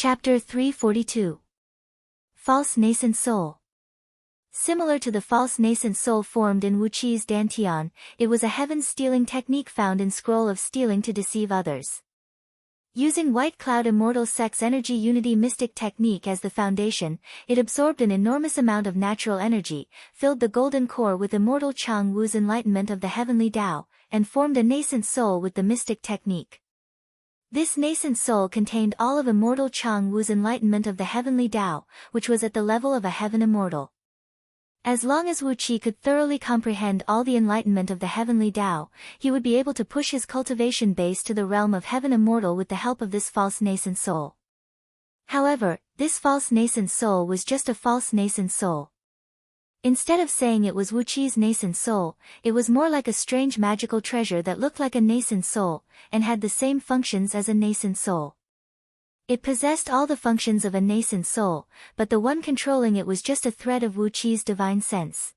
Chapter 342. False Nascent Soul. Similar to the false nascent soul formed in Wuqi's Dantian, it was a heaven-stealing technique found in Scroll of Stealing to deceive others. Using White Cloud Immortal Sex Energy Unity Mystic Technique as the foundation, it absorbed an enormous amount of natural energy, filled the golden core with Immortal Chang Wu's enlightenment of the heavenly Tao, and formed a nascent soul with the mystic technique. This nascent soul contained all of Immortal Chang Wu's enlightenment of the heavenly Tao, which was at the level of a heaven immortal. As long as Wuqi could thoroughly comprehend all the enlightenment of the heavenly Tao, he would be able to push his cultivation base to the realm of heaven immortal with the help of this false nascent soul. However, this false nascent soul was just a false nascent soul. Instead of saying it was Wuqi's nascent soul, it was more like a strange magical treasure that looked like a nascent soul, and had the same functions as a nascent soul. It possessed all the functions of a nascent soul, but the one controlling it was just a thread of Wuqi's divine sense.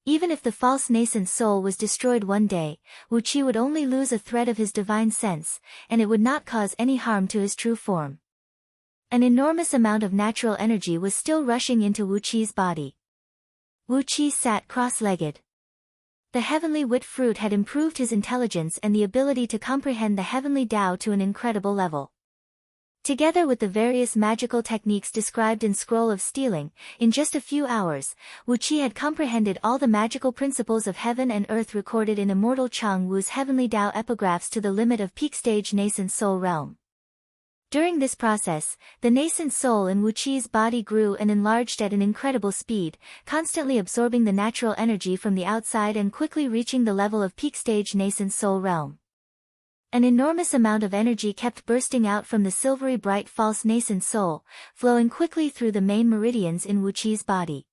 Even if the false nascent soul was destroyed one day, Wuqi would only lose a thread of his divine sense, and it would not cause any harm to his true form. An enormous amount of natural energy was still rushing into Wuqi's body. Wuqi sat cross-legged. The heavenly wit fruit had improved his intelligence and the ability to comprehend the heavenly Tao to an incredible level. Together with the various magical techniques described in Scroll of Stealing, in just a few hours, Wuqi had comprehended all the magical principles of heaven and earth recorded in Immortal Chang Wu's heavenly Tao epigraphs to the limit of peak stage nascent soul realm. During this process, the nascent soul in Wuqi's body grew and enlarged at an incredible speed, constantly absorbing the natural energy from the outside and quickly reaching the level of peak stage nascent soul realm. An enormous amount of energy kept bursting out from the silvery bright false nascent soul, flowing quickly through the main meridians in Wuqi's body.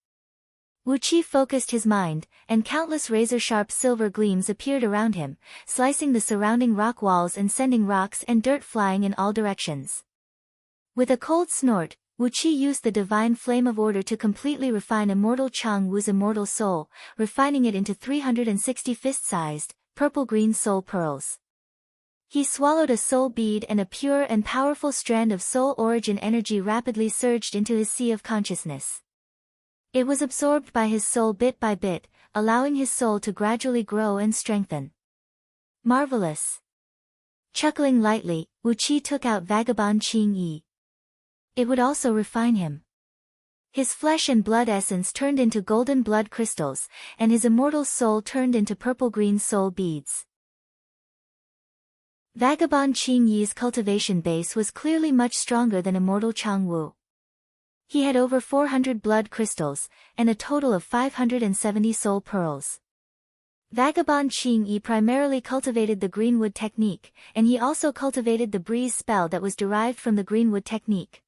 Wuqi focused his mind, and countless razor-sharp silver gleams appeared around him, slicing the surrounding rock walls and sending rocks and dirt flying in all directions. With a cold snort, Wuqi used the divine flame of order to completely refine Immortal Chang Wu's immortal soul, refining it into 360 fist-sized, purple-green soul pearls. He swallowed a soul bead and a pure and powerful strand of soul origin energy rapidly surged into his sea of consciousness. It was absorbed by his soul bit by bit, allowing his soul to gradually grow and strengthen. Marvelous! Chuckling lightly, Wuqi took out Vagabond Qing Yi. It would also refine him. His flesh and blood essence turned into golden blood crystals, and his immortal soul turned into purple-green soul beads. Vagabond Qing Yi's cultivation base was clearly much stronger than Immortal Chang Wu. He had over 400 blood crystals, and a total of 570 soul pearls. Vagabond Qing Yi primarily cultivated the greenwood technique, and he also cultivated the breeze spell that was derived from the greenwood technique.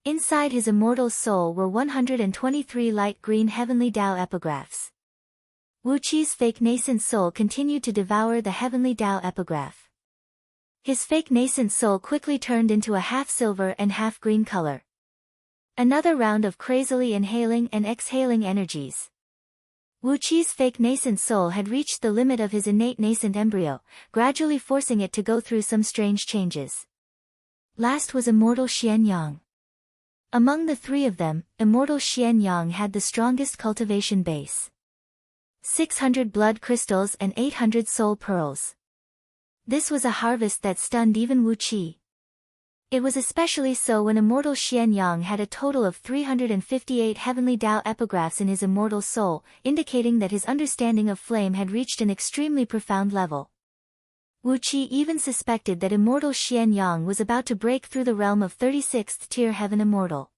Inside his immortal soul were 123 light green heavenly Tao epigraphs. Wuqi's fake nascent soul continued to devour the heavenly Tao epigraph. His fake nascent soul quickly turned into a half-silver and half-green color. Another round of crazily inhaling and exhaling energies. Wuqi's fake nascent soul had reached the limit of his innate nascent embryo, gradually forcing it to go through some strange changes. Last was Immortal Xianyang. Among the three of them, Immortal Xianyang had the strongest cultivation base. 600 blood crystals and 800 soul pearls. This was a harvest that stunned even Wuqi. It was especially so when Immortal Xianyang had a total of 358 heavenly Tao epigraphs in his immortal soul, indicating that his understanding of flame had reached an extremely profound level. Wuqi even suspected that Immortal Xianyang was about to break through the realm of 36th tier heaven immortal.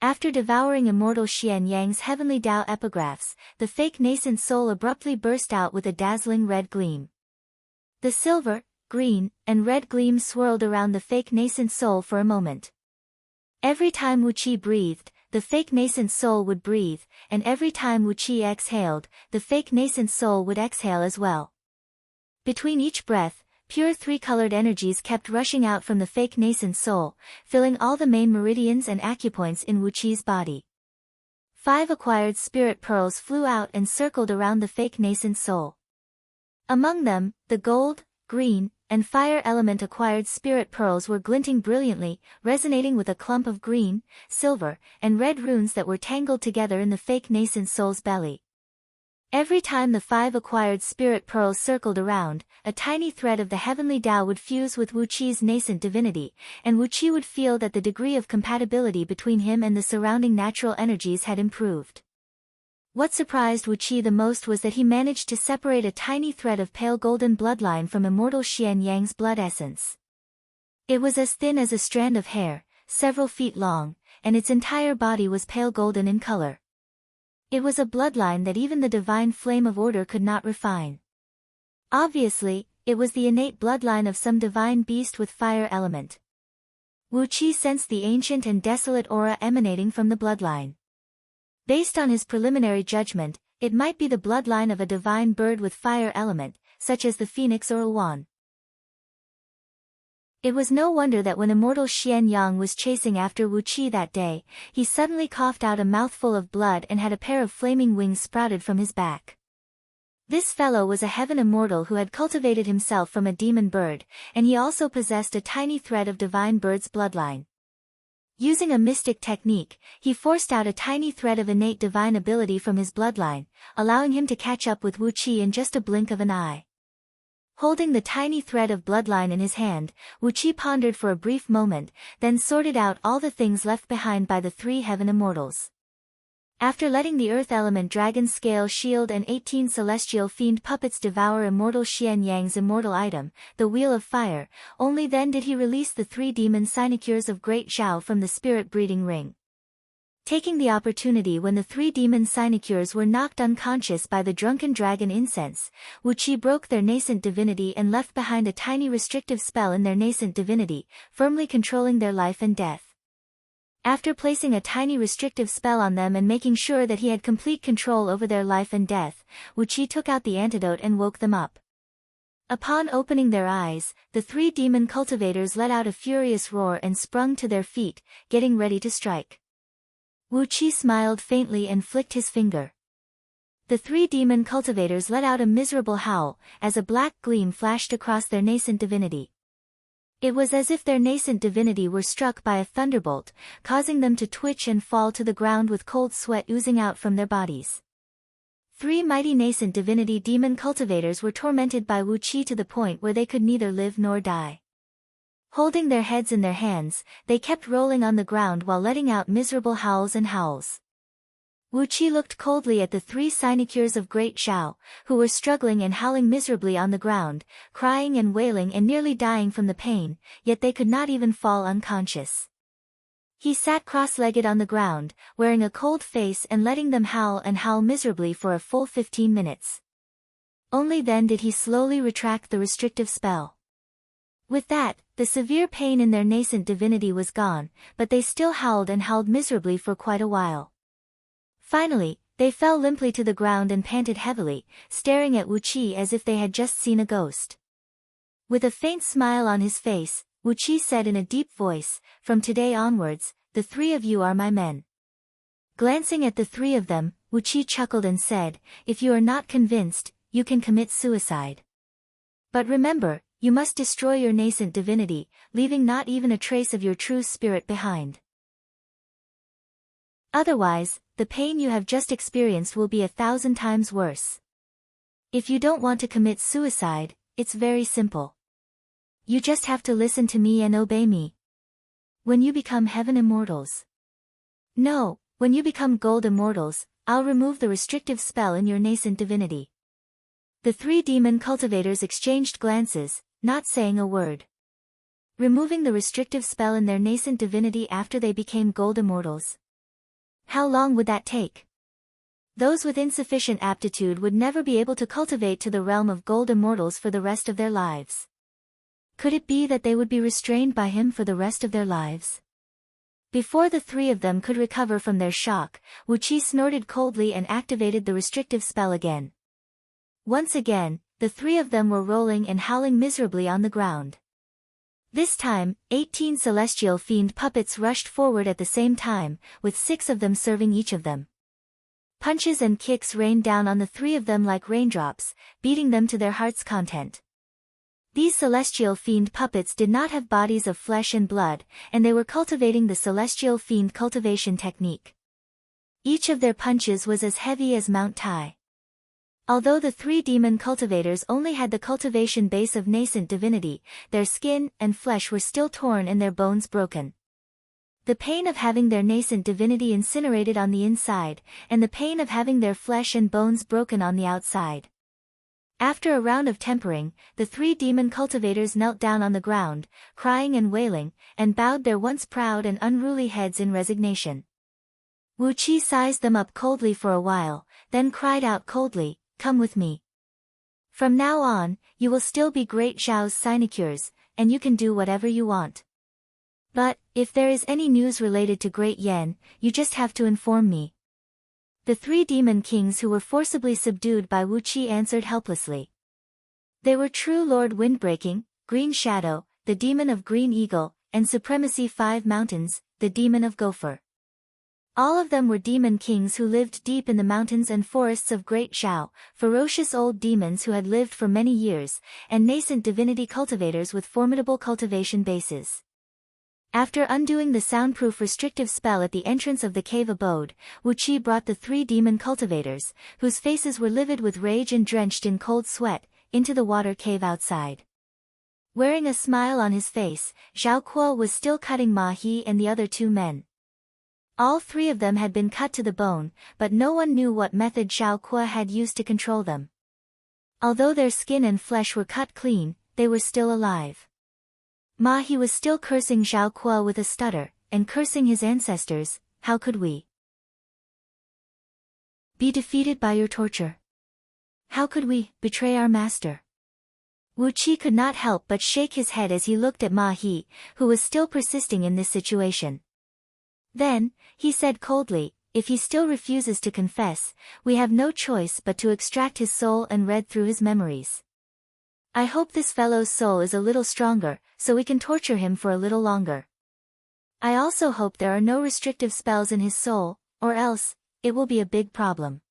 After devouring Immortal Xianyang's heavenly Tao epigraphs, the fake nascent soul abruptly burst out with a dazzling red gleam. The silver, green, and red gleam swirled around the fake nascent soul for a moment. Every time Wuqi breathed, the fake nascent soul would breathe, and every time Wuqi exhaled, the fake nascent soul would exhale as well. Between each breath, pure three-colored energies kept rushing out from the fake nascent soul, filling all the main meridians and acupoints in Wuqi's body. 5 acquired spirit pearls flew out and circled around the fake nascent soul. Among them, the gold, green, and fire element acquired spirit pearls were glinting brilliantly, resonating with a clump of green, silver, and red runes that were tangled together in the fake nascent soul's belly. Every time the 5 acquired spirit pearls circled around, a tiny thread of the heavenly Tao would fuse with Wu Qi's nascent divinity, and Wu Qi would feel that the degree of compatibility between him and the surrounding natural energies had improved. What surprised Wu Qi the most was that he managed to separate a tiny thread of pale golden bloodline from immortal Xian Yang's blood essence. It was as thin as a strand of hair, several feet long, and its entire body was pale golden in color. It was a bloodline that even the divine flame of order could not refine. Obviously, it was the innate bloodline of some divine beast with fire element. Wu Qi sensed the ancient and desolate aura emanating from the bloodline. Based on his preliminary judgment, it might be the bloodline of a divine bird with fire element, such as the phoenix or a swan. It was no wonder that when immortal Xian Yang was chasing after Wu Qi that day, he suddenly coughed out a mouthful of blood and had a pair of flaming wings sprouted from his back. This fellow was a heaven immortal who had cultivated himself from a demon bird, and he also possessed a tiny thread of divine bird's bloodline. Using a mystic technique, he forced out a tiny thread of innate divine ability from his bloodline, allowing him to catch up with Wu Qi in just a blink of an eye. Holding the tiny thread of bloodline in his hand, Wu Qi pondered for a brief moment, then sorted out all the things left behind by the 3 heaven immortals. After letting the earth element dragon scale shield and 18 celestial fiend puppets devour immortal Xian Yang's immortal item, the Wheel of Fire, only then did he release the 3 demon sinecures of Great Zhao from the spirit breeding ring. Taking the opportunity when the 3 demon sinecures were knocked unconscious by the drunken dragon incense, Wu Qi broke their nascent divinity and left behind a tiny restrictive spell in their nascent divinity, firmly controlling their life and death. After placing a tiny restrictive spell on them and making sure that he had complete control over their life and death, Wu Qi took out the antidote and woke them up. Upon opening their eyes, the 3 demon cultivators let out a furious roar and sprung to their feet, getting ready to strike. Wu Qi smiled faintly and flicked his finger. The 3 demon cultivators let out a miserable howl, as a black gleam flashed across their nascent divinity. It was as if their nascent divinity were struck by a thunderbolt, causing them to twitch and fall to the ground with cold sweat oozing out from their bodies. 3 mighty nascent divinity demon cultivators were tormented by Wu Qi to the point where they could neither live nor die. Holding their heads in their hands, they kept rolling on the ground while letting out miserable howls and howls. Wu Qi looked coldly at the 3 sinecures of Great Zhao, who were struggling and howling miserably on the ground, crying and wailing and nearly dying from the pain, yet they could not even fall unconscious. He sat cross-legged on the ground, wearing a cold face and letting them howl and howl miserably for a full 15 minutes. Only then did he slowly retract the restrictive spell. With that, the severe pain in their nascent divinity was gone, but they still howled and howled miserably for quite a while. Finally, they fell limply to the ground and panted heavily, staring at Wu Qi as if they had just seen a ghost. With a faint smile on his face, Wu Qi said in a deep voice, "From today onwards, the 3 of you are my men." Glancing at the 3 of them, Wu Qi chuckled and said, "If you are not convinced, you can commit suicide. But remember, you must destroy your nascent divinity, leaving not even a trace of your true spirit behind. Otherwise, the pain you have just experienced will be 1,000 times worse. If you don't want to commit suicide, it's very simple. You just have to listen to me and obey me. When you become heaven immortals. No, when you become gold immortals, I'll remove the restrictive spell in your nascent divinity." The 3 demon cultivators exchanged glances, not saying a word. Removing the restrictive spell in their nascent divinity after they became gold immortals. How long would that take? Those with insufficient aptitude would never be able to cultivate to the realm of gold immortals for the rest of their lives. Could it be that they would be restrained by him for the rest of their lives? Before the 3 of them could recover from their shock, Wu Qi snorted coldly and activated the restrictive spell again. Once again, the 3 of them were rolling and howling miserably on the ground. This time, 18 celestial fiend puppets rushed forward at the same time, with 6 of them serving each of them. Punches and kicks rained down on the 3 of them like raindrops, beating them to their heart's content. These celestial fiend puppets did not have bodies of flesh and blood, and they were cultivating the celestial fiend cultivation technique. Each of their punches was as heavy as Mount Tai. Although the three demon cultivators only had the cultivation base of nascent divinity, their skin and flesh were still torn and their bones broken. The pain of having their nascent divinity incinerated on the inside, and the pain of having their flesh and bones broken on the outside. After a round of tempering, the three demon cultivators knelt down on the ground, crying and wailing, and bowed their once proud and unruly heads in resignation. Wu Qi sized them up coldly for a while, then cried out coldly, "Come with me. From now on, you will still be Great Zhao's sinecures, and you can do whatever you want. But, if there is any news related to Great Yan, you just have to inform me." The three demon kings who were forcibly subdued by Wu Qi answered helplessly. They were True Lord Windbreaking, Green Shadow, the Demon of Green Eagle, and Supremacy 5 Mountains, the Demon of Gopher. All of them were demon kings who lived deep in the mountains and forests of Great Zhao, ferocious old demons who had lived for many years, and nascent divinity cultivators with formidable cultivation bases. After undoing the soundproof restrictive spell at the entrance of the cave abode, Wu Qi brought the three demon cultivators, whose faces were livid with rage and drenched in cold sweat, into the water cave outside. Wearing a smile on his face, Zhao Kuo was still cutting Ma He and the other two men. All three of them had been cut to the bone, but no one knew what method Zhao Kuo had used to control them. Although their skin and flesh were cut clean, they were still alive. Ma He was still cursing Zhao Kuo with a stutter, and cursing his ancestors. "How could we be defeated by your torture? How could we betray our master?" Wu Qi could not help but shake his head as he looked at Ma He, who was still persisting in this situation. Then, he said coldly, "If he still refuses to confess, we have no choice but to extract his soul and read through his memories. I hope this fellow's soul is a little stronger, so we can torture him for a little longer. I also hope there are no restrictive spells in his soul, or else, it will be a big problem."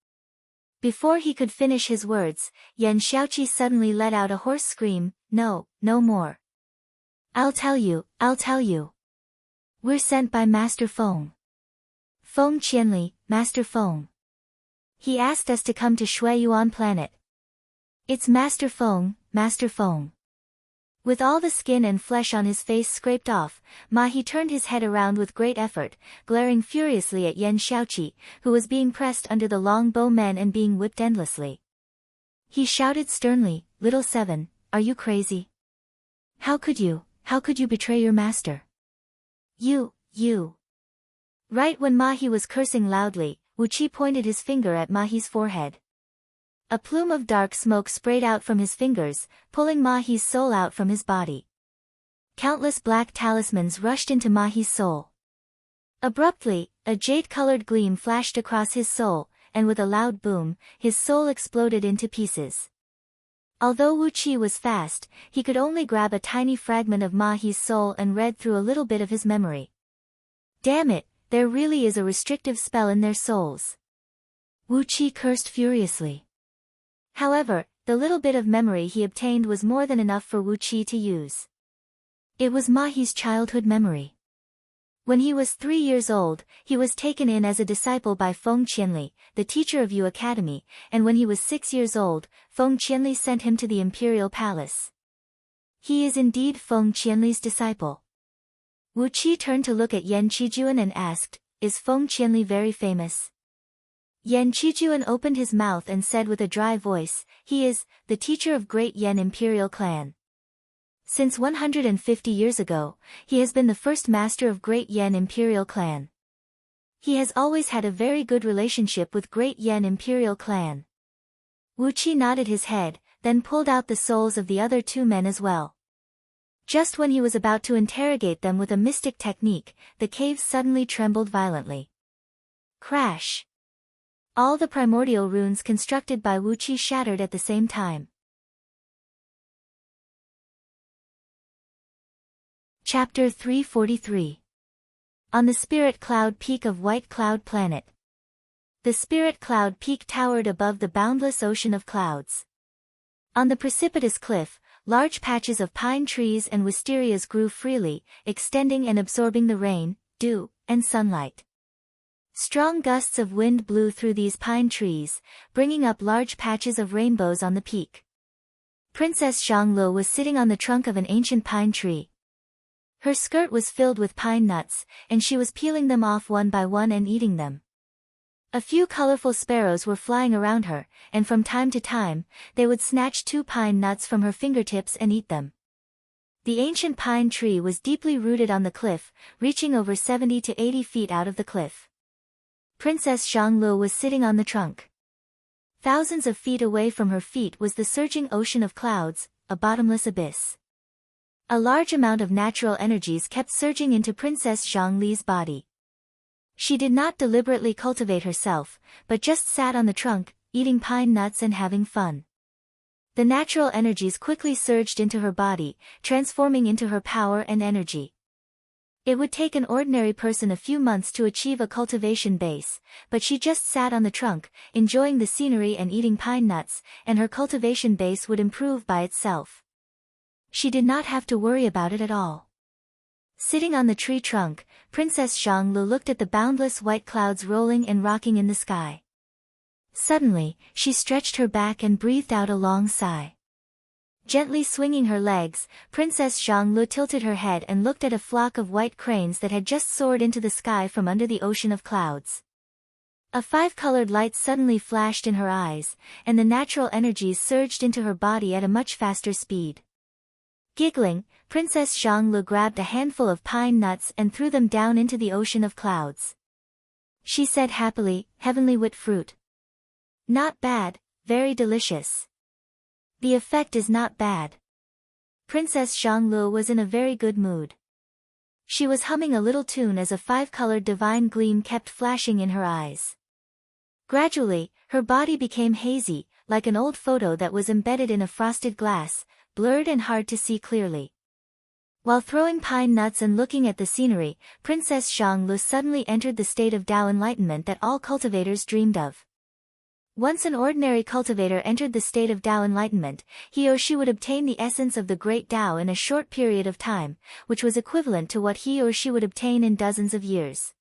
Before he could finish his words, Yan Xiaoqi suddenly let out a hoarse scream, "No, no more. I'll tell you. We're sent by Master Feng. Feng Qianli, Master Feng. He asked us to come to Shui Yuan planet. It's Master Feng, Master Feng." With all the skin and flesh on his face scraped off, Ma He turned his head around with great effort, glaring furiously at Yan Xiaoqi, who was being pressed under the long bow men and being whipped endlessly. He shouted sternly, "Little Seven, are you crazy? How could you betray your master? You. Right when Ma He was cursing loudly, Wu Qi pointed his finger at Ma He's forehead. A plume of dark smoke sprayed out from his fingers, pulling Ma He's soul out from his body. Countless black talismans rushed into Ma He's soul. Abruptly, a jade-colored gleam flashed across his soul, and with a loud boom, his soul exploded into pieces. Although Wu Qi was fast, he could only grab a tiny fragment of Ma He's soul and read through a little bit of his memory. Damn it, there really is a restrictive spell in their souls. Wu Qi cursed furiously. However, the little bit of memory he obtained was more than enough for Wu Qi to use. It was Ma He's childhood memory. When he was 3 years old, he was taken in as a disciple by Feng Qianli, the teacher of Yu Academy, and when he was 6 years old, Feng Qianli sent him to the imperial palace. He is indeed Feng Qianli's disciple. Wu Qi turned to look at Yan Qijuan and asked, "Is Feng Qianli very famous?" Yan Qijuan opened his mouth and said with a dry voice, "He is, the teacher of Great Yan imperial clan. Since 150 years ago, he has been the first master of Great Yan imperial clan. He has always had a very good relationship with Great Yan imperial clan." Wu Qi nodded his head, then pulled out the souls of the other two men as well. Just when he was about to interrogate them with a mystic technique, the cave suddenly trembled violently. Crash! All the primordial runes constructed by Wu Qi shattered at the same time. Chapter 343. On the Spirit Cloud Peak of White Cloud Planet. The Spirit Cloud Peak towered above the boundless ocean of clouds. On the precipitous cliff, large patches of pine trees and wisterias grew freely, extending and absorbing the rain, dew, and sunlight. Strong gusts of wind blew through these pine trees, bringing up large patches of rainbows on the peak. Princess Xianglu was sitting on the trunk of an ancient pine tree. Her skirt was filled with pine nuts, and she was peeling them off one by one and eating them. A few colorful sparrows were flying around her, and from time to time, they would snatch 2 pine nuts from her fingertips and eat them. The ancient pine tree was deeply rooted on the cliff, reaching over 70 to 80 feet out of the cliff. Princess Xianglu was sitting on the trunk. Thousands of feet away from her feet was the surging ocean of clouds, a bottomless abyss. A large amount of natural energies kept surging into Princess Xianglu's body. She did not deliberately cultivate herself, but just sat on the trunk, eating pine nuts and having fun. The natural energies quickly surged into her body, transforming into her power and energy. It would take an ordinary person a few months to achieve a cultivation base, but she just sat on the trunk, enjoying the scenery and eating pine nuts, and her cultivation base would improve by itself. She did not have to worry about it at all. Sitting on the tree trunk, Princess Xianglu looked at the boundless white clouds rolling and rocking in the sky. Suddenly, she stretched her back and breathed out a long sigh. Gently swinging her legs, Princess Xianglu tilted her head and looked at a flock of white cranes that had just soared into the sky from under the ocean of clouds. A 5-colored light suddenly flashed in her eyes, and the natural energies surged into her body at a much faster speed. Giggling, Princess Xianglu grabbed a handful of pine nuts and threw them down into the ocean of clouds. She said happily, "Heavenly wit fruit. Not bad, very delicious. The effect is not bad." Princess Xianglu was in a very good mood. She was humming a little tune as a 5-colored divine gleam kept flashing in her eyes. Gradually, her body became hazy, like an old photo that was embedded in a frosted glass, blurred and hard to see clearly. While throwing pine nuts and looking at the scenery, Princess Xianglu suddenly entered the state of Tao enlightenment that all cultivators dreamed of. Once an ordinary cultivator entered the state of Tao enlightenment, he or she would obtain the essence of the great Tao in a short period of time, which was equivalent to what he or she would obtain in dozens of years.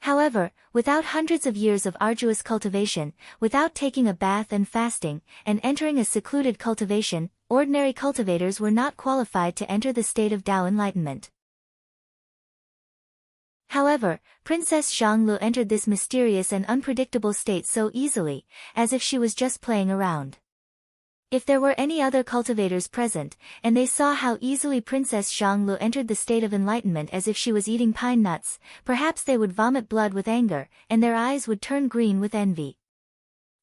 However, without hundreds of years of arduous cultivation, without taking a bath and fasting, and entering a secluded cultivation, ordinary cultivators were not qualified to enter the state of Tao enlightenment. However, Princess Xianglu entered this mysterious and unpredictable state so easily, as if she was just playing around. If there were any other cultivators present, and they saw how easily Princess Xianglu entered the state of enlightenment as if she was eating pine nuts, perhaps they would vomit blood with anger, and their eyes would turn green with envy.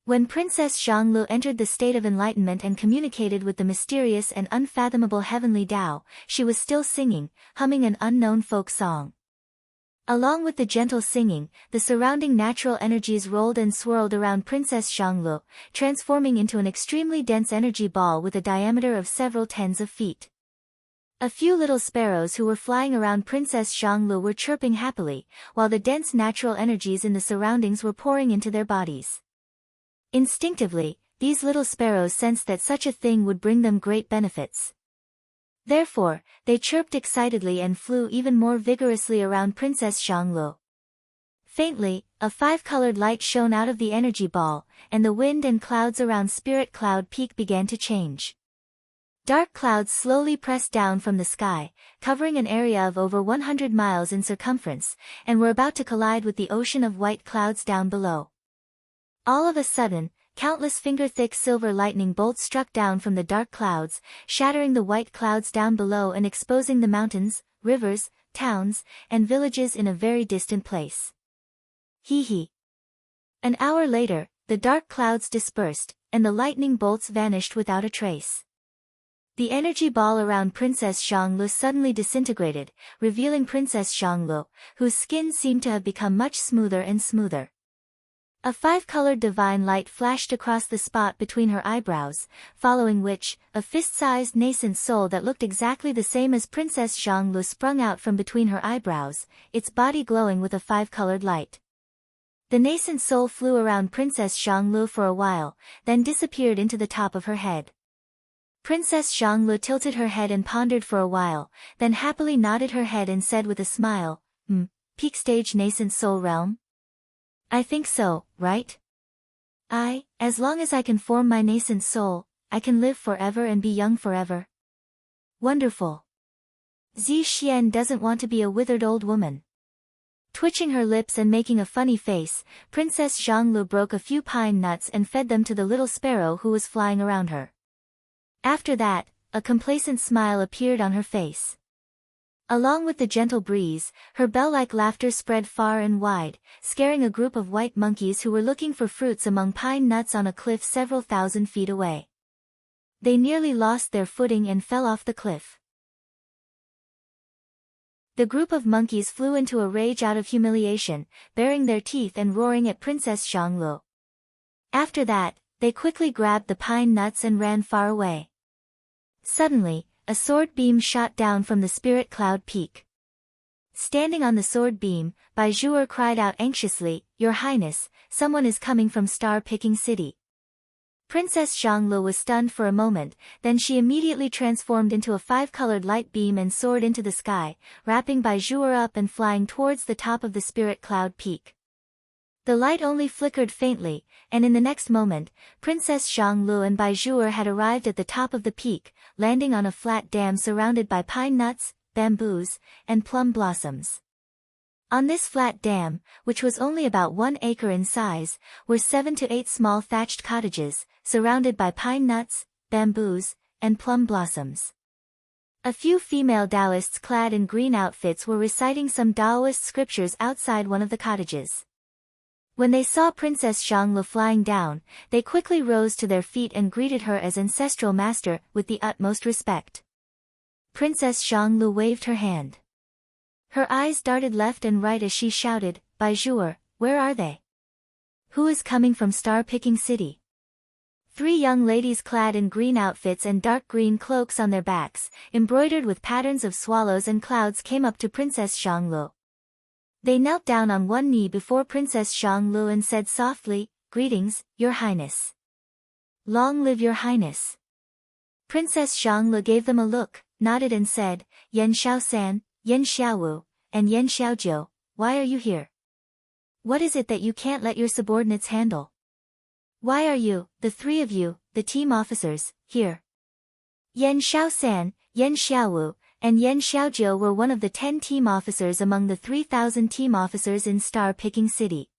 When Princess Xianglu entered the state of enlightenment and communicated with the mysterious and unfathomable heavenly Tao, she was still singing, humming an unknown folk song. Along with the gentle singing, the surrounding natural energies rolled and swirled around Princess Xianglu, transforming into an extremely dense energy ball with a diameter of several tens of feet. A few little sparrows who were flying around Princess Xianglu were chirping happily, while the dense natural energies in the surroundings were pouring into their bodies. Instinctively, these little sparrows sensed that such a thing would bring them great benefits. Therefore, they chirped excitedly and flew even more vigorously around Princess Xianglu. Faintly, a 5-colored light shone out of the energy ball, and the wind and clouds around Spirit Cloud Peak began to change. Dark clouds slowly pressed down from the sky, covering an area of over 100 miles in circumference, and were about to collide with the ocean of white clouds down below. All of a sudden, countless finger-thick silver lightning bolts struck down from the dark clouds, shattering the white clouds down below and exposing the mountains, rivers, towns, and villages in a very distant place. Hee hee. An hour later, the dark clouds dispersed, and the lightning bolts vanished without a trace. The energy ball around Princess Xianglu suddenly disintegrated, revealing Princess Xianglu, whose skin seemed to have become much smoother and smoother. A 5-colored divine light flashed across the spot between her eyebrows, following which, a fist-sized nascent soul that looked exactly the same as Princess Xianglu sprung out from between her eyebrows, its body glowing with a 5-colored light. The nascent soul flew around Princess Xianglu for a while, then disappeared into the top of her head. Princess Zhanglu tilted her head and pondered for a while, then happily nodded her head and said with a smile, peak stage nascent soul realm? I think so, right? As long as I can form my nascent soul, I can live forever and be young forever. Wonderful. Zi Xian doesn't want to be a withered old woman. Twitching her lips and making a funny face, Princess Zhanglu broke a few pine nuts and fed them to the little sparrow who was flying around her. After that, a complacent smile appeared on her face. Along with the gentle breeze, her bell-like laughter spread far and wide, scaring a group of white monkeys who were looking for fruits among pine nuts on a cliff several thousand feet away. They nearly lost their footing and fell off the cliff. The group of monkeys flew into a rage out of humiliation, baring their teeth and roaring at Princess Zhanglu. After that, they quickly grabbed the pine nuts and ran far away. Suddenly, a sword beam shot down from the spirit cloud peak. Standing on the sword beam, Bai Zhuer cried out anxiously, "Your Highness, someone is coming from Star-Picking City." Princess Zhanglu was stunned for a moment, then she immediately transformed into a five-colored light beam and soared into the sky, wrapping Bai Zhuer up and flying towards the top of the spirit cloud peak. The light only flickered faintly, and in the next moment, Princess Zhanglu and Bai Zhuer had arrived at the top of the peak, landing on a flat dam surrounded by pine nuts, bamboos, and plum blossoms. On this flat dam, which was only about 1 acre in size, were 7 to 8 small thatched cottages, surrounded by pine nuts, bamboos, and plum blossoms. A few female Taoists clad in green outfits were reciting some Taoist scriptures outside one of the cottages. When they saw Princess Zhanglu flying down, they quickly rose to their feet and greeted her as ancestral master with the utmost respect. Princess Zhanglu waved her hand. Her eyes darted left and right as she shouted, "Bai Zhuer, where are they? Who is coming from Star-Picking City?" 3 young ladies clad in green outfits and dark green cloaks on their backs, embroidered with patterns of swallows and clouds, came up to Princess Zhanglu. They knelt down on one knee before Princess Zhanglu and said softly, "Greetings, Your Highness." "Long live Your Highness." Princess Zhanglu gave them a look, nodded and said, "Yan Xiaosan, Yan Xiaowu, and Yan Xiaojiu, why are you here? What is it that you can't let your subordinates handle? Why are you, the 3 of you, the team officers, here?" Yan Xiaosan, Yan Xiaowu, and Yan Xiaojiu were one of the 10 team officers among the 3,000 team officers in Star-Picking City.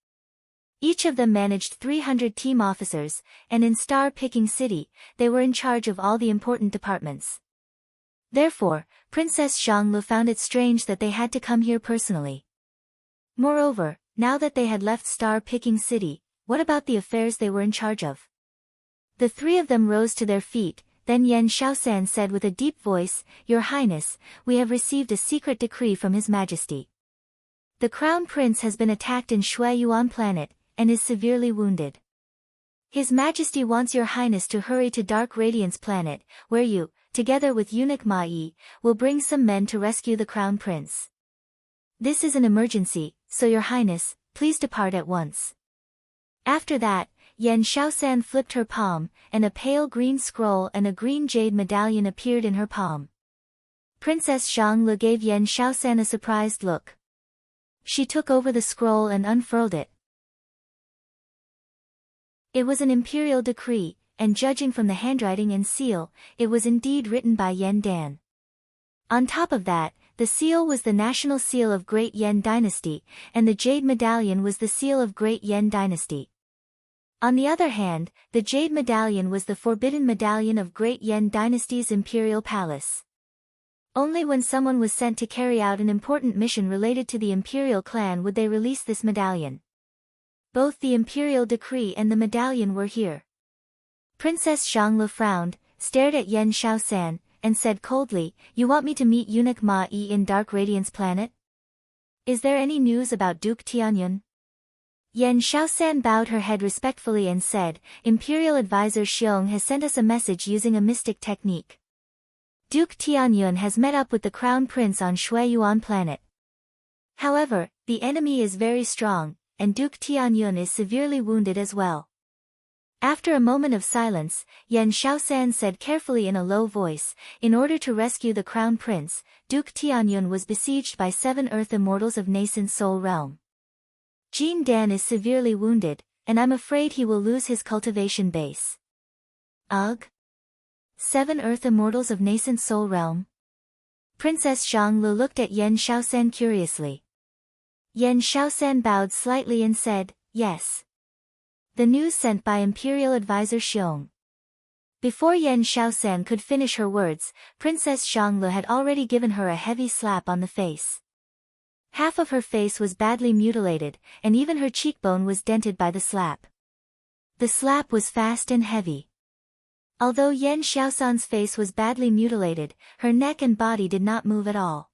Each of them managed 300 team officers, and in Star-Picking City, they were in charge of all the important departments. Therefore, Princess Zhanglu found it strange that they had to come here personally. Moreover, now that they had left Star-Picking City, what about the affairs they were in charge of? The 3 of them rose to their feet. Then Yan Xiaosan said with a deep voice, "Your Highness, we have received a secret decree from His Majesty. The Crown Prince has been attacked in Shui Yuan planet, and is severely wounded. His Majesty wants Your Highness to hurry to Dark Radiance planet, where you, together with eunuch Ma Yi, will bring some men to rescue the Crown Prince. This is an emergency, so Your Highness, please depart at once." After that, Yan Xiaosan flipped her palm, and a pale green scroll and a green jade medallion appeared in her palm. Princess Zhanglu gave Yan Xiaosan a surprised look. She took over the scroll and unfurled it. It was an imperial decree, and judging from the handwriting and seal, it was indeed written by Yan Dan. On top of that, the seal was the national seal of Great Yan Dynasty, and the jade medallion was the seal of Great Yan Dynasty. On the other hand, the jade medallion was the forbidden medallion of Great Yan Dynasty's imperial palace. Only when someone was sent to carry out an important mission related to the imperial clan would they release this medallion. Both the imperial decree and the medallion were here. Princess Zhanglu frowned, stared at Yan Xiaosan, and said coldly, "You want me to meet eunuch Ma Yi in Dark Radiance planet? Is there any news about Duke Tianyun?" Yan Xiaosan bowed her head respectfully and said, "Imperial Advisor Xiong has sent us a message using a mystic technique. Duke Tianyun has met up with the Crown Prince on Shui Yuan planet. However, the enemy is very strong, and Duke Tianyun is severely wounded as well. After a moment of silence, Yan Xiaosan said carefully in a low voice, in order to rescue the crown prince, Duke Tianyun was besieged by 7 earth immortals of nascent soul realm. Jin Dan is severely wounded, and I'm afraid he will lose his cultivation base. Ugh! 7 earth immortals of nascent soul realm? Princess Zhang Lu looked at Yan Xiaosan curiously. Yan Xiaosan bowed slightly and said, yes. The news sent by Imperial Advisor Xiong. Before Yan Xiaosan could finish her words, Princess Zhang Lu had already given her a heavy slap on the face. Half of her face was badly mutilated, and even her cheekbone was dented by the slap. The slap was fast and heavy. Although Yan Xiaosan's face was badly mutilated, her neck and body did not move at all.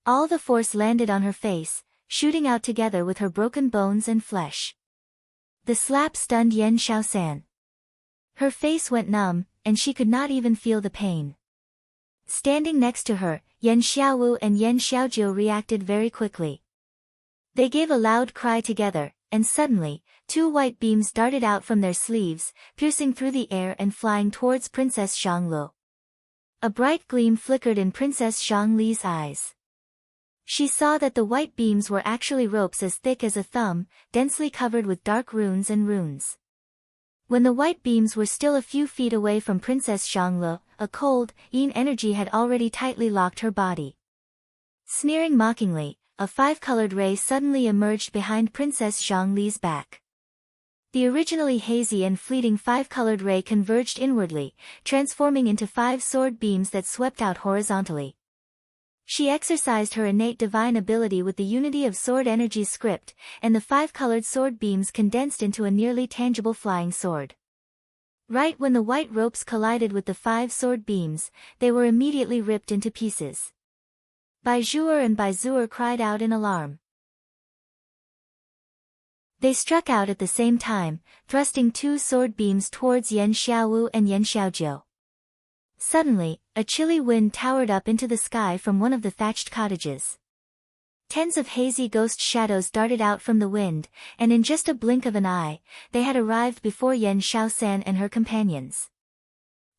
All the force landed on her face, shooting out together with her broken bones and flesh. The slap stunned Yan Xiaosan. Her face went numb, and she could not even feel the pain. Standing next to her, Yan Xiaowu and Yan Xiaojiu reacted very quickly. They gave a loud cry together, and suddenly, 2 white beams darted out from their sleeves, piercing through the air and flying towards Princess Zhang Lu. A bright gleam flickered in Princess Zhang Li's eyes. She saw that the white beams were actually ropes as thick as a thumb, densely covered with dark runes and runes. When the white beams were still a few feet away from Princess Zhang Lu, a cold, yin energy had already tightly locked her body. Sneering mockingly, a 5-colored ray suddenly emerged behind Princess Zhang Li's back. The originally hazy and fleeting 5-colored ray converged inwardly, transforming into 5 sword beams that swept out horizontally. She exercised her innate divine ability with the unity of sword energy script, and the 5-colored sword beams condensed into a nearly tangible flying sword. Right when the white ropes collided with the 5 sword beams, they were immediately ripped into pieces. Bai Zhuer and Bai Zuer cried out in alarm. They struck out at the same time, thrusting 2 sword beams towards Yan Xiaowu and Yan Xiaojiu. Suddenly, a chilly wind towered up into the sky from one of the thatched cottages. Tens of hazy ghost shadows darted out from the wind, and in just a blink of an eye, they had arrived before Yan Xiaosan and her companions.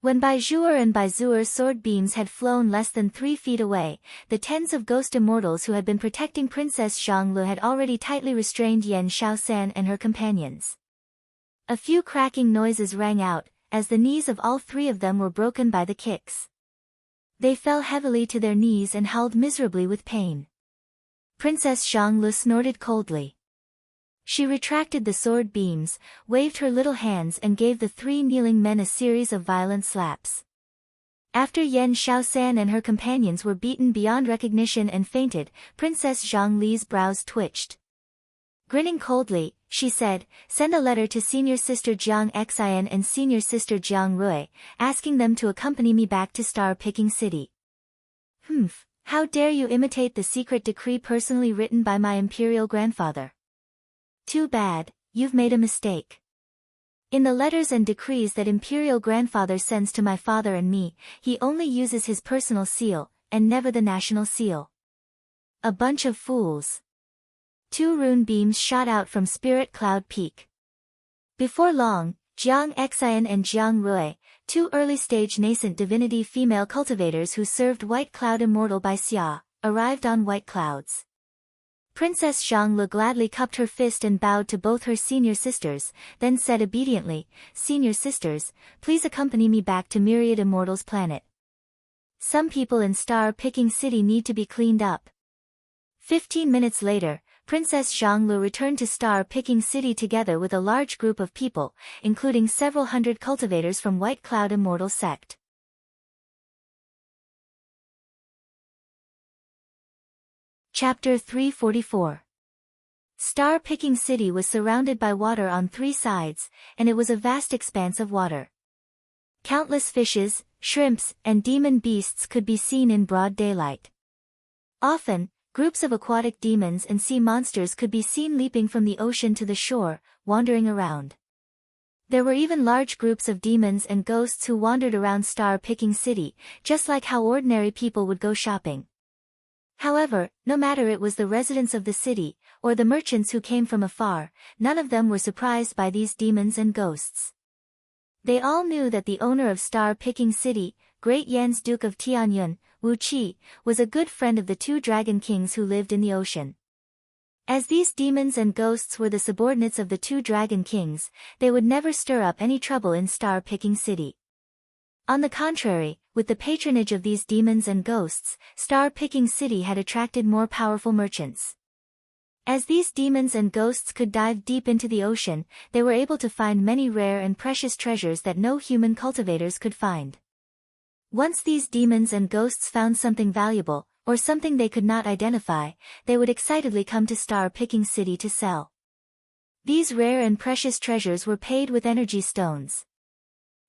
When Bai Zhuer and Bai Zuer's sword beams had flown less than 3 feet away, the tens of ghost immortals who had been protecting Princess Zhang Lu had already tightly restrained Yan Xiaosan and her companions. A few cracking noises rang out, as the knees of all 3 of them were broken by the kicks. They fell heavily to their knees and howled miserably with pain. Princess Zhang Lu snorted coldly. She retracted the sword beams, waved her little hands and gave the 3 kneeling men a series of violent slaps. After Yan Xiaosan and her companions were beaten beyond recognition and fainted, Princess Zhang Li's brows twitched. Grinning coldly, she said, "Send a letter to Senior Sister Jiang Xian and Senior Sister Jiang Rui, asking them to accompany me back to Star-Picking City." "Humph, how dare you imitate the secret decree personally written by my imperial grandfather? Too bad, you've made a mistake. In the letters and decrees that imperial grandfather sends to my father and me, he only uses his personal seal, and never the national seal. A bunch of fools." 2 rune beams shot out from Spirit Cloud Peak. Before long, Jiang Xian and Jiang Rui, 2 early-stage nascent divinity female cultivators who served White Cloud Immortal by Xia, arrived on White Clouds. Princess Zhang Lu gladly cupped her fist and bowed to both her senior sisters, then said obediently, "Senior sisters, please accompany me back to Myriad Immortals planet. Some people in Star-Picking City need to be cleaned up." 15 minutes later, Princess Zhang Lu returned to Star-Picking City together with a large group of people, including several hundred cultivators from White Cloud Immortal sect. Chapter 344. Star-Picking City was surrounded by water on 3 sides, and it was a vast expanse of water. Countless fishes, shrimps, and demon beasts could be seen in broad daylight. Often, groups of aquatic demons and sea monsters could be seen leaping from the ocean to the shore, wandering around. There were even large groups of demons and ghosts who wandered around Star-Picking City, just like how ordinary people would go shopping. However, no matter it was the residents of the city, or the merchants who came from afar, none of them were surprised by these demons and ghosts. They all knew that the owner of Star-Picking City, Great Yan's Duke of Tianyun, Wu Qi, was a good friend of the two dragon kings who lived in the ocean. As these demons and ghosts were the subordinates of the two dragon kings, they would never stir up any trouble in Star-Picking City. On the contrary, with the patronage of these demons and ghosts, Star-Picking City had attracted more powerful merchants. As these demons and ghosts could dive deep into the ocean, they were able to find many rare and precious treasures that no human cultivators could find. Once these demons and ghosts found something valuable, or something they could not identify, they would excitedly come to Star-Picking City to sell. These rare and precious treasures were paid with energy stones.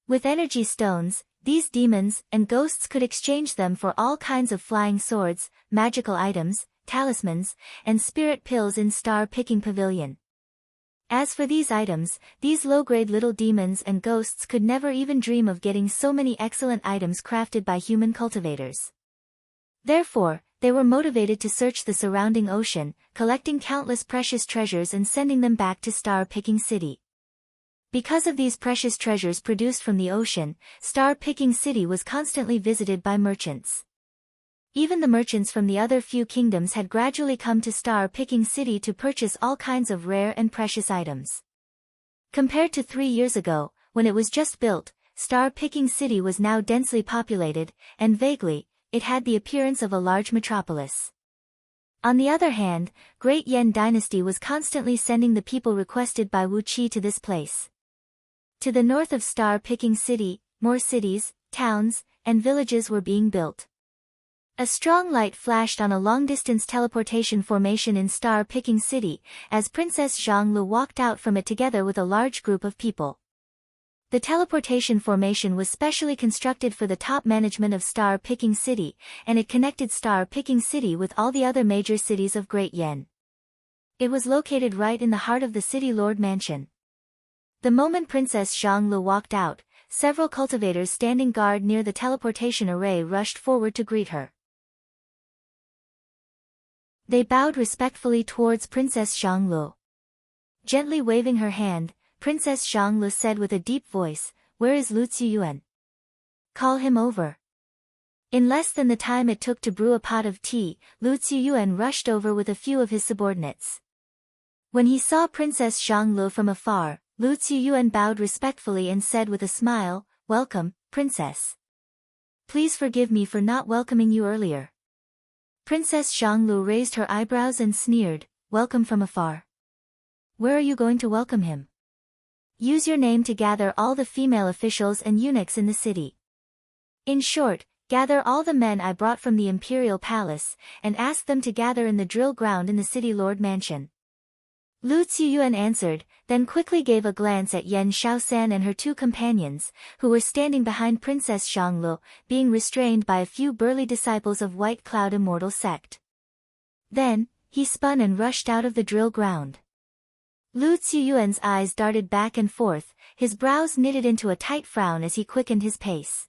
With energy stones, these demons and ghosts could exchange them for all kinds of flying swords, magical items, talismans, and spirit pills in Star-Picking Pavilion. As for these items, these low-grade little demons and ghosts could never even dream of getting so many excellent items crafted by human cultivators. Therefore, they were motivated to search the surrounding ocean, collecting countless precious treasures and sending them back to Star-Picking City. Because of these precious treasures produced from the ocean, Star-Picking City was constantly visited by merchants. Even the merchants from the other few kingdoms had gradually come to Star-Picking City to purchase all kinds of rare and precious items. Compared to 3 years ago, when it was just built, Star-Picking City was now densely populated, and vaguely, it had the appearance of a large metropolis. On the other hand, Great Yan Dynasty was constantly sending the people requested by Wu Qi to this place. To the north of Star-Picking City, more cities, towns, and villages were being built. A strong light flashed on a long-distance teleportation formation in Star-Picking City, as Princess Zhanglu walked out from it together with a large group of people. The teleportation formation was specially constructed for the top management of Star-Picking City, and it connected Star-Picking City with all the other major cities of Great Yan. It was located right in the heart of the City Lord Mansion. The moment Princess Zhanglu walked out, several cultivators standing guard near the teleportation array rushed forward to greet her. They bowed respectfully towards Princess Zhanglu. Gently waving her hand, Princess Zhanglu said with a deep voice, "Where is Lu Ziyuan? Call him over." In less than the time it took to brew a pot of tea, Lu Ziyuan rushed over with a few of his subordinates. When he saw Princess Zhanglu from afar, Lu Ziyuan bowed respectfully and said with a smile, "Welcome, Princess. Please forgive me for not welcoming you earlier." Princess Zhanglu raised her eyebrows and sneered, "Welcome from afar? Where are you going to welcome him? Use your name to gather all the female officials and eunuchs in the city. In short, gather all the men I brought from the imperial palace, and ask them to gather in the drill ground in the City Lord Mansion." Lu Ziyuan answered, then quickly gave a glance at Yan Shaosan and her two companions, who were standing behind Princess Zhanglu, being restrained by a few burly disciples of White Cloud Immortal Sect. Then, he spun and rushed out of the drill ground. Lu Ziyuan's eyes darted back and forth, his brows knitted into a tight frown as he quickened his pace.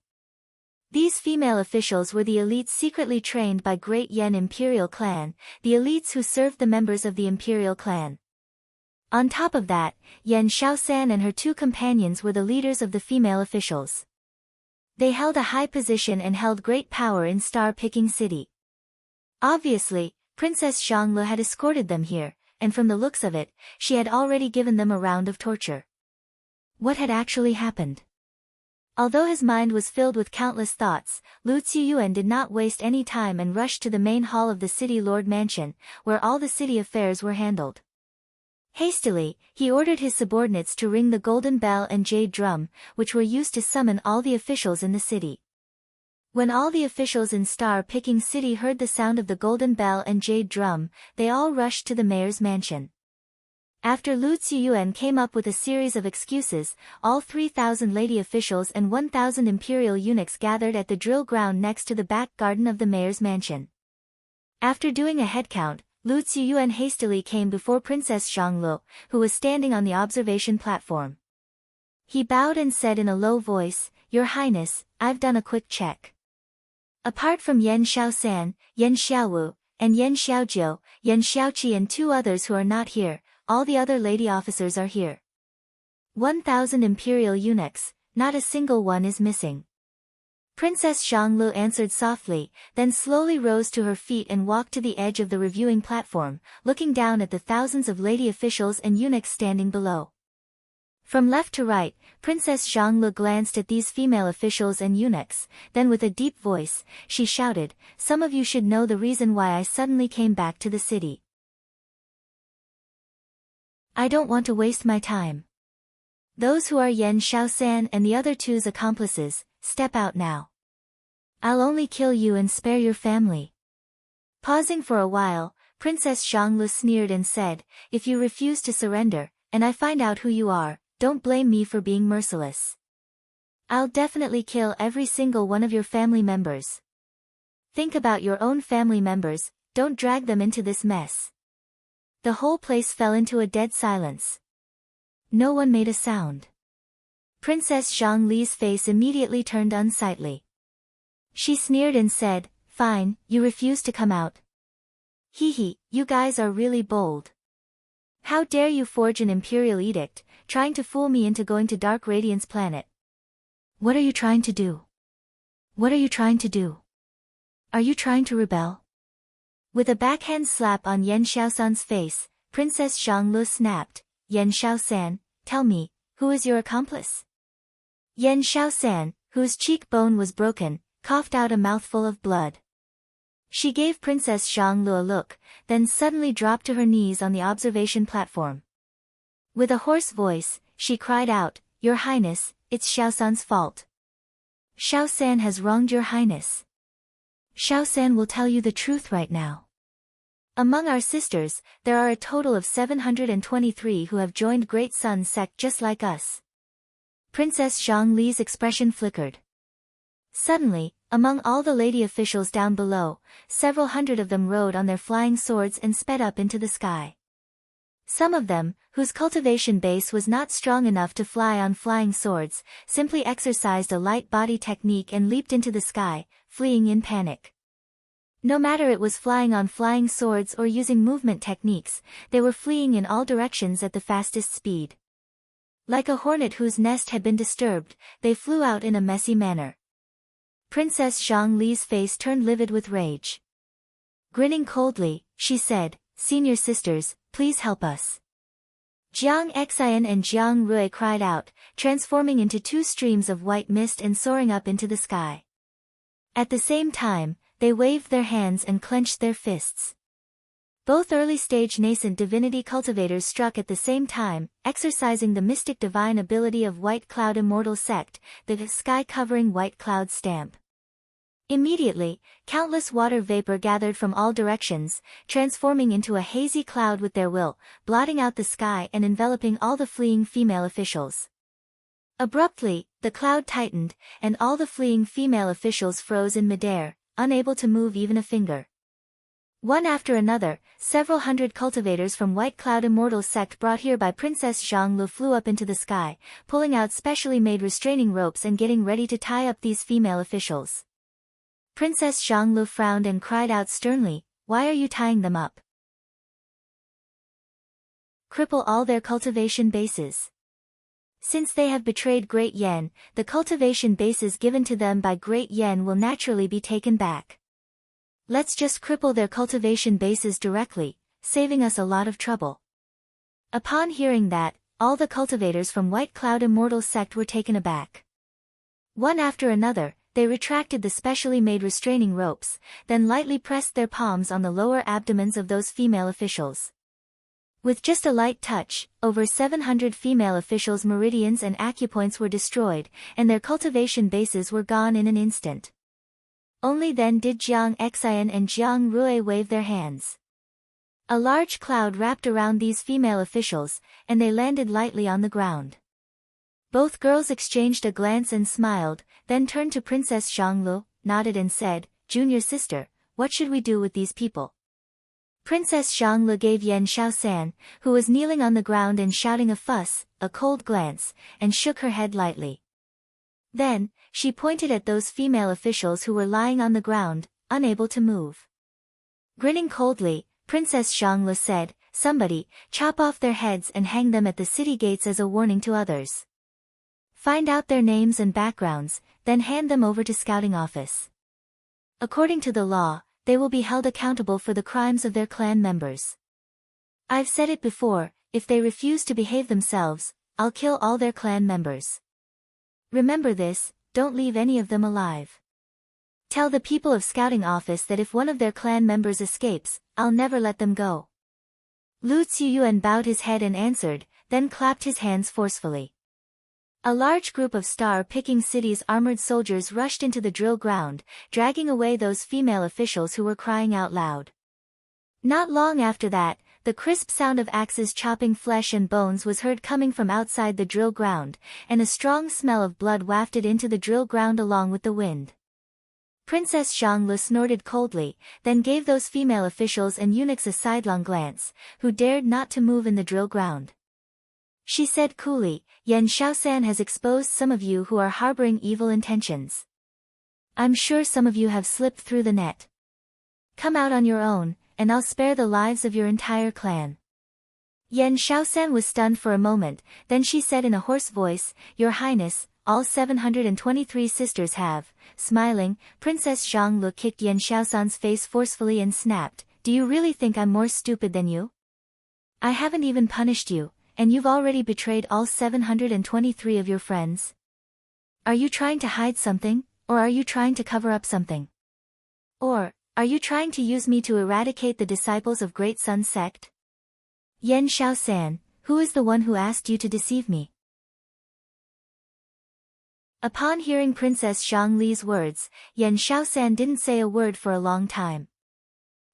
These female officials were the elites secretly trained by Great Yan Imperial Clan, the elites who served the members of the Imperial Clan. On top of that, Yan Shaosan and her two companions were the leaders of the female officials. They held a high position and held great power in Star-Picking City. Obviously, Princess Zhanglu had escorted them here, and from the looks of it, she had already given them a round of torture. What had actually happened? Although his mind was filled with countless thoughts, Lu Ziyuan did not waste any time and rushed to the main hall of the City Lord Mansion, where all the city affairs were handled. Hastily, he ordered his subordinates to ring the golden bell and jade drum, which were used to summon all the officials in the city. When all the officials in Star-Picking City heard the sound of the golden bell and jade drum, they all rushed to the mayor's mansion. After Lu Ziyuan came up with a series of excuses, all 3,000 lady officials and 1,000 imperial eunuchs gathered at the drill ground next to the back garden of the mayor's mansion. After doing a head count, Lu Ziyuan hastily came before Princess Zhanglu, who was standing on the observation platform. He bowed and said in a low voice, "Your Highness, I've done a quick check. Apart from Yan Shaosan, Yan Xiaowu, and Yen Xiaojiu, Yen Xiaoqi and 2 others who are not here. All the other lady officers are here. 1,000 imperial eunuchs, not a single one is missing. Princess Xianglu answered softly, then slowly rose to her feet and walked to the edge of the reviewing platform, looking down at the thousands of lady officials and eunuchs standing below. From left to right, Princess Xianglu glanced at these female officials and eunuchs, then with a deep voice, she shouted, "Some of you should know the reason why I suddenly came back to the city. I don't want to waste my time. Those who are Yen Xiaosan and the other 2's accomplices, step out now. I'll only kill you and spare your family." Pausing for a while, Princess Xianglu sneered and said, "If you refuse to surrender, and I find out who you are, don't blame me for being merciless. I'll definitely kill every single one of your family members. Think about your own family members, don't drag them into this mess." The whole place fell into a dead silence. No one made a sound. Princess Zhongli's face immediately turned unsightly. She sneered and said, "Fine, you refuse to come out. Hee, you guys are really bold. How dare you forge an imperial edict, trying to fool me into going to Dark Radiance planet. What are you trying to do? What are you trying to do? Are you trying to rebel?" With a backhand slap on Yen Xiaosan's face, Princess Zhonglu snapped, "Yen Xiaosan, tell me, who is your accomplice?" Yen Xiaosan, whose cheekbone was broken, coughed out a mouthful of blood. She gave Princess Zhonglu a look, then suddenly dropped to her knees on the observation platform. With a hoarse voice, she cried out, "Your Highness, it's Xiaosan's fault. Xiaosan has wronged your Highness. Xiaosan will tell you the truth right now. Among our sisters, there are a total of 723 who have joined Great Sun sect just like us." Princess Zhongli's expression flickered. Suddenly, among all the lady officials down below, several hundred of them rode on their flying swords and sped up into the sky. Some of them, whose cultivation base was not strong enough to fly on flying swords, simply exercised a light body technique and leaped into the sky, fleeing in panic. No matter it was flying on flying swords or using movement techniques, they were fleeing in all directions at the fastest speed. Like a hornet whose nest had been disturbed, they flew out in a messy manner. Princess Zhongli's face turned livid with rage. Grinning coldly, she said, "Senior sisters, please help us." Jiang Xian and Jiang Rui cried out, transforming into 2 streams of white mist and soaring up into the sky. At the same time, they waved their hands and clenched their fists. Both early-stage nascent divinity cultivators struck at the same time, exercising the mystic divine ability of White Cloud Immortal Sect, the sky-covering white cloud stamp. Immediately, countless water vapor gathered from all directions, transforming into a hazy cloud with their will, blotting out the sky and enveloping all the fleeing female officials. Abruptly, the cloud tightened, and all the fleeing female officials froze in midair, unable to move even a finger. One after another, several hundred cultivators from White Cloud Immortal Sect brought here by Princess Zhonglu flew up into the sky, pulling out specially made restraining ropes and getting ready to tie up these female officials. Princess Zhonglu frowned and cried out sternly, "Why are you tying them up? Cripple all their cultivation bases. Since they have betrayed Great Yen, the cultivation bases given to them by Great Yen will naturally be taken back. Let's just cripple their cultivation bases directly, saving us a lot of trouble." Upon hearing that, all the cultivators from White Cloud Immortal Sect were taken aback. One after another, they retracted the specially made restraining ropes, then lightly pressed their palms on the lower abdomens of those female officials. With just a light touch, over 700 female officials' meridians and acupoints were destroyed, and their cultivation bases were gone in an instant. Only then did Jiang Xian and Jiang Rui wave their hands. A large cloud wrapped around these female officials, and they landed lightly on the ground. Both girls exchanged a glance and smiled, then turned to Princess Zhonglu, nodded and said, "Junior sister, what should we do with these people?" Princess Zhonglu gave Yen Xiaosan, who was kneeling on the ground and shouting a fuss, a cold glance, and shook her head lightly. Then, she pointed at those female officials who were lying on the ground, unable to move. Grinning coldly, Princess Xianglu said, "Somebody, chop off their heads and hang them at the city gates as a warning to others. Find out their names and backgrounds, then hand them over to scouting office. According to the law, they will be held accountable for the crimes of their clan members. I've said it before, if they refuse to behave themselves, I'll kill all their clan members. Remember this, don't leave any of them alive. Tell the people of scouting office that if one of their clan members escapes, I'll never let them go." Lu Ziyuan bowed his head and answered, then clapped his hands forcefully. A large group of Star-Picking City's armored soldiers rushed into the drill ground, dragging away those female officials who were crying out loud. Not long after that, the crisp sound of axes chopping flesh and bones was heard coming from outside the drill ground, and a strong smell of blood wafted into the drill ground along with the wind. Princess Xianglu snorted coldly, then gave those female officials and eunuchs a sidelong glance, who dared not to move in the drill ground. She said coolly, "Yan Shaosan has exposed some of you who are harboring evil intentions. I'm sure some of you have slipped through the net. Come out on your own, and I'll spare the lives of your entire clan." Yan Shaosan was stunned for a moment, then she said in a hoarse voice, "Your Highness, all 723 sisters have." Smiling, Princess Xianglu kicked Yan Shaosan's face forcefully and snapped, "Do you really think I'm more stupid than you? I haven't even punished you, and you've already betrayed all 723 of your friends. Are you trying to hide something, or are you trying to cover up something? Or, are you trying to use me to eradicate the disciples of Great Sun sect? Yan Shaosan, who is the one who asked you to deceive me?" Upon hearing Princess Xiangli's words, Yan Shaosan didn't say a word for a long time.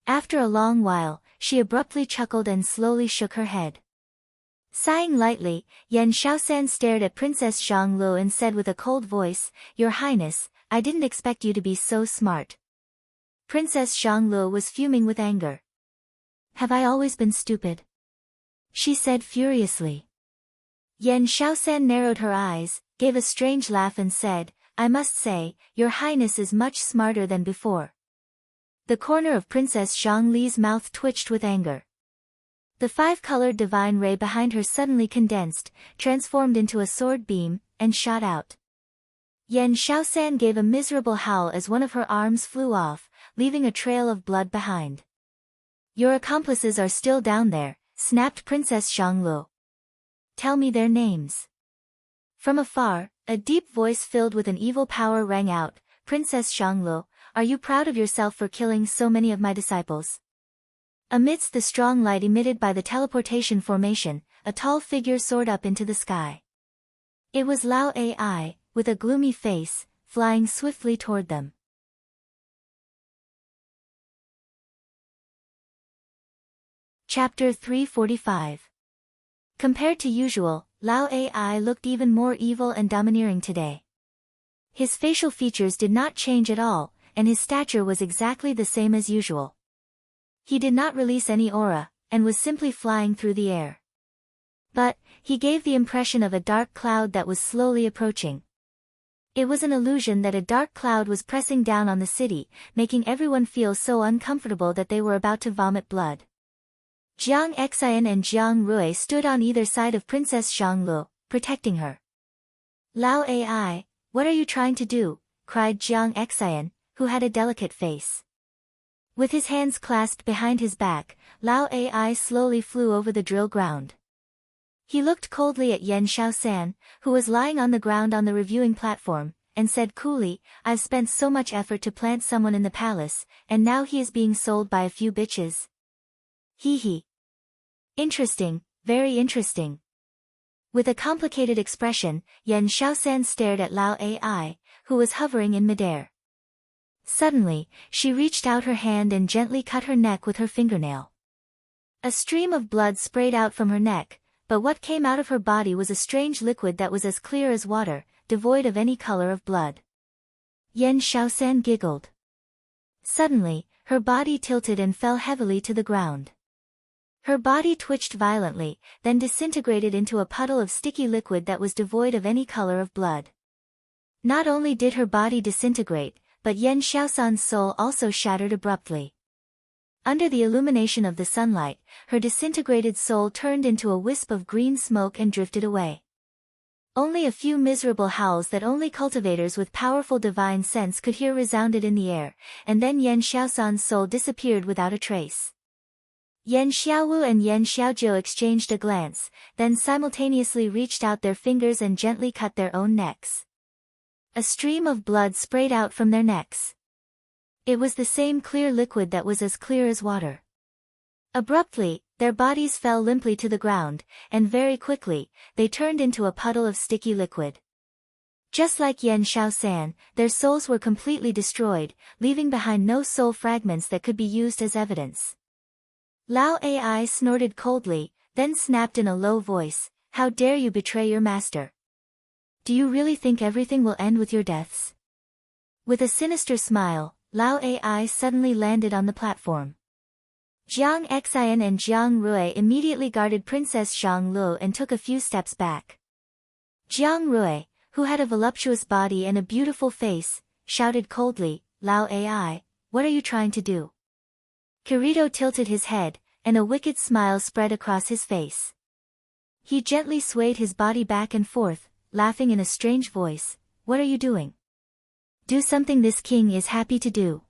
After a long while, she abruptly chuckled and slowly shook her head. Sighing lightly, Yan Shaosan stared at Princess Xianglu and said with a cold voice, "Your Highness, I didn't expect you to be so smart." Princess Xianglu was fuming with anger. "Have I always been stupid?" she said furiously. Yan Shaosan narrowed her eyes, gave a strange laugh and said, "I must say, Your Highness is much smarter than before." The corner of Princess Xiangli's mouth twitched with anger. The five-colored divine ray behind her suddenly condensed, transformed into a sword beam, and shot out. Yan Shaosan gave a miserable howl as one of her arms flew off, leaving a trail of blood behind. "Your accomplices are still down there," snapped Princess Xianglu. "Tell me their names." From afar, a deep voice filled with an evil power rang out, "Princess Xianglu, are you proud of yourself for killing so many of my disciples?" Amidst the strong light emitted by the teleportation formation, a tall figure soared up into the sky. It was Lao Ai, with a gloomy face, flying swiftly toward them. Chapter 345. Compared to usual, Lao Ai looked even more evil and domineering today. His facial features did not change at all, and his stature was exactly the same as usual. He did not release any aura, and was simply flying through the air. But, he gave the impression of a dark cloud that was slowly approaching. It was an illusion that a dark cloud was pressing down on the city, making everyone feel so uncomfortable that they were about to vomit blood. Jiang Xian and Jiang Rui stood on either side of Princess Xianglu, protecting her. "Lao Ai, what are you trying to do?" cried Jiang Xian, who had a delicate face. With his hands clasped behind his back, Lao Ai slowly flew over the drill ground. He looked coldly at Yan Shaosan, who was lying on the ground on the reviewing platform, and said coolly, "I've spent so much effort to plant someone in the palace, and now he is being sold by a few bitches. Hee hee. Interesting, very interesting." With a complicated expression, Yan Shaosan stared at Lao Ai, who was hovering in midair. Suddenly, she reached out her hand and gently cut her neck with her fingernail. A stream of blood sprayed out from her neck, but what came out of her body was a strange liquid that was as clear as water, devoid of any color of blood. Yan Shaosan giggled. Suddenly, her body tilted and fell heavily to the ground. Her body twitched violently, then disintegrated into a puddle of sticky liquid that was devoid of any color of blood. Not only did her body disintegrate, but Yan Shaosan's soul also shattered abruptly. Under the illumination of the sunlight, her disintegrated soul turned into a wisp of green smoke and drifted away. Only a few miserable howls that only cultivators with powerful divine sense could hear resounded in the air, and then Yan Xiaosan's soul disappeared without a trace. Yan Xiaowu and Yan Xiaojiu exchanged a glance, then simultaneously reached out their fingers and gently cut their own necks. A stream of blood sprayed out from their necks. It was the same clear liquid that was as clear as water. Abruptly, their bodies fell limply to the ground, and very quickly, they turned into a puddle of sticky liquid. Just like Yan Xiaosan, their souls were completely destroyed, leaving behind no soul fragments that could be used as evidence. Lao Ai snorted coldly, then snapped in a low voice, "How dare you betray your master? Do you really think everything will end with your deaths?" With a sinister smile, Lao Ai suddenly landed on the platform. Jiang Xian and Jiang Rui immediately guarded Princess Zhang Lu and took a few steps back. Jiang Rui, who had a voluptuous body and a beautiful face, shouted coldly, "Lao Ai, what are you trying to do?" Kirito tilted his head, and a wicked smile spread across his face. He gently swayed his body back and forth, laughing in a strange voice, "What are you doing? Do something this king is happy to do."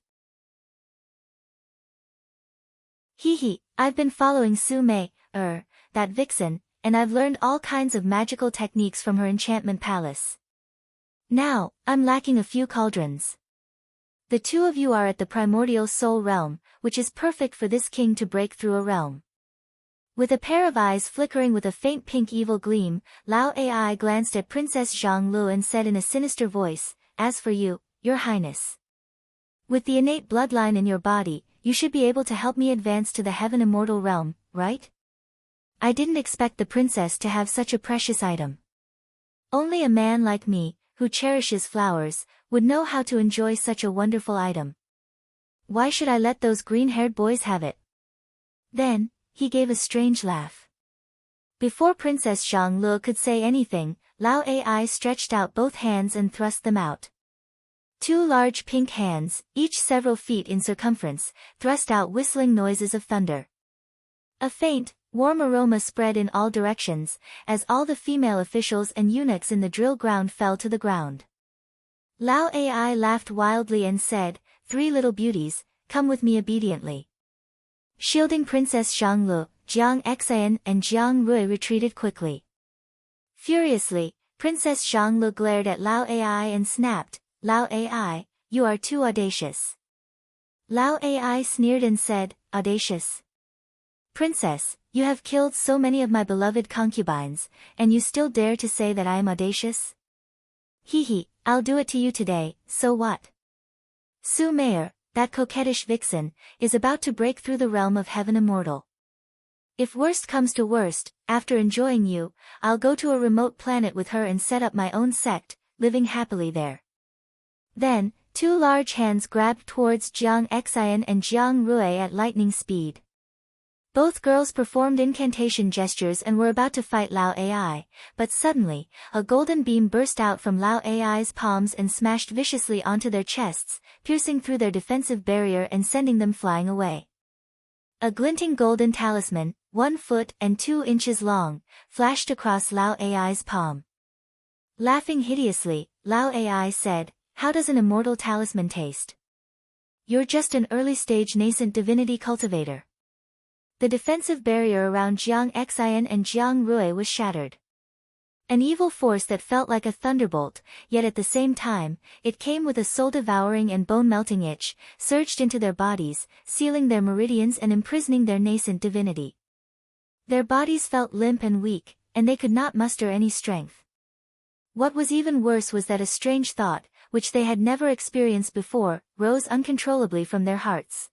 "Hee, I've been following Su Mei, that vixen, and I've learned all kinds of magical techniques from her enchantment palace. Now, I'm lacking a few cauldrons. The two of you are at the primordial soul realm, which is perfect for this king to break through a realm." With a pair of eyes flickering with a faint pink evil gleam, Lao Ai glanced at Princess Zhang Lu and said in a sinister voice, "As for you, Your Highness, with the innate bloodline in your body, you should be able to help me advance to the heaven immortal realm, right? I didn't expect the princess to have such a precious item. Only a man like me, who cherishes flowers, would know how to enjoy such a wonderful item. Why should I let those green-haired boys have it?" Then, he gave a strange laugh. Before Princess Zhang Lu could say anything, Lao Ai stretched out both hands and thrust them out. Two large pink hands, each several feet in circumference, thrust out whistling noises of thunder. A faint, warm aroma spread in all directions, as all the female officials and eunuchs in the drill ground fell to the ground. Lao Ai laughed wildly and said, "Three little beauties, come with me obediently." Shielding Princess Zhang Lu, Jiang Xian and Jiang Rui retreated quickly. Furiously, Princess Zhang Lu glared at Lao Ai and snapped, "Lao Ai, you are too audacious." Lao Ai sneered and said, "Audacious? Princess, you have killed so many of my beloved concubines, and you still dare to say that I am audacious? Hee, I'll do it to you today, so what? Su Mei, that coquettish vixen, is about to break through the realm of heaven immortal. If worst comes to worst, after enjoying you, I'll go to a remote planet with her and set up my own sect, living happily there." Then, two large hands grabbed towards Jiang Xian and Jiang Rui at lightning speed. Both girls performed incantation gestures and were about to fight Lao Ai, but suddenly, a golden beam burst out from Lao Ai's palms and smashed viciously onto their chests, piercing through their defensive barrier and sending them flying away. A glinting golden talisman, 1 foot and 2 inches long, flashed across Lao Ai's palm. Laughing hideously, Lao Ai said, "How does an immortal talisman taste? You're just an early-stage nascent divinity cultivator." The defensive barrier around Jiang Xian and Jiang Rui was shattered. An evil force that felt like a thunderbolt, yet at the same time, it came with a soul-devouring and bone-melting itch, surged into their bodies, sealing their meridians and imprisoning their nascent divinity. Their bodies felt limp and weak, and they could not muster any strength. What was even worse was that a strange thought, which they had never experienced before, rose uncontrollably from their hearts.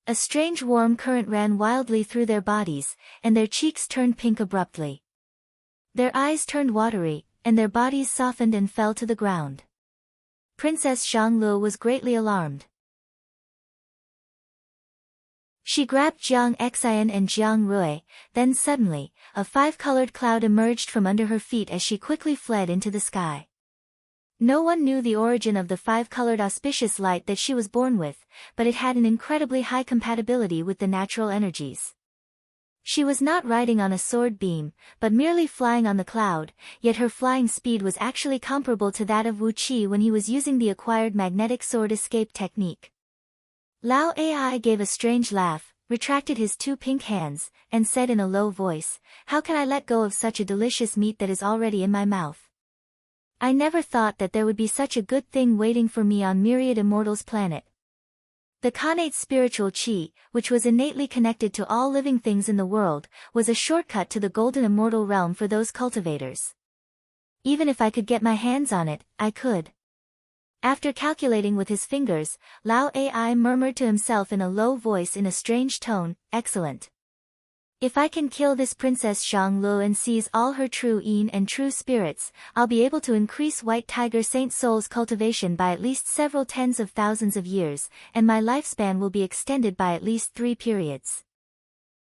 A strange warm current ran wildly through their bodies, and their cheeks turned pink abruptly. Their eyes turned watery, and their bodies softened and fell to the ground. Princess Zhang Lu was greatly alarmed. She grabbed Jiang Xian and Jiang Rui, then suddenly, a 5-colored cloud emerged from under her feet as she quickly fled into the sky. No one knew the origin of the five-colored auspicious light that she was born with, but it had an incredibly high compatibility with the natural energies. She was not riding on a sword beam, but merely flying on the cloud, yet her flying speed was actually comparable to that of Wu Qi when he was using the acquired magnetic sword escape technique. Lao Ai gave a strange laugh, retracted his two pink hands, and said in a low voice, "How can I let go of such a delicious meat that is already in my mouth? I never thought that there would be such a good thing waiting for me on Myriad Immortals' planet." The connate spiritual qi, which was innately connected to all living things in the world, was a shortcut to the golden immortal realm for those cultivators. Even if I could get my hands on it, I could. After calculating with his fingers, Lao Ai murmured to himself in a low voice in a strange tone, "Excellent. If I can kill this Princess Xianglu and seize all her true yin and true spirits, I'll be able to increase White Tiger Saint Soul's cultivation by at least several tens of thousands of years, and my lifespan will be extended by at least 3 periods.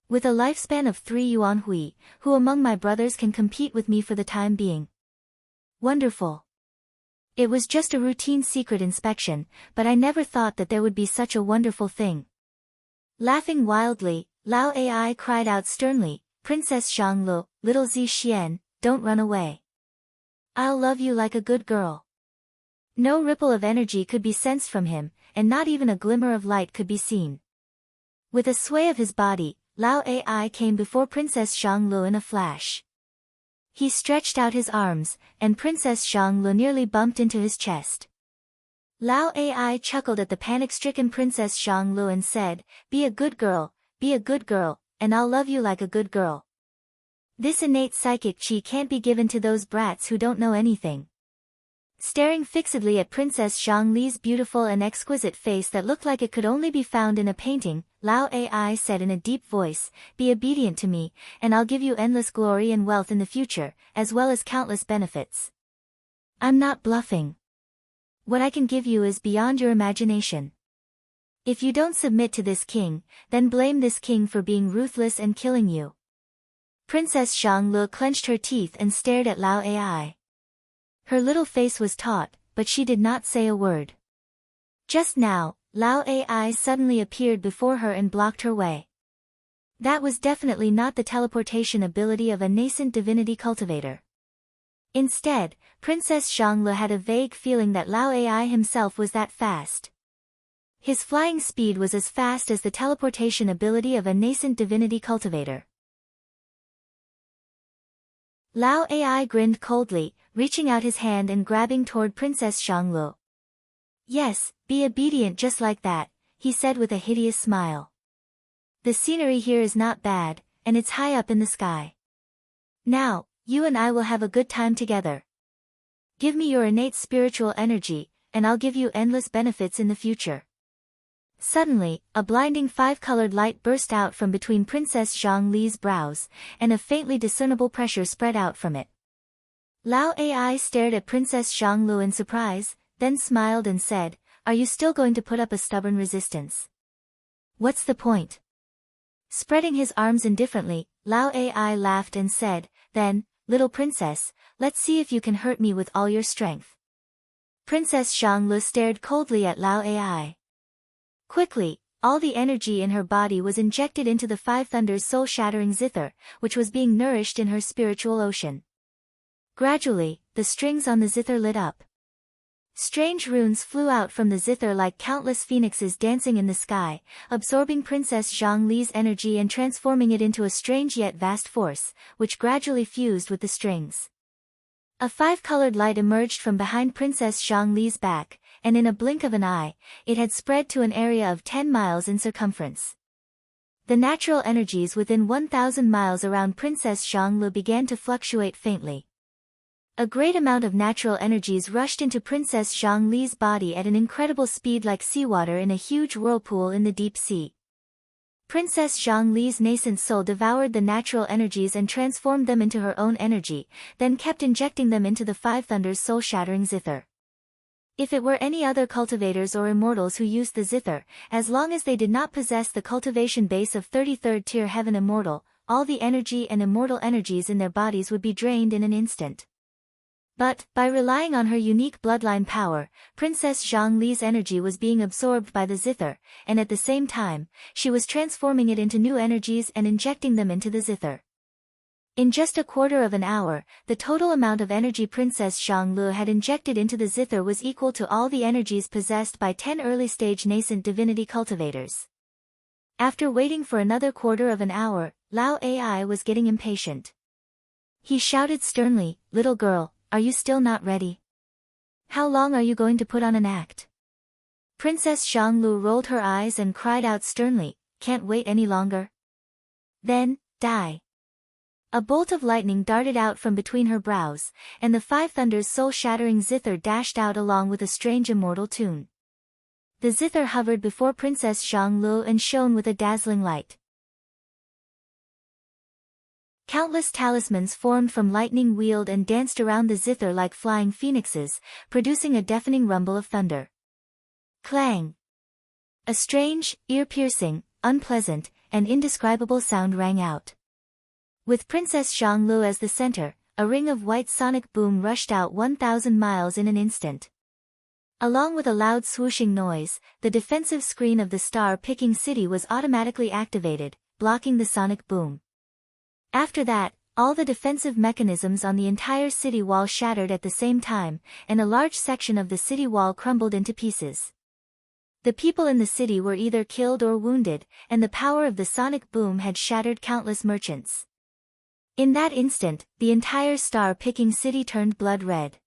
With a lifespan of 3 Yuan Hui, who among my brothers can compete with me for the time being? Wonderful. It was just a routine secret inspection, but I never thought that there would be such a wonderful thing." Laughing wildly, Lao Ai cried out sternly, "Princess Xianglu, little Zi Xian, don't run away. I'll love you like a good girl." No ripple of energy could be sensed from him, and not even a glimmer of light could be seen. With a sway of his body, Lao Ai came before Princess Xianglu in a flash. He stretched out his arms, and Princess Xianglu nearly bumped into his chest. Lao Ai chuckled at the panic-stricken Princess Xianglu and said, be a good girl, and I'll love you like a good girl. This innate psychic chi can't be given to those brats who don't know anything." Staring fixedly at Princess Xiangli's beautiful and exquisite face that looked like it could only be found in a painting, Lao Ai said in a deep voice, "Be obedient to me, and I'll give you endless glory and wealth in the future, as well as countless benefits. I'm not bluffing. What I can give you is beyond your imagination. If you don't submit to this king, then blame this king for being ruthless and killing you." Princess Xianglu clenched her teeth and stared at Lao Ai. Her little face was taut, but she did not say a word. Just now, Lao Ai suddenly appeared before her and blocked her way. That was definitely not the teleportation ability of a nascent divinity cultivator. Instead, Princess Xianglu had a vague feeling that Lao Ai himself was that fast. His flying speed was as fast as the teleportation ability of a nascent divinity cultivator. Lao Ai grinned coldly, reaching out his hand and grabbing toward Princess Xianglu. "Yes, be obedient just like that," he said with a hideous smile. "The scenery here is not bad, and it's high up in the sky. Now, you and I will have a good time together. Give me your innate spiritual energy, and I'll give you endless benefits in the future." Suddenly, a blinding 5-colored light burst out from between Princess Xiangli's brows, and a faintly discernible pressure spread out from it. Lao Ai stared at Princess Xianglu in surprise, then smiled and said, "Are you still going to put up a stubborn resistance? What's the point?" Spreading his arms indifferently, Lao Ai laughed and said, "Then, little princess, let's see if you can hurt me with all your strength." Princess Xianglu stared coldly at Lao Ai. Quickly, all the energy in her body was injected into the Five Thunders' soul-shattering zither, which was being nourished in her spiritual ocean. Gradually, the strings on the zither lit up. Strange runes flew out from the zither like countless phoenixes dancing in the sky, absorbing Princess Xiangli's energy and transforming it into a strange yet vast force, which gradually fused with the strings. A 5-colored light emerged from behind Princess Xiangli's back, and in a blink of an eye, it had spread to an area of 10 miles in circumference. The natural energies within 1,000 miles around Princess Xianglu began to fluctuate faintly. A great amount of natural energies rushed into Princess Xiangli's body at an incredible speed like seawater in a huge whirlpool in the deep sea. Princess Xiangli's nascent soul devoured the natural energies and transformed them into her own energy, then kept injecting them into the Five Thunders' soul-shattering zither. If it were any other cultivators or immortals who used the zither, as long as they did not possess the cultivation base of 33rd tier heaven immortal, all the energy and immortal energies in their bodies would be drained in an instant. But, by relying on her unique bloodline power, Princess Zhongli's energy was being absorbed by the zither, and at the same time, she was transforming it into new energies and injecting them into the zither. In just a quarter of an hour, the total amount of energy Princess Zhongli had injected into the zither was equal to all the energies possessed by 10 early-stage nascent divinity cultivators. After waiting for another quarter of an hour, Lao Ai was getting impatient. He shouted sternly, "Little girl, are you still not ready? How long are you going to put on an act?" Princess Zhongli rolled her eyes and cried out sternly, "Can't wait any longer." "Then, die." A bolt of lightning darted out from between her brows, and the five thunders soul-shattering zither dashed out along with a strange immortal tune. The zither hovered before Princess Zhongli and shone with a dazzling light. Countless talismans formed from lightning wheeled and danced around the zither like flying phoenixes, producing a deafening rumble of thunder. Clang! A strange, ear-piercing, unpleasant, and indescribable sound rang out. With Princess Zhongli as the center, a ring of white sonic boom rushed out 1,000 miles in an instant. Along with a loud swooshing noise, the defensive screen of the star-picking city was automatically activated, blocking the sonic boom. After that, all the defensive mechanisms on the entire city wall shattered at the same time, and a large section of the city wall crumbled into pieces. The people in the city were either killed or wounded, and the power of the sonic boom had shattered countless merchants. In that instant, the entire star-picking city turned blood red.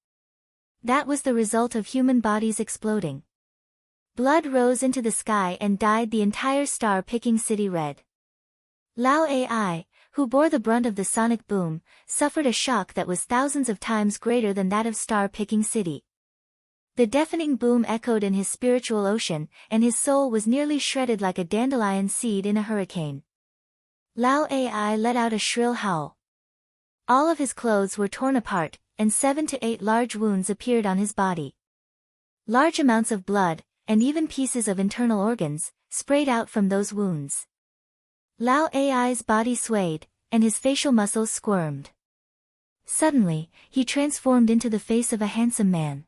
That was the result of human bodies exploding. Blood rose into the sky and dyed the entire star-picking city red. Lao Ai, who bore the brunt of the sonic boom, suffered a shock that was thousands of times greater than that of star-picking city. The deafening boom echoed in his spiritual ocean, and his soul was nearly shredded like a dandelion seed in a hurricane. Lao Ai let out a shrill howl. All of his clothes were torn apart, and 7 to 8 large wounds appeared on his body. Large amounts of blood, and even pieces of internal organs, sprayed out from those wounds. Lao Ai's body swayed, and his facial muscles squirmed. Suddenly, he transformed into the face of a handsome man.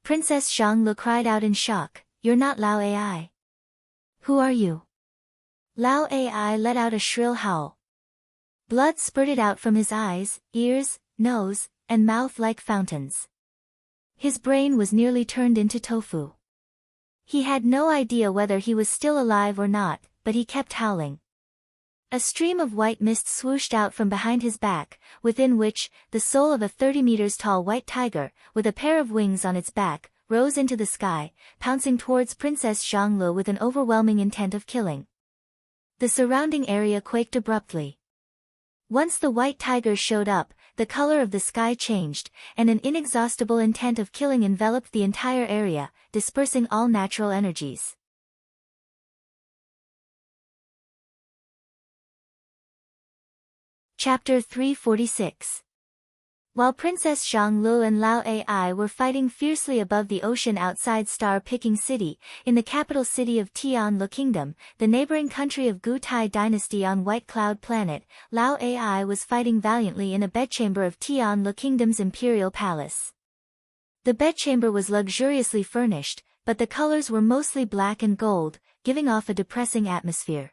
Princess Zhongli cried out in shock, "You're not Lao Ai. Who are you?" Lao Ai let out a shrill howl. Blood spurted out from his eyes, ears, nose, and mouth like fountains. His brain was nearly turned into tofu. He had no idea whether he was still alive or not, but he kept howling. A stream of white mist swooshed out from behind his back, within which, the soul of a 30 meters tall white tiger, with a pair of wings on its back, rose into the sky, pouncing towards Princess Zhongli with an overwhelming intent of killing. The surrounding area quaked abruptly. Once the white tiger showed up, the color of the sky changed, and an inexhaustible intent of killing enveloped the entire area, dispersing all natural energies. Chapter 346. While Princess Zhongli and Lao Ai were fighting fiercely above the ocean outside star-picking city, in the capital city of Tianlu Kingdom, the neighboring country of Gutai dynasty on White Cloud Planet, Lao Ai was fighting valiantly in a bedchamber of Tianlu Kingdom's imperial palace. The bedchamber was luxuriously furnished, but the colors were mostly black and gold, giving off a depressing atmosphere.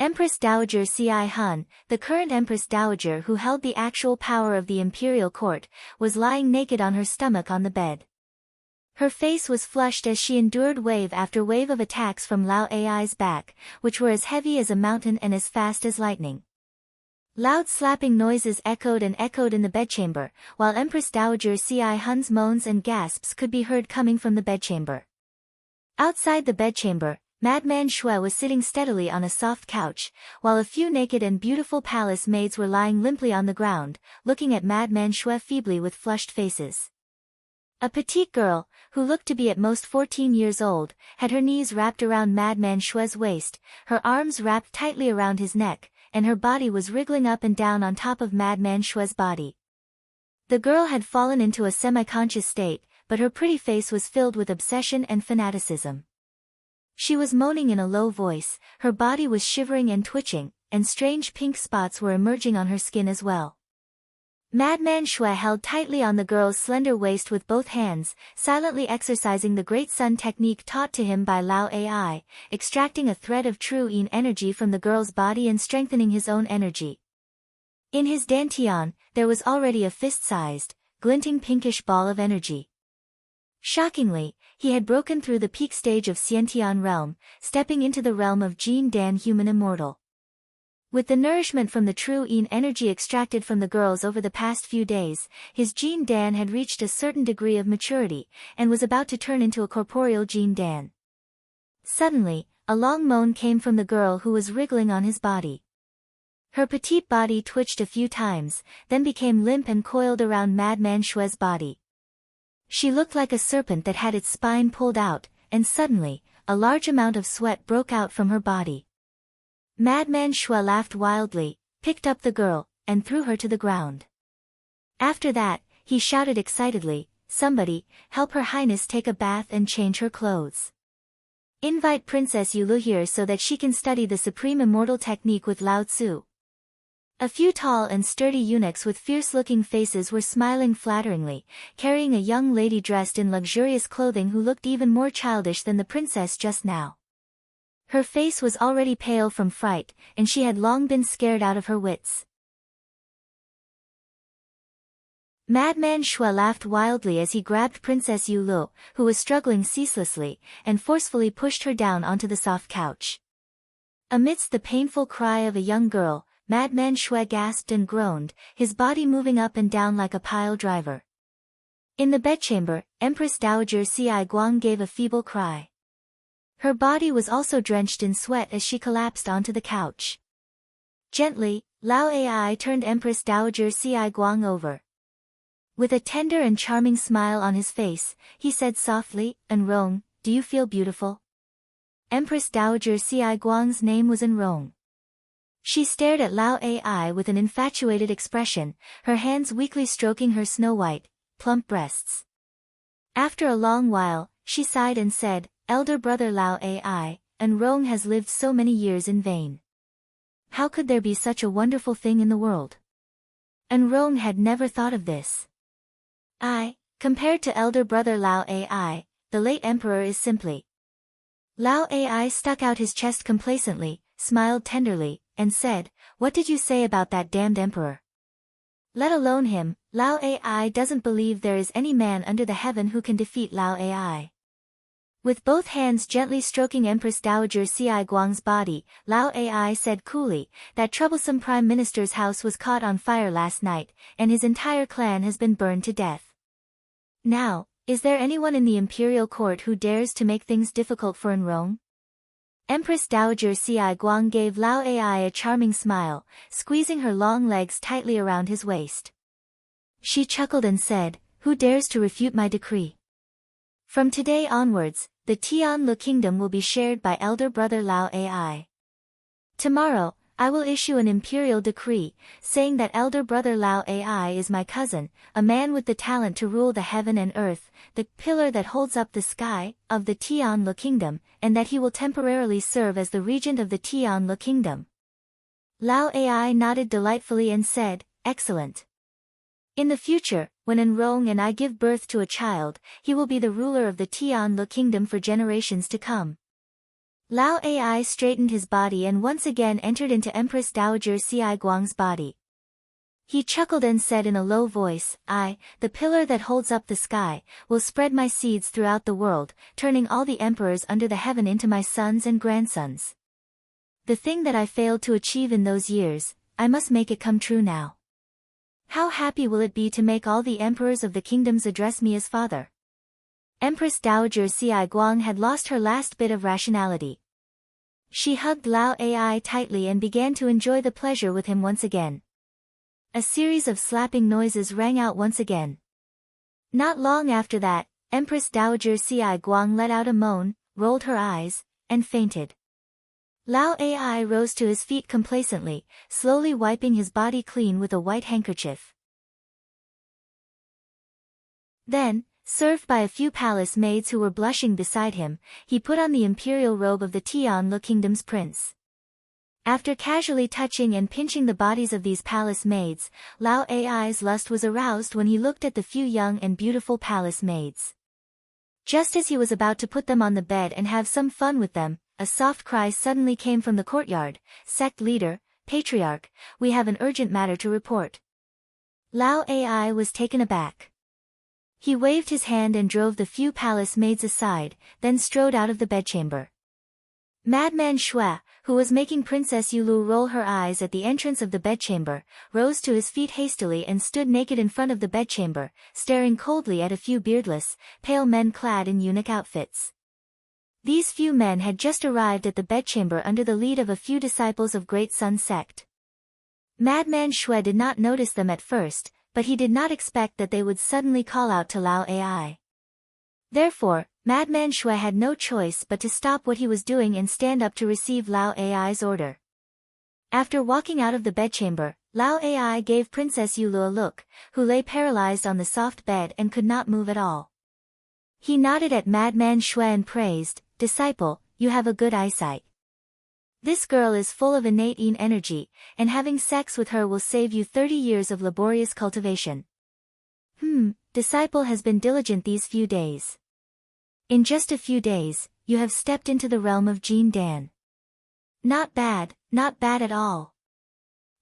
Empress Dowager Ci Hun, the current Empress Dowager who held the actual power of the imperial court, was lying naked on her stomach on the bed. Her face was flushed as she endured wave after wave of attacks from Lao Ai's back, which were as heavy as a mountain and as fast as lightning. Loud slapping noises echoed and echoed in the bedchamber, while Empress Dowager Ci Hun's moans and gasps could be heard coming from the bedchamber. Outside the bedchamber, Madman Shui was sitting steadily on a soft couch, while a few naked and beautiful palace maids were lying limply on the ground, looking at Madman Shui feebly with flushed faces. A petite girl, who looked to be at most 14 years old, had her knees wrapped around Madman Shui's waist, her arms wrapped tightly around his neck, and her body was wriggling up and down on top of Madman Shui's body. The girl had fallen into a semi-conscious state, but her pretty face was filled with obsession and fanaticism. She was moaning in a low voice, her body was shivering and twitching, and strange pink spots were emerging on her skin as well. Madman Shui held tightly on the girl's slender waist with both hands, silently exercising the Great Sun technique taught to him by Lao Ai, extracting a thread of true yin energy from the girl's body and strengthening his own energy. In his dantian, there was already a fist-sized, glinting pinkish ball of energy. Shockingly, he had broken through the peak stage of Xiantian realm, stepping into the realm of Jin Dan human immortal. With the nourishment from the true yin energy extracted from the girls over the past few days, his Jin Dan had reached a certain degree of maturity, and was about to turn into a corporeal Jin Dan. Suddenly, a long moan came from the girl who was wriggling on his body. Her petite body twitched a few times, then became limp and coiled around Madman Shui's body. She looked like a serpent that had its spine pulled out, and suddenly, a large amount of sweat broke out from her body. Madman Shui laughed wildly, picked up the girl, and threw her to the ground. After that, he shouted excitedly, "Somebody, help Her Highness take a bath and change her clothes. Invite Princess Yulu here so that she can study the supreme immortal technique with Lao Tzu." A few tall and sturdy eunuchs with fierce-looking faces were smiling flatteringly, carrying a young lady dressed in luxurious clothing who looked even more childish than the princess just now. Her face was already pale from fright, and she had long been scared out of her wits. Madman Shui laughed wildly as he grabbed Princess Yulu, who was struggling ceaselessly, and forcefully pushed her down onto the soft couch. Amidst the painful cry of a young girl, Madman Shui gasped and groaned, his body moving up and down like a pile driver. In the bedchamber, Empress Dowager Si Guang gave a feeble cry. Her body was also drenched in sweat as she collapsed onto the couch. Gently, Lao Ai turned Empress Dowager Si Guang over. With a tender and charming smile on his face, he said softly, "Enrong, do you feel beautiful?" Empress Dowager Si Guang's name was Enrong. She stared at Lao Ai with an infatuated expression, her hands weakly stroking her snow-white, plump breasts. After a long while, she sighed and said, "Elder brother Lao Ai, Enrong has lived so many years in vain. How could there be such a wonderful thing in the world?" Enrong had never thought of this. Compared to elder brother Lao Ai, the late emperor is simply. Lao Ai stuck out his chest complacently, smiled tenderly, and said, "What did you say about that damned emperor? Let alone him, Lao Ai doesn't believe there is any man under the heaven who can defeat Lao Ai." With both hands gently stroking Empress Dowager Si Guang's body, Lao Ai said coolly, "That troublesome prime minister's house was caught on fire last night, and his entire clan has been burned to death. Now, is there anyone in the imperial court who dares to make things difficult for Enrong?" Empress Dowager Si Guang gave Lao Ai a charming smile, squeezing her long legs tightly around his waist. She chuckled and said, "Who dares to refute my decree? From today onwards, the Tianlu kingdom will be shared by elder brother Lao Ai. Tomorrow, I will issue an imperial decree, saying that elder brother Lao Ai is my cousin, a man with the talent to rule the heaven and earth, the pillar that holds up the sky, of the Tianlu kingdom, and that he will temporarily serve as the regent of the Tianlu kingdom." Lao Ai nodded delightfully and said, "Excellent. In the future, when Enrong and I give birth to a child, he will be the ruler of the Tianlu kingdom for generations to come." Lao Ai straightened his body and once again entered into Empress Dowager Si Guang's body. He chuckled and said in a low voice, "I, the pillar that holds up the sky, will spread my seeds throughout the world, turning all the emperors under the heaven into my sons and grandsons. The thing that I failed to achieve in those years, I must make it come true now. How happy will it be to make all the emperors of the kingdoms address me as father?" Empress Dowager Si Guang had lost her last bit of rationality. She hugged Lao Ai tightly and began to enjoy the pleasure with him once again. A series of slapping noises rang out once again. Not long after that, Empress Dowager Si Guang let out a moan, rolled her eyes, and fainted. Lao Ai rose to his feet complacently, slowly wiping his body clean with a white handkerchief. Then, served by a few palace maids who were blushing beside him, he put on the imperial robe of the Tianlu kingdom's prince. After casually touching and pinching the bodies of these palace maids, Lao Ai's lust was aroused when he looked at the few young and beautiful palace maids. Just as he was about to put them on the bed and have some fun with them, a soft cry suddenly came from the courtyard. "Sect leader, patriarch, we have an urgent matter to report." Lao Ai was taken aback. He waved his hand and drove the few palace maids aside, then strode out of the bedchamber. Madman Shui, who was making Princess Yulu roll her eyes at the entrance of the bedchamber, rose to his feet hastily and stood naked in front of the bedchamber, staring coldly at a few beardless, pale men clad in eunuch outfits. These few men had just arrived at the bedchamber under the lead of a few disciples of Great Sun sect. Madman Shui did not notice them at first, but he did not expect that they would suddenly call out to Lao Ai. Therefore, Madman Shui had no choice but to stop what he was doing and stand up to receive Lao Ai's order. After walking out of the bedchamber, Lao Ai gave Princess Yulu a look, who lay paralyzed on the soft bed and could not move at all. He nodded at Madman Shui and praised, "Disciple, you have a good eyesight. This girl is full of innate energy, and having sex with her will save you 30 years of laborious cultivation." Disciple has been diligent these few days. In just a few days, you have stepped into the realm of Jin Dan. Not bad at all.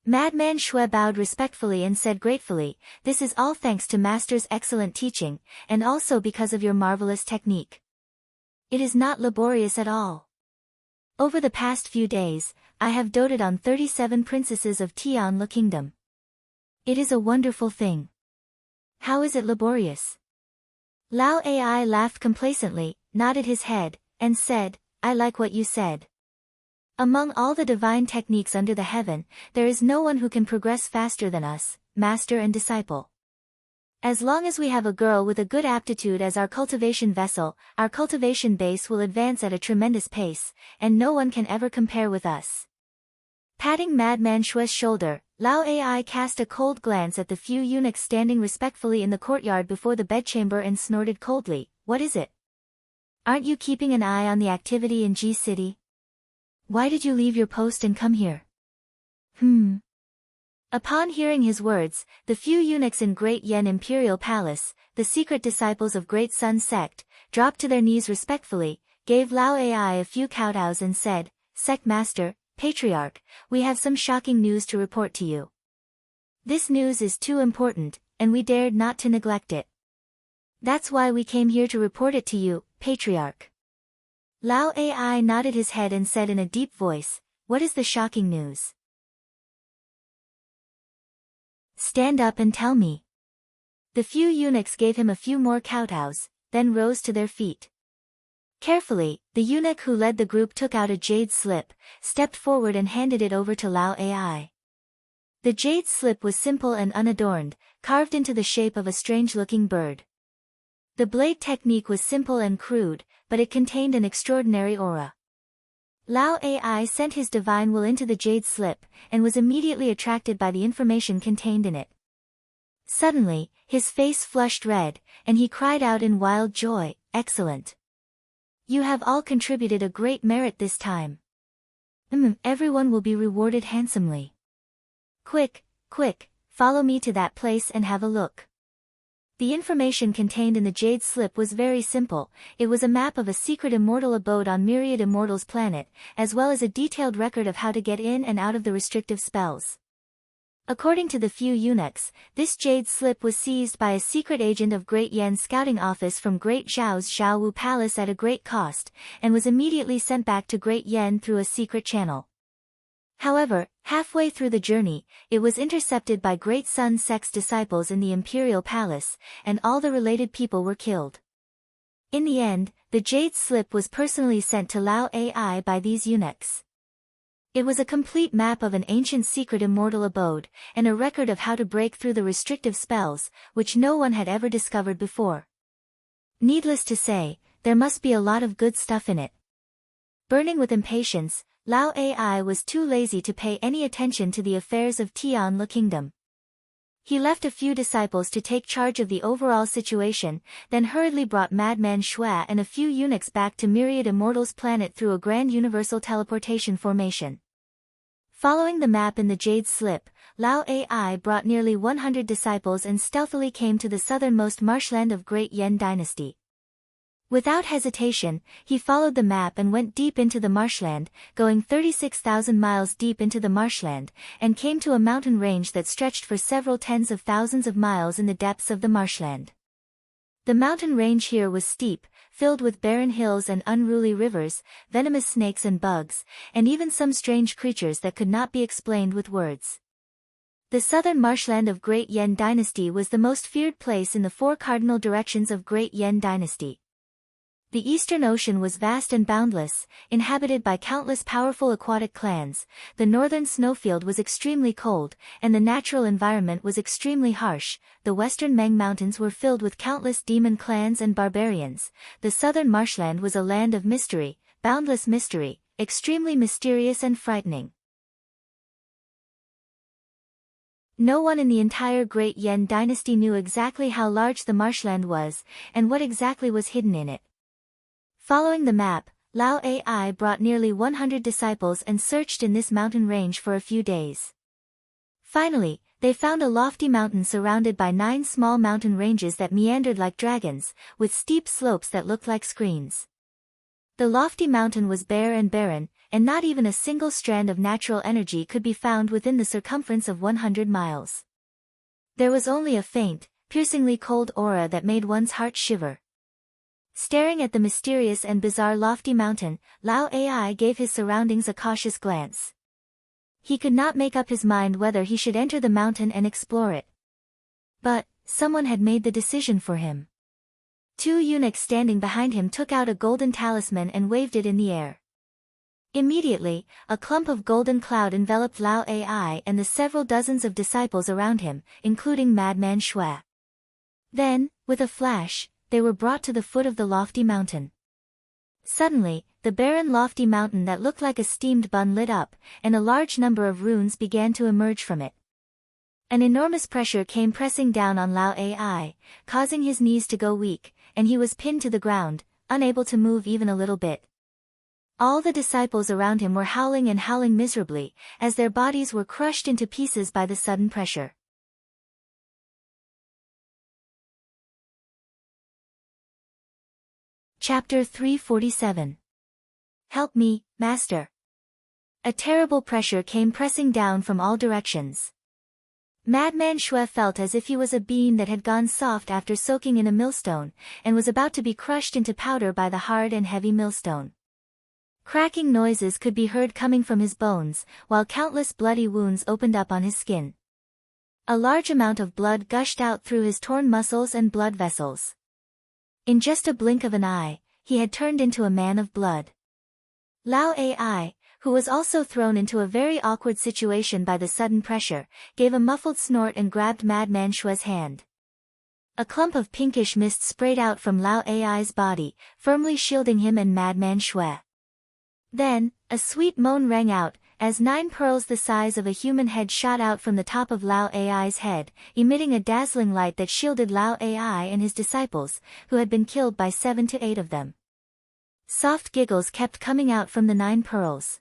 Madman Shui bowed respectfully and said gratefully, "This is all thanks to Master's excellent teaching, and also because of your marvelous technique. It is not laborious at all. Over the past few days, I have doted on 37 princesses of Tianle Kingdom. It is a wonderful thing. How is it laborious?" Lao Ai laughed complacently, nodded his head, and said, "I like what you said. Among all the divine techniques under the heaven, there is no one who can progress faster than us, master and disciple. As long as we have a girl with a good aptitude as our cultivation vessel, our cultivation base will advance at a tremendous pace, and no one can ever compare with us." Patting Madman Shui's shoulder, Lao Ai cast a cold glance at the few eunuchs standing respectfully in the courtyard before the bedchamber and snorted coldly, "What is it? Aren't you keeping an eye on the activity in G City? Why did you leave your post and come here?" Upon hearing his words, the few eunuchs in Great Yen Imperial Palace, the secret disciples of Great Sun sect, dropped to their knees respectfully, gave Lao Ai a few kowtows and said, "Sect Master, Patriarch, we have some shocking news to report to you. This news is too important, and we dared not to neglect it. That's why we came here to report it to you, Patriarch." Lao Ai nodded his head and said in a deep voice, "What is the shocking news? Stand up and tell me." The few eunuchs gave him a few more kowtows, then rose to their feet. Carefully, the eunuch who led the group took out a jade slip, stepped forward and handed it over to Lao Ai. The jade slip was simple and unadorned, carved into the shape of a strange-looking bird. The blade technique was simple and crude, but it contained an extraordinary aura. Lao Ai sent his divine will into the jade slip, and was immediately attracted by the information contained in it. Suddenly, his face flushed red, and he cried out in wild joy, "Excellent! You have all contributed a great merit this time. Everyone will be rewarded handsomely. Quick, follow me to that place and have a look." The information contained in the jade slip was very simple. It was a map of a secret immortal abode on Myriad Immortals' planet, as well as a detailed record of how to get in and out of the restrictive spells. According to the few eunuchs, this jade slip was seized by a secret agent of Great Yen's scouting office from Great Zhao's Xiaowu Palace at a great cost, and was immediately sent back to Great Yen through a secret channel. However, halfway through the journey, it was intercepted by Great Sun sect's disciples in the Imperial Palace, and all the related people were killed. In the end, the jade slip was personally sent to Lao Ai by these eunuchs. It was a complete map of an ancient secret immortal abode, and a record of how to break through the restrictive spells, which no one had ever discovered before. Needless to say, there must be a lot of good stuff in it. Burning with impatience, Lao Ai was too lazy to pay any attention to the affairs of Tianle Kingdom. He left a few disciples to take charge of the overall situation, then hurriedly brought Madman Shui and a few eunuchs back to Myriad Immortals' planet through a grand universal teleportation formation. Following the map in the jade slip, Lao Ai brought nearly 100 disciples and stealthily came to the southernmost marshland of Great Yen Dynasty. Without hesitation, he followed the map and went deep into the marshland, going 36,000 miles deep into the marshland, and came to a mountain range that stretched for several tens of thousands of miles in the depths of the marshland. The mountain range here was steep, filled with barren hills and unruly rivers, venomous snakes and bugs, and even some strange creatures that could not be explained with words. The southern marshland of Great Yen Dynasty was the most feared place in the four cardinal directions of Great Yen Dynasty. The Eastern Ocean was vast and boundless, inhabited by countless powerful aquatic clans, the northern snowfield was extremely cold, and the natural environment was extremely harsh. The western Meng Mountains were filled with countless demon clans and barbarians. The southern marshland was a land of mystery, boundless mystery, extremely mysterious and frightening. No one in the entire Great Yen Dynasty knew exactly how large the marshland was, and what exactly was hidden in it. Following the map, Lao Ai brought nearly 100 disciples and searched in this mountain range for a few days. Finally, they found a lofty mountain surrounded by 9 small mountain ranges that meandered like dragons, with steep slopes that looked like screens. The lofty mountain was bare and barren, and not even a single strand of natural energy could be found within the circumference of 100 miles. There was only a faint, piercingly cold aura that made one's heart shiver. Staring at the mysterious and bizarre lofty mountain, Lao Ai gave his surroundings a cautious glance. He could not make up his mind whether he should enter the mountain and explore it. But someone had made the decision for him. 2 eunuchs standing behind him took out a golden talisman and waved it in the air. Immediately, a clump of golden cloud enveloped Lao Ai and the several dozens of disciples around him, including Madman Shui. Then, with a flash, they were brought to the foot of the lofty mountain. Suddenly, the barren lofty mountain that looked like a steamed bun lit up, and a large number of runes began to emerge from it. An enormous pressure came pressing down on Lao Ai, causing his knees to go weak, and he was pinned to the ground, unable to move even a little bit. All the disciples around him were howling and howling miserably, as their bodies were crushed into pieces by the sudden pressure. Chapter 347. Help me, Master. A terrible pressure came pressing down from all directions. Madman Shui felt as if he was a bean that had gone soft after soaking in a millstone, and was about to be crushed into powder by the hard and heavy millstone. Cracking noises could be heard coming from his bones, while countless bloody wounds opened up on his skin. A large amount of blood gushed out through his torn muscles and blood vessels. In just a blink of an eye, he had turned into a man of blood. Lao Ai, who was also thrown into a very awkward situation by the sudden pressure, gave a muffled snort and grabbed Madman Shui's hand. A clump of pinkish mist sprayed out from Lao Ai's body, firmly shielding him and Madman Shui. Then, a sweet moan rang out, as 9 pearls the size of a human head shot out from the top of Lao Ai's head, emitting a dazzling light that shielded Lao Ai and his disciples, who had been killed by 7 to 8 of them. Soft giggles kept coming out from the 9 pearls.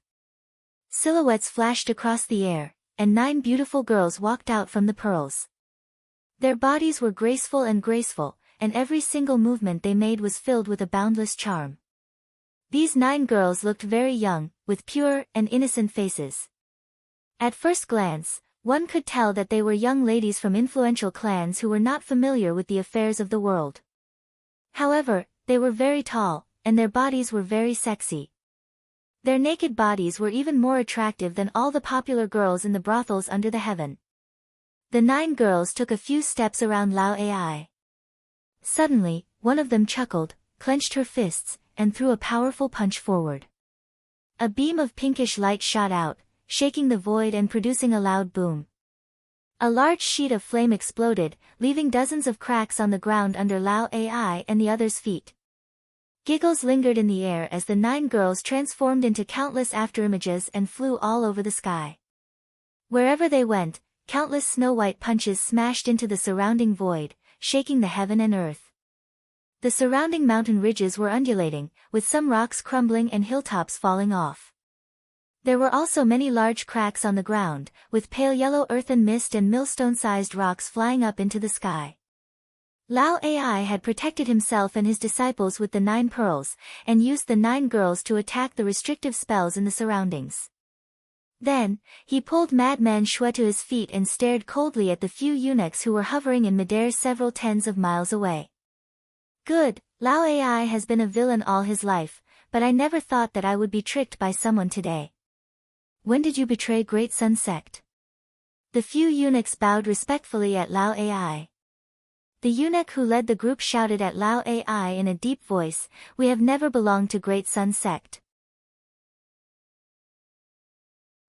Silhouettes flashed across the air, and 9 beautiful girls walked out from the pearls. Their bodies were graceful, and every single movement they made was filled with a boundless charm. These 9 girls looked very young, with pure and innocent faces. At first glance, one could tell that they were young ladies from influential clans who were not familiar with the affairs of the world. However, they were very tall, and their bodies were very sexy. Their naked bodies were even more attractive than all the popular girls in the brothels under the heaven. The 9 girls took a few steps around Lao Ai. Suddenly, one of them chuckled, clenched her fists, and threw a powerful punch forward. A beam of pinkish light shot out, shaking the void and producing a loud boom. A large sheet of flame exploded, leaving dozens of cracks on the ground under Lao Ai and the others' feet. Giggles lingered in the air as the 9 girls transformed into countless afterimages and flew all over the sky. Wherever they went, countless snow-white punches smashed into the surrounding void, shaking the heaven and earth. The surrounding mountain ridges were undulating, with some rocks crumbling and hilltops falling off. There were also many large cracks on the ground, with pale yellow earthen mist and millstone-sized rocks flying up into the sky. Lao Ai had protected himself and his disciples with the 9 pearls, and used the 9 girls to attack the restrictive spells in the surroundings. Then, he pulled Madman Shui to his feet and stared coldly at the few eunuchs who were hovering in midair several tens of miles away. Good, Lao Ai has been a villain all his life, but I never thought that I would be tricked by someone today. When did you betray Great Sun Sect? The few eunuchs bowed respectfully at Lao Ai. The eunuch who led the group shouted at Lao Ai in a deep voice, "We have never belonged to Great Sun Sect.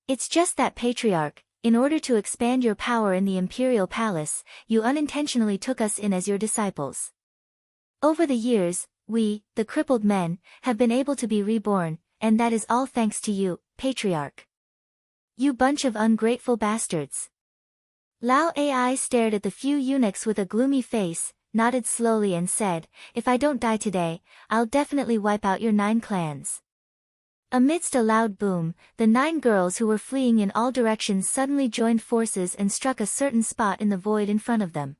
It's just that Patriarch, in order to expand your power in the Imperial Palace, you unintentionally took us in as your disciples. Over the years, we, the crippled men, have been able to be reborn, and that is all thanks to you, Patriarch. You bunch of ungrateful bastards." Lao Ai stared at the few eunuchs with a gloomy face, nodded slowly and said, "If I don't die today, I'll definitely wipe out your 9 clans." Amidst a loud boom, the 9 girls who were fleeing in all directions suddenly joined forces and struck a certain spot in the void in front of them.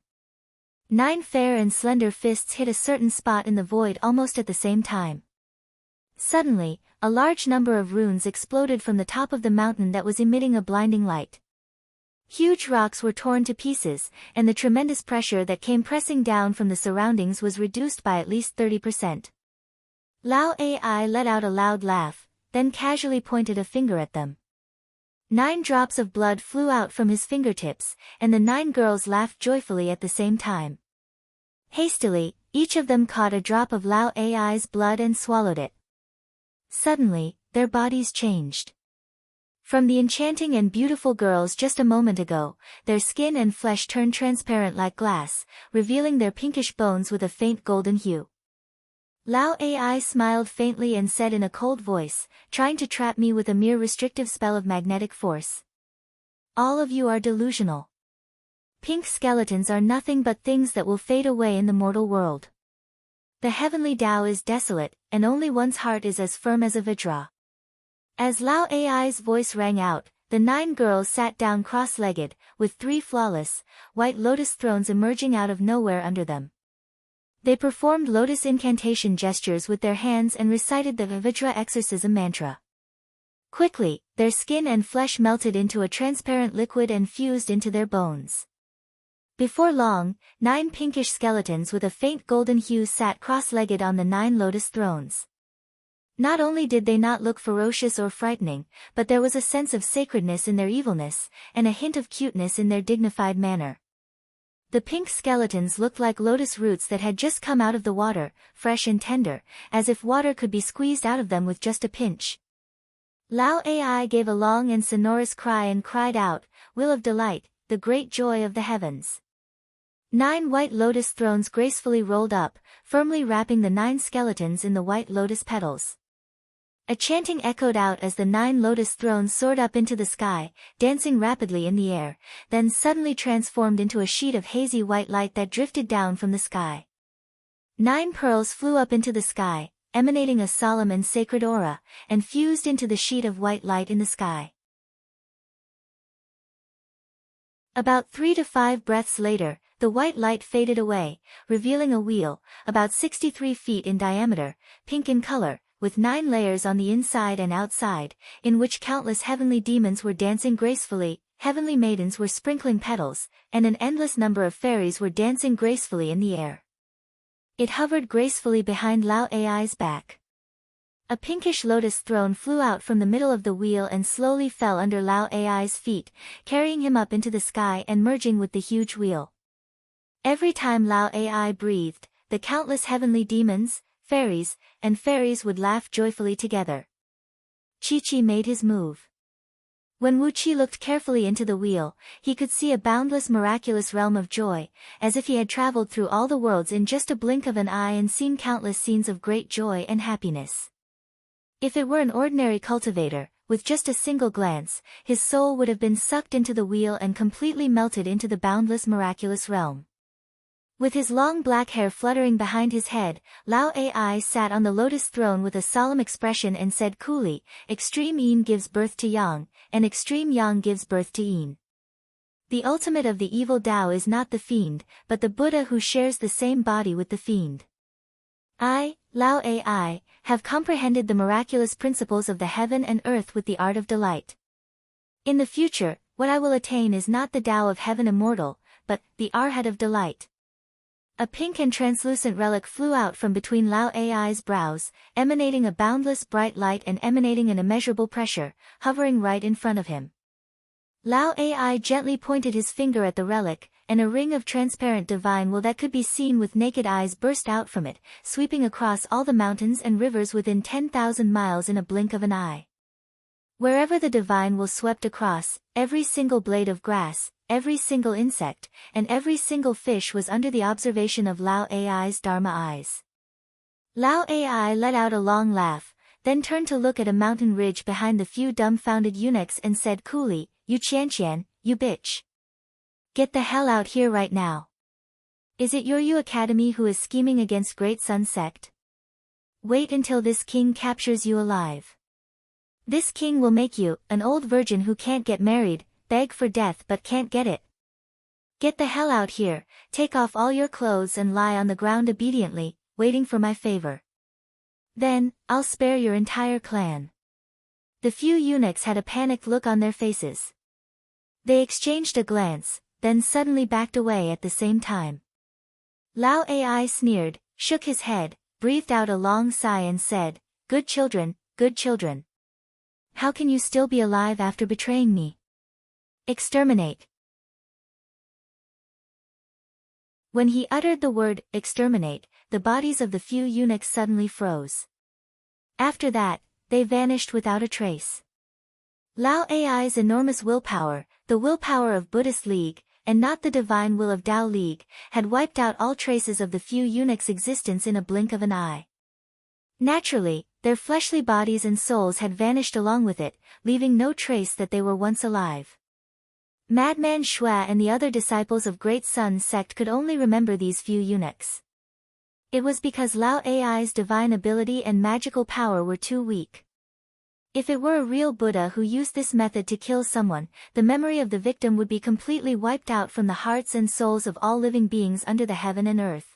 9 fair and slender fists hit a certain spot in the void almost at the same time. Suddenly, a large number of runes exploded from the top of the mountain that was emitting a blinding light. Huge rocks were torn to pieces, and the tremendous pressure that came pressing down from the surroundings was reduced by at least 30%. Lao Ai let out a loud laugh, then casually pointed a finger at them. 9 drops of blood flew out from his fingertips, and the 9 girls laughed joyfully at the same time. Hastily, each of them caught a drop of Lao Ai's blood and swallowed it. Suddenly, their bodies changed. From the enchanting and beautiful girls just a moment ago, their skin and flesh turned transparent like glass, revealing their pinkish bones with a faint golden hue. Lao Ai smiled faintly and said in a cold voice, "Trying to trap me with a mere restrictive spell of magnetic force. All of you are delusional. Pink skeletons are nothing but things that will fade away in the mortal world. The heavenly Tao is desolate, and only one's heart is as firm as a vajra." As Lao Ai's voice rang out, the 9 girls sat down cross-legged, with 3 flawless, white lotus thrones emerging out of nowhere under them. They performed lotus incantation gestures with their hands and recited the Vajra exorcism mantra. Quickly, their skin and flesh melted into a transparent liquid and fused into their bones. Before long, 9 pinkish skeletons with a faint golden hue sat cross-legged on the 9 lotus thrones. Not only did they not look ferocious or frightening, but there was a sense of sacredness in their evilness, and a hint of cuteness in their dignified manner. The pink skeletons looked like lotus roots that had just come out of the water, fresh and tender, as if water could be squeezed out of them with just a pinch. Lao Ai gave a long and sonorous cry and cried out, "Will of delight, the great joy of the heavens." 9 white lotus thrones gracefully rolled up, firmly wrapping the 9 skeletons in the white lotus petals. A chanting echoed out as the 9 lotus thrones soared up into the sky, dancing rapidly in the air, then suddenly transformed into a sheet of hazy white light that drifted down from the sky. 9 pearls flew up into the sky, emanating a solemn and sacred aura, and fused into the sheet of white light in the sky. About 3 to 5 breaths later, the white light faded away, revealing a wheel, about 63 feet in diameter, pink in color, with 9 layers on the inside and outside, in which countless heavenly demons were dancing gracefully, heavenly maidens were sprinkling petals, and an endless number of fairies were dancing gracefully in the air. It hovered gracefully behind Lao Ai's back. A pinkish lotus throne flew out from the middle of the wheel and slowly fell under Lao Ai's feet, carrying him up into the sky and merging with the huge wheel. Every time Lao Ai breathed, the countless heavenly demons, fairies, and fairies would laugh joyfully together. Chi-Chi made his move. When Wu-Chi looked carefully into the wheel, he could see a boundless miraculous realm of joy, as if he had traveled through all the worlds in just a blink of an eye and seen countless scenes of great joy and happiness. If it were an ordinary cultivator, with just a single glance, his soul would have been sucked into the wheel and completely melted into the boundless miraculous realm. With his long black hair fluttering behind his head, Lao Ai sat on the lotus throne with a solemn expression and said coolly, "Extreme yin gives birth to yang, and extreme yang gives birth to yin. The ultimate of the evil Tao is not the fiend, but the Buddha who shares the same body with the fiend. I, Lao Ai, have comprehended the miraculous principles of the heaven and earth with the art of delight. In the future, what I will attain is not the Tao of heaven immortal, but the Arhat of delight." A pink and translucent relic flew out from between Lao Ai's brows, emanating a boundless bright light and emanating an immeasurable pressure, hovering right in front of him. Lao Ai gently pointed his finger at the relic, and a ring of transparent divine will that could be seen with naked eyes burst out from it, sweeping across all the mountains and rivers within 10,000 miles in a blink of an eye. Wherever the divine will swept across, every single blade of grass, every single insect, and every single fish was under the observation of Lao Ai's Dharma eyes. Lao Ai let out a long laugh, then turned to look at a mountain ridge behind the few dumbfounded eunuchs and said coolly, "You Qianqian, you bitch. Get the hell out here right now. Is it your Yu Academy who is scheming against Great Sun Sect? Wait until this king captures you alive. This king will make you, an old virgin who can't get married, beg for death but can't get it. Get the hell out here, take off all your clothes and lie on the ground obediently, waiting for my favor. Then, I'll spare your entire clan." The few eunuchs had a panicked look on their faces. They exchanged a glance, then suddenly backed away at the same time. Lao Ai sneered, shook his head, breathed out a long sigh and said, "Good children, good children. How can you still be alive after betraying me? Exterminate." When he uttered the word, exterminate, the bodies of the few eunuchs suddenly froze. After that, they vanished without a trace. Lao Ai's enormous willpower, the willpower of Buddhist League, and not the divine will of Tao League, had wiped out all traces of the few eunuchs' existence in a blink of an eye. Naturally, their fleshly bodies and souls had vanished along with it, leaving no trace that they were once alive. Madman Xue and the other disciples of Great Sun Sect could only remember these few eunuchs. It was because Lao Ai's divine ability and magical power were too weak. If it were a real Buddha who used this method to kill someone, the memory of the victim would be completely wiped out from the hearts and souls of all living beings under the heaven and earth.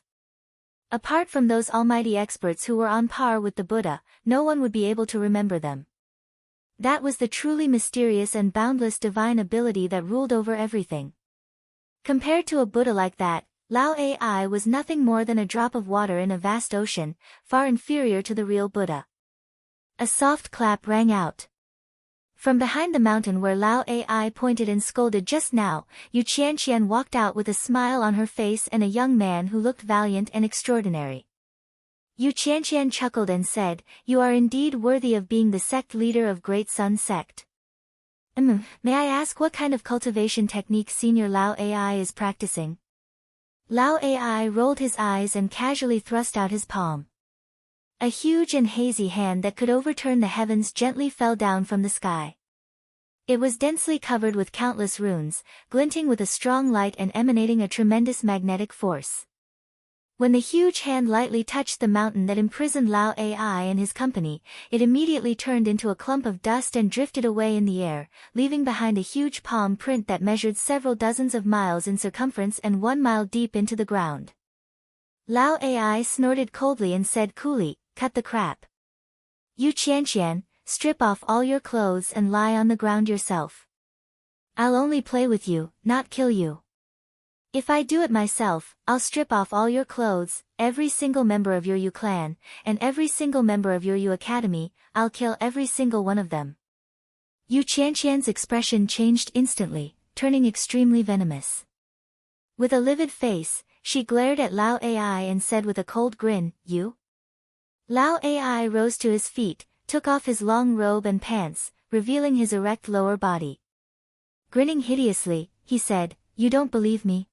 Apart from those almighty experts who were on par with the Buddha, no one would be able to remember them. That was the truly mysterious and boundless divine ability that ruled over everything. Compared to a Buddha like that, Lao Ai was nothing more than a drop of water in a vast ocean, far inferior to the real Buddha. A soft clap rang out. From behind the mountain where Lao Ai pointed and scolded just now, Yu Qianqian walked out with a smile on her face and a young man who looked valiant and extraordinary. Yu Qianqian chuckled and said, "You are indeed worthy of being the sect leader of Great Sun Sect. May I ask what kind of cultivation technique Senior Lao Ai is practicing?" Lao Ai rolled his eyes and casually thrust out his palm. A huge and hazy hand that could overturn the heavens gently fell down from the sky. It was densely covered with countless runes, glinting with a strong light and emanating a tremendous magnetic force. When the huge hand lightly touched the mountain that imprisoned Lao Ai and his company, it immediately turned into a clump of dust and drifted away in the air, leaving behind a huge palm print that measured several dozens of miles in circumference and 1 mile deep into the ground. Lao Ai snorted coldly and said coolly, "Cut the crap. Yu Qianqian, strip off all your clothes and lie on the ground yourself. I'll only play with you, not kill you. If I do it myself, I'll strip off all your clothes, every single member of your Yu clan, and every single member of your Yu Academy, I'll kill every single one of them." Yu Qianqian's expression changed instantly, turning extremely venomous. With a livid face, she glared at Lao Ai and said with a cold grin, "You?" Lao Ai rose to his feet, took off his long robe and pants, revealing his erect lower body. Grinning hideously, he said, "You don't believe me?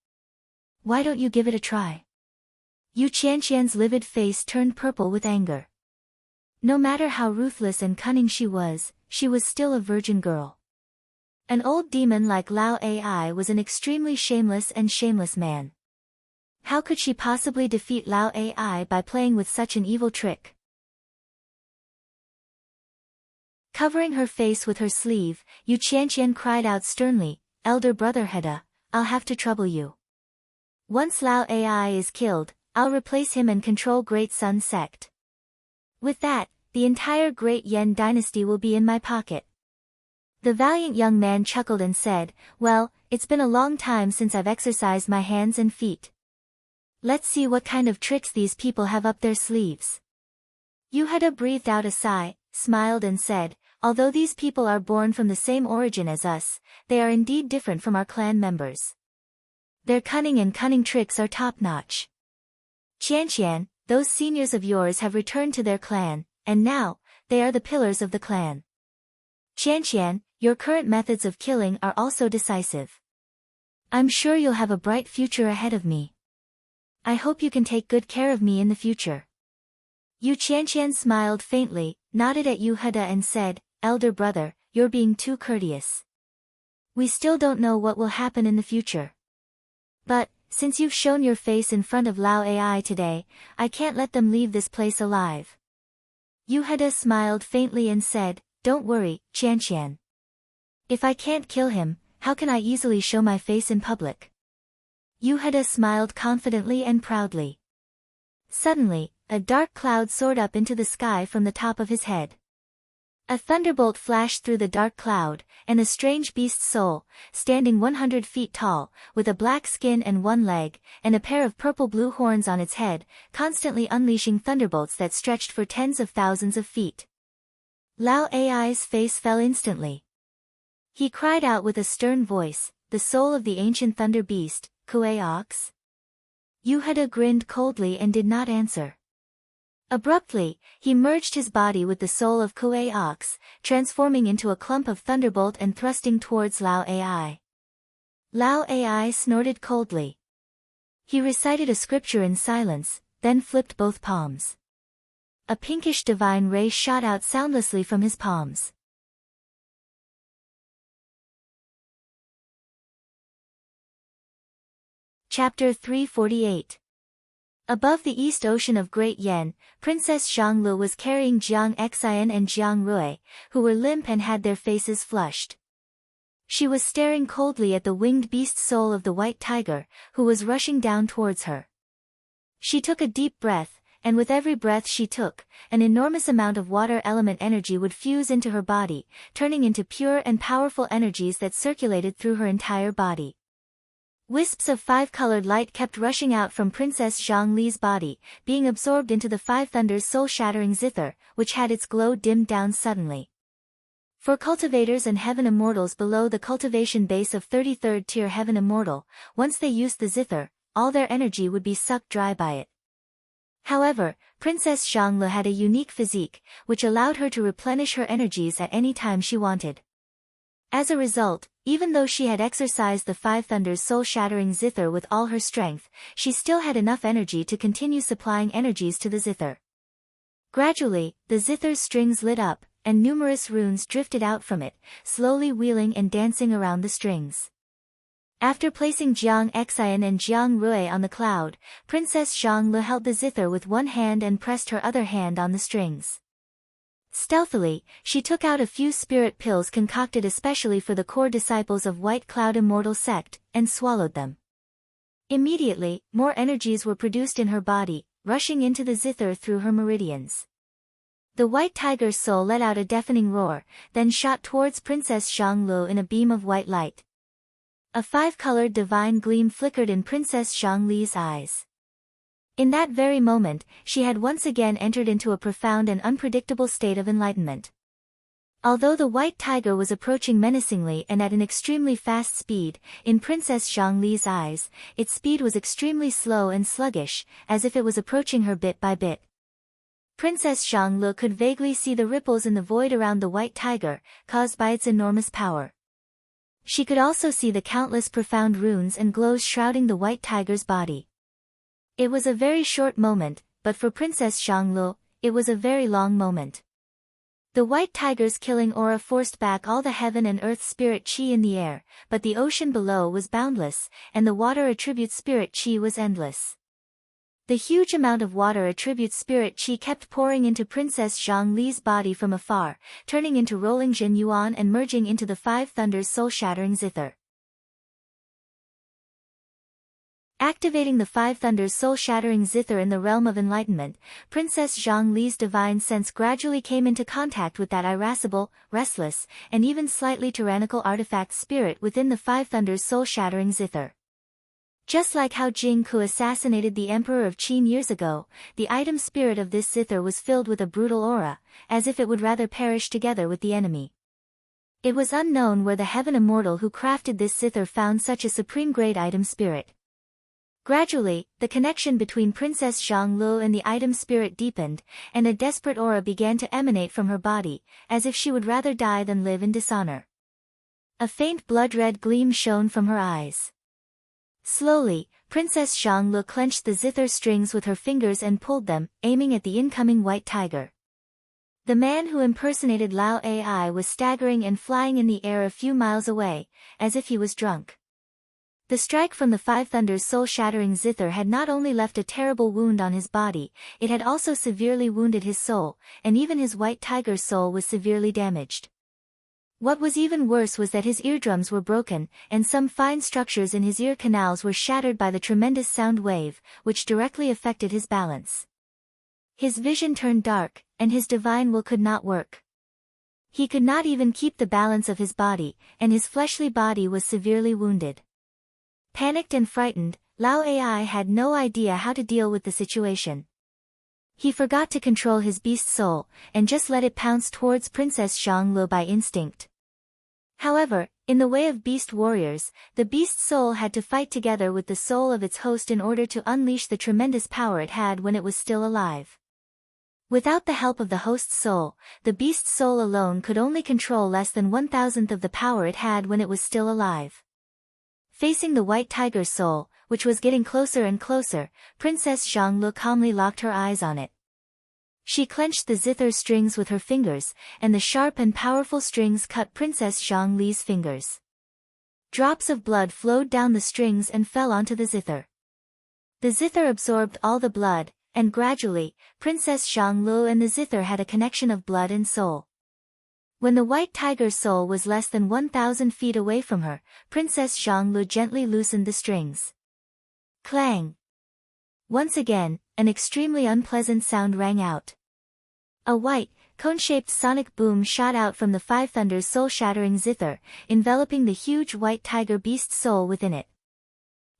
Why don't you give it a try?" Yu Qianqian's livid face turned purple with anger. No matter how ruthless and cunning she was still a virgin girl. An old demon like Lao Ai was an extremely shameless man. How could she possibly defeat Lao Ai by playing with such an evil trick? Covering her face with her sleeve, Yu Qianqian cried out sternly, "Elder brother Heda, I'll have to trouble you. Once Lao Ai is killed, I'll replace him and control Great Sun sect. With that, the entire Great Yen dynasty will be in my pocket." The valiant young man chuckled and said, "Well, it's been a long time since I've exercised my hands and feet. Let's see what kind of tricks these people have up their sleeves." Yu Heda breathed out a sigh, smiled and said, "Although these people are born from the same origin as us, they are indeed different from our clan members. Their cunning tricks are top-notch. Qianqian, those seniors of yours have returned to their clan, and now, they are the pillars of the clan. Qianqian, your current methods of killing are also decisive. I'm sure you'll have a bright future ahead of me. I hope you can take good care of me in the future." Yu Qianqian smiled faintly, nodded at Yu Heda and said, "Elder brother, you're being too courteous. We still don't know what will happen in the future. But, since you've shown your face in front of Lao Ai today, I can't let them leave this place alive." Yu Heda smiled faintly and said, "Don't worry, Qianqian. If I can't kill him, how can I easily show my face in public?" Yu Heda smiled confidently and proudly. Suddenly, a dark cloud soared up into the sky from the top of his head. A thunderbolt flashed through the dark cloud, and a strange beast's soul, standing 100 feet tall, with a black skin and one leg, and a pair of purple-blue horns on its head, constantly unleashing thunderbolts that stretched for tens of thousands of feet. Lao Ai's face fell instantly. He cried out with a stern voice, "The soul of the ancient thunder beast, Kue Ox?" Yu Heda grinned coldly and did not answer. Abruptly, he merged his body with the soul of Kue Ox, transforming into a clump of thunderbolt and thrusting towards Lao Ai. Lao Ai snorted coldly. He recited a scripture in silence, then flipped both palms. A pinkish divine ray shot out soundlessly from his palms. Chapter 348. Above the East Ocean of Great Yen, Princess Zhanglu was carrying Jiang Xian and Jiang Rui, who were limp and had their faces flushed. She was staring coldly at the winged beast soul of the white tiger, who was rushing down towards her. She took a deep breath, and with every breath she took, an enormous amount of water element energy would fuse into her body, turning into pure and powerful energies that circulated through her entire body. Wisps of five-colored light kept rushing out from Princess Zhongli's body, being absorbed into the Five Thunders' soul-shattering zither, which had its glow dimmed down suddenly. For cultivators and heaven immortals below the cultivation base of 33rd tier heaven immortal, once they used the zither, all their energy would be sucked dry by it. However, Princess Zhongli had a unique physique, which allowed her to replenish her energies at any time she wanted. As a result, even though she had exercised the Five Thunders' soul-shattering zither with all her strength, she still had enough energy to continue supplying energies to the zither. Gradually, the zither's strings lit up, and numerous runes drifted out from it, slowly wheeling and dancing around the strings. After placing Jiang Xian and Jiang Rui on the cloud, Princess Zhongli held the zither with one hand and pressed her other hand on the strings. Stealthily, she took out a few spirit pills concocted especially for the core disciples of White Cloud Immortal Sect, and swallowed them. Immediately, more energies were produced in her body, rushing into the zither through her meridians. The white tiger's soul let out a deafening roar, then shot towards Princess Zhonglu in a beam of white light. A five-colored divine gleam flickered in Princess Zhongli's eyes. In that very moment, she had once again entered into a profound and unpredictable state of enlightenment. Although the white tiger was approaching menacingly and at an extremely fast speed, in Princess Zhongli's eyes, its speed was extremely slow and sluggish, as if it was approaching her bit by bit. Princess Zhongli could vaguely see the ripples in the void around the white tiger, caused by its enormous power. She could also see the countless profound runes and glows shrouding the white tiger's body. It was a very short moment, but for Princess Zhonglu, it was a very long moment. The white tiger's killing aura forced back all the heaven and earth spirit chi in the air, but the ocean below was boundless, and the water attribute spirit chi was endless. The huge amount of water attribute spirit chi kept pouring into Princess Zhongli's body from afar, turning into rolling Jin Yuan and merging into the Five Thunders soul-shattering zither. Activating the Five Thunders soul-shattering zither in the realm of enlightenment, Princess Zhongli's divine sense gradually came into contact with that irascible, restless, and even slightly tyrannical artifact spirit within the Five Thunders soul-shattering zither. Just like how Jing Ku assassinated the Emperor of Qin years ago, the item spirit of this zither was filled with a brutal aura, as if it would rather perish together with the enemy. It was unknown where the heaven immortal who crafted this zither found such a supreme-grade item spirit. Gradually, the connection between Princess Zhonglu and the item spirit deepened, and a desperate aura began to emanate from her body, as if she would rather die than live in dishonor. A faint blood-red gleam shone from her eyes. Slowly, Princess Zhonglu clenched the zither strings with her fingers and pulled them, aiming at the incoming white tiger. The man who impersonated Lao Ai was staggering and flying in the air a few miles away, as if he was drunk. The strike from the Five Thunders soul-shattering zither had not only left a terrible wound on his body, it had also severely wounded his soul, and even his white tiger's soul was severely damaged. What was even worse was that his eardrums were broken, and some fine structures in his ear canals were shattered by the tremendous sound wave, which directly affected his balance. His vision turned dark, and his divine will could not work. He could not even keep the balance of his body, and his fleshly body was severely wounded. Panicked and frightened, Lao Ai had no idea how to deal with the situation. He forgot to control his beast soul, and just let it pounce towards Princess Zhonglu by instinct. However, in the way of beast warriors, the beast soul had to fight together with the soul of its host in order to unleash the tremendous power it had when it was still alive. Without the help of the host's soul, the beast's soul alone could only control less than 1/1000th of the power it had when it was still alive. Facing the white tiger's soul, which was getting closer and closer, Princess Zhonglu calmly locked her eyes on it. She clenched the zither strings with her fingers, and the sharp and powerful strings cut Princess Zhongli's fingers. Drops of blood flowed down the strings and fell onto the zither. The zither absorbed all the blood, and gradually, Princess Zhonglu and the zither had a connection of blood and soul. When the white tiger's soul was less than 1,000 feet away from her, Princess Zhonglu gently loosened the strings. Clang! Once again, an extremely unpleasant sound rang out. A white, cone-shaped sonic boom shot out from the Five Thunders soul-shattering zither, enveloping the huge white tiger beast soul within it.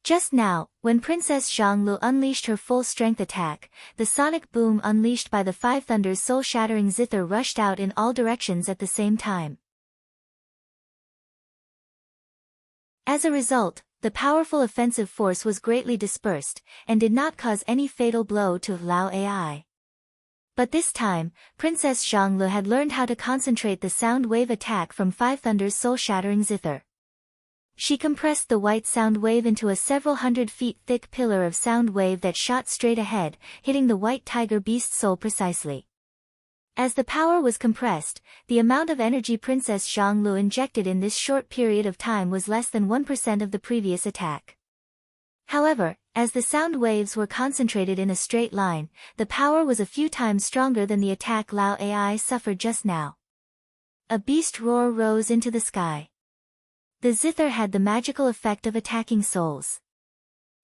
Just now, when Princess Zhonglu unleashed her full-strength attack, the sonic boom unleashed by the Five Thunders soul-shattering zither rushed out in all directions at the same time. As a result, the powerful offensive force was greatly dispersed, and did not cause any fatal blow to Lao Ai. But this time, Princess Zhonglu had learned how to concentrate the sound wave attack from Five Thunders soul-shattering zither. She compressed the white sound wave into a several hundred feet thick pillar of sound wave that shot straight ahead, hitting the white tiger beast soul precisely. As the power was compressed, the amount of energy Princess Zhonglu injected in this short period of time was less than 1% of the previous attack. However, as the sound waves were concentrated in a straight line, the power was a few times stronger than the attack Lao Ai suffered just now. A beast roar rose into the sky. The zither had the magical effect of attacking souls.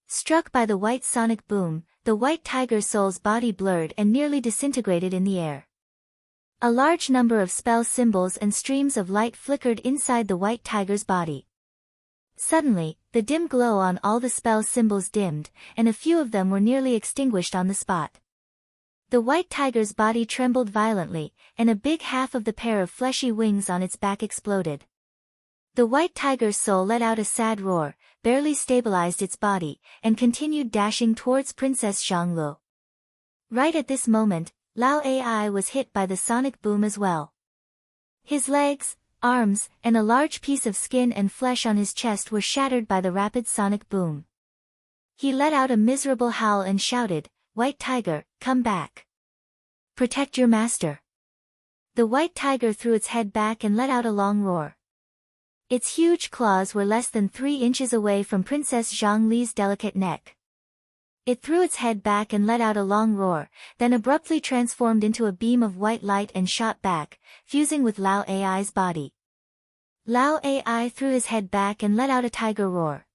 Struck by the white sonic boom, the white tiger soul's body blurred and nearly disintegrated in the air. A large number of spell symbols and streams of light flickered inside the white tiger's body. Suddenly, the dim glow on all the spell symbols dimmed, and a few of them were nearly extinguished on the spot. The white tiger's body trembled violently, and a big half of the pair of fleshy wings on its back exploded. The white tiger's soul let out a sad roar, barely stabilized its body, and continued dashing towards Princess Zhonglu. Right at this moment, Lao Ai was hit by the sonic boom as well. His legs, arms, and a large piece of skin and flesh on his chest were shattered by the rapid sonic boom. He let out a miserable howl and shouted, "White tiger, come back. Protect your master." The white tiger threw its head back and let out a long roar. Its huge claws were less than 3 inches away from Princess Zhongli's delicate neck. It threw its head back and let out a long roar, then abruptly transformed into a beam of white light and shot back, fusing with Lao Ai's body. Lao Ai threw his head back and let out a tiger roar.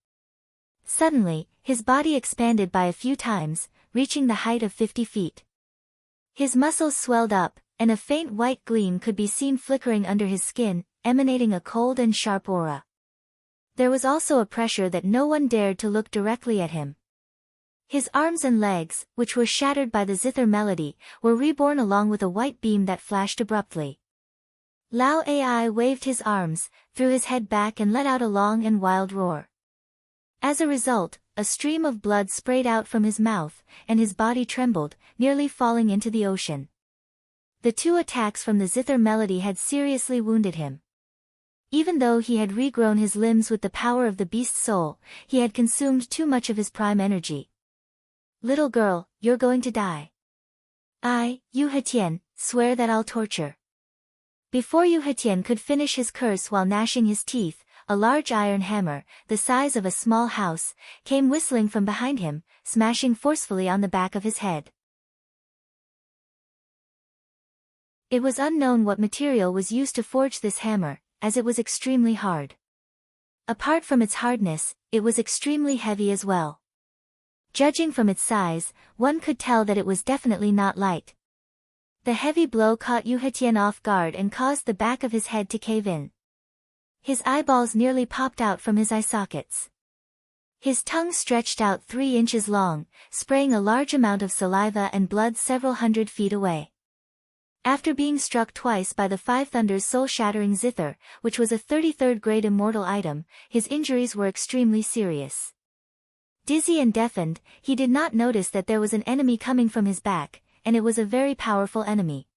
Suddenly, his body expanded by a few times, reaching the height of 50 feet. His muscles swelled up, and a faint white gleam could be seen flickering under his skin, emanating a cold and sharp aura. There was also a pressure that no one dared to look directly at him. His arms and legs, which were shattered by the zither melody, were reborn along with a white beam that flashed abruptly. Lao Ai waved his arms, threw his head back and let out a long and wild roar. As a result, a stream of blood sprayed out from his mouth, and his body trembled, nearly falling into the ocean. The 2 attacks from the zither melody had seriously wounded him. Even though he had regrown his limbs with the power of the beast's soul, he had consumed too much of his prime energy. "Little girl, you're going to die. I, Yu Hetian, swear that I'll torture." Before Yu Hetian could finish his curse while gnashing his teeth, a large iron hammer, the size of a small house, came whistling from behind him, smashing forcefully on the back of his head. It was unknown what material was used to forge this hammer, as it was extremely hard. Apart from its hardness, it was extremely heavy as well. Judging from its size, one could tell that it was definitely not light. The heavy blow caught Yu Hetian off guard and caused the back of his head to cave in. His eyeballs nearly popped out from his eye sockets. His tongue stretched out 3 inches long, spraying a large amount of saliva and blood several hundred feet away. After being struck twice by the 5 Thunder's soul-shattering zither, which was a 33rd grade immortal item, his injuries were extremely serious. Dizzy and deafened, he did not notice that there was an enemy coming from his back, and it was a very powerful enemy.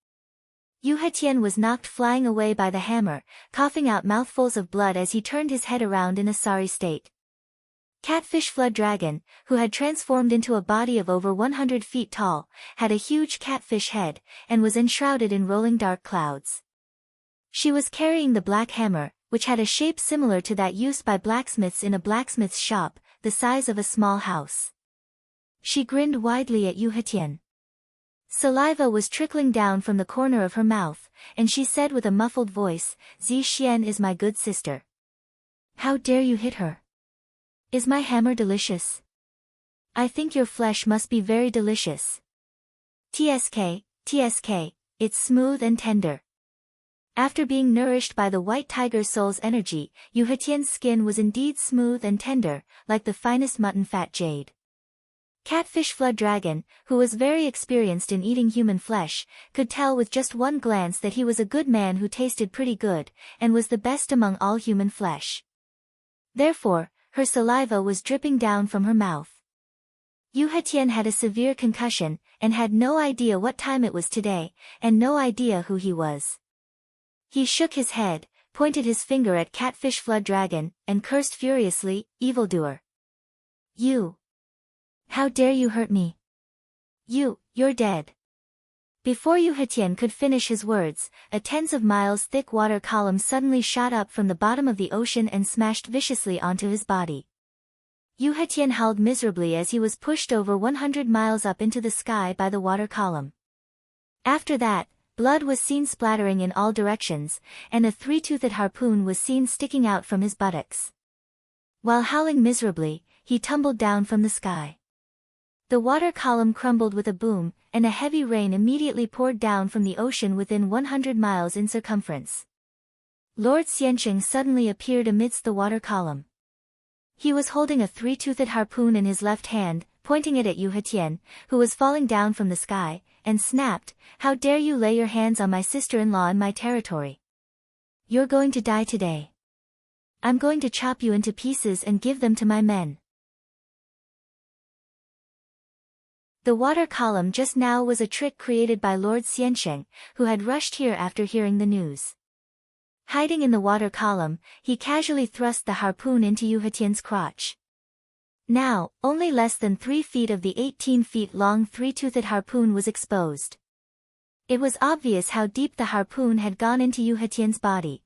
Yu Hetian was knocked flying away by the hammer, coughing out mouthfuls of blood as he turned his head around in a sorry state. Catfish Flood Dragon, who had transformed into a body of over 100 feet tall, had a huge catfish head, and was enshrouded in rolling dark clouds. She was carrying the black hammer, which had a shape similar to that used by blacksmiths in a blacksmith's shop, the size of a small house. She grinned widely at Yu Hetian. Saliva was trickling down from the corner of her mouth, and she said with a muffled voice, "Zi Xian is my good sister. How dare you hit her? Is my hammer delicious? I think your flesh must be very delicious. TSK, TSK, it's smooth and tender." After being nourished by the white tiger soul's energy, Yu Hetian's skin was indeed smooth and tender, like the finest mutton fat jade. Catfish Flood Dragon, who was very experienced in eating human flesh, could tell with just one glance that he was a good man who tasted pretty good, and was the best among all human flesh. Therefore, her saliva was dripping down from her mouth. Yu Hetian had a severe concussion, and had no idea what time it was today, and no idea who he was. He shook his head, pointed his finger at Catfish Flood Dragon, and cursed furiously, "Evildoer. You! How dare you hurt me? You're dead." Before Yu Hetian could finish his words, a tens of miles thick water column suddenly shot up from the bottom of the ocean and smashed viciously onto his body. Yu Hetian howled miserably as he was pushed over 100 miles up into the sky by the water column. After that, blood was seen splattering in all directions, and a 3-toothed harpoon was seen sticking out from his buttocks. While howling miserably, he tumbled down from the sky. The water column crumbled with a boom, and a heavy rain immediately poured down from the ocean within 100 miles in circumference. Lord Xiansheng suddenly appeared amidst the water column. He was holding a 3-toothed harpoon in his left hand, pointing it at Yu Hetian, who was falling down from the sky, and snapped, "How dare you lay your hands on my sister-in-law in my territory? You're going to die today. I'm going to chop you into pieces and give them to my men." The water column just now was a trick created by Lord Xiansheng, who had rushed here after hearing the news. Hiding in the water column, he casually thrust the harpoon into Yu Hetian's crotch. Now, only less than 3 feet of the 18 feet long 3-toothed harpoon was exposed. It was obvious how deep the harpoon had gone into Yu Hetian's body.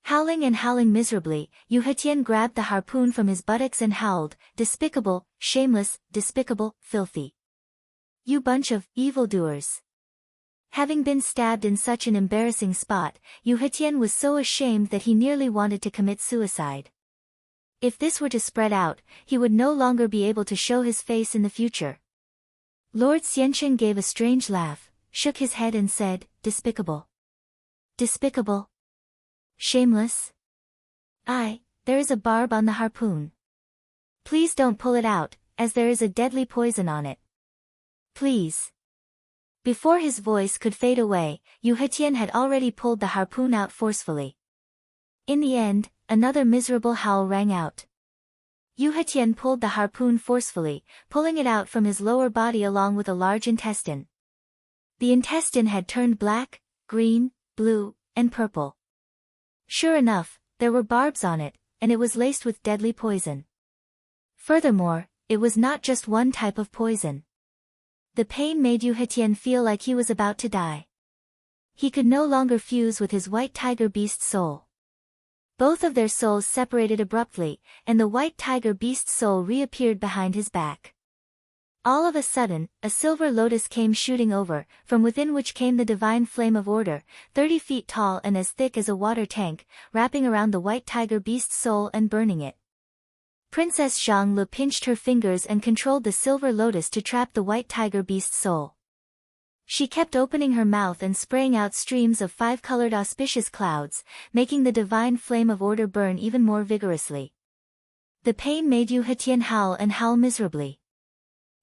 Howling and howling miserably, Yu Hetien grabbed the harpoon from his buttocks and howled, "Despicable, shameless, despicable, filthy. You bunch of evildoers." Having been stabbed in such an embarrassing spot, Yu Hetien was so ashamed that he nearly wanted to commit suicide. If this were to spread out, he would no longer be able to show his face in the future. Lord Xiansheng gave a strange laugh, shook his head and said, "Despicable. Despicable. Shameless. There is a barb on the harpoon. Please don't pull it out, as there is a deadly poison on it. Please." Before his voice could fade away, Yu Hetien had already pulled the harpoon out forcefully. In the end, another miserable howl rang out. Yu Hetien pulled the harpoon forcefully, pulling it out from his lower body along with a large intestine. The intestine had turned black, green, blue, and purple. Sure enough, there were barbs on it, and it was laced with deadly poison. Furthermore, it was not just one type of poison. The pain made Yu Hetien feel like he was about to die. He could no longer fuse with his white tiger beast soul. Both of their souls separated abruptly, and the white tiger beast soul reappeared behind his back. All of a sudden, a silver lotus came shooting over, from within which came the divine flame of order, 30 feet tall and as thick as a water tank, wrapping around the white tiger beast soul and burning it. Princess Zhang Lu pinched her fingers and controlled the silver lotus to trap the white tiger beast soul. She kept opening her mouth and spraying out streams of 5-colored auspicious clouds, making the divine flame of order burn even more vigorously. The pain made Yu Hetien howl and howl miserably.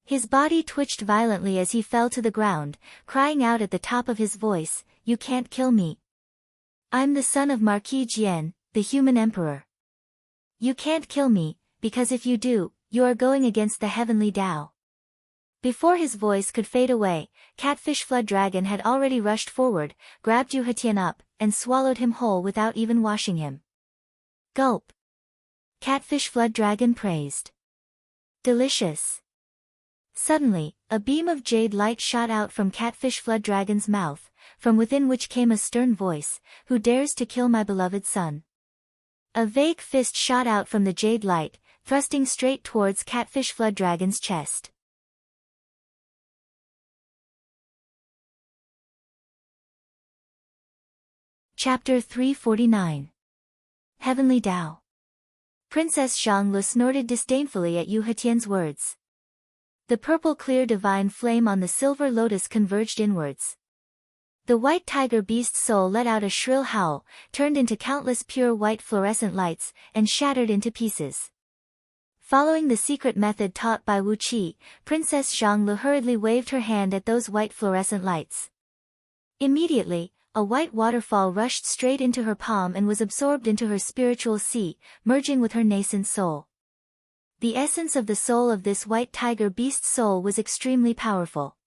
His body twitched violently as he fell to the ground, crying out at the top of his voice, "You can't kill me. I'm the son of Marquis Jian, the human emperor. You can't kill me, because if you do, you are going against the heavenly Tao." Before his voice could fade away, Catfish Flood Dragon had already rushed forward, grabbed Yu Hetien up, and swallowed him whole without even washing him. Gulp. Catfish Flood Dragon praised. Delicious. Suddenly, a beam of jade light shot out from Catfish Flood Dragon's mouth, from within which came a stern voice, "Who dares to kill my beloved son?" A vague fist shot out from the jade light, thrusting straight towards Catfish Flood Dragon's chest. Chapter 349. Heavenly Tao. Princess Zhang Lu snorted disdainfully at Yu Hetien's words. The purple clear divine flame on the silver lotus converged inwards. The white tiger beast soul let out a shrill howl, turned into countless pure white fluorescent lights, and shattered into pieces. Following the secret method taught by Wu Qi, Princess Zhang Lu hurriedly waved her hand at those white fluorescent lights. Immediately, a white waterfall rushed straight into her palm and was absorbed into her spiritual sea, merging with her nascent soul. The essence of the soul of this white tiger beast soul was extremely powerful.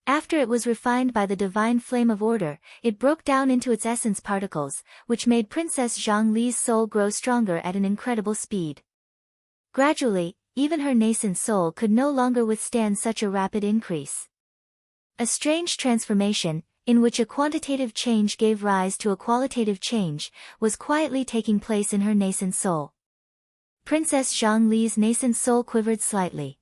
After it was refined by the divine flame of order, it broke down into its essence particles, which made Princess Zhang Li's soul grow stronger at an incredible speed. Gradually, even her nascent soul could no longer withstand such a rapid increase. A strange transformation, in which a quantitative change gave rise to a qualitative change, was quietly taking place in her nascent soul. Princess Zhang Li's nascent soul quivered slightly.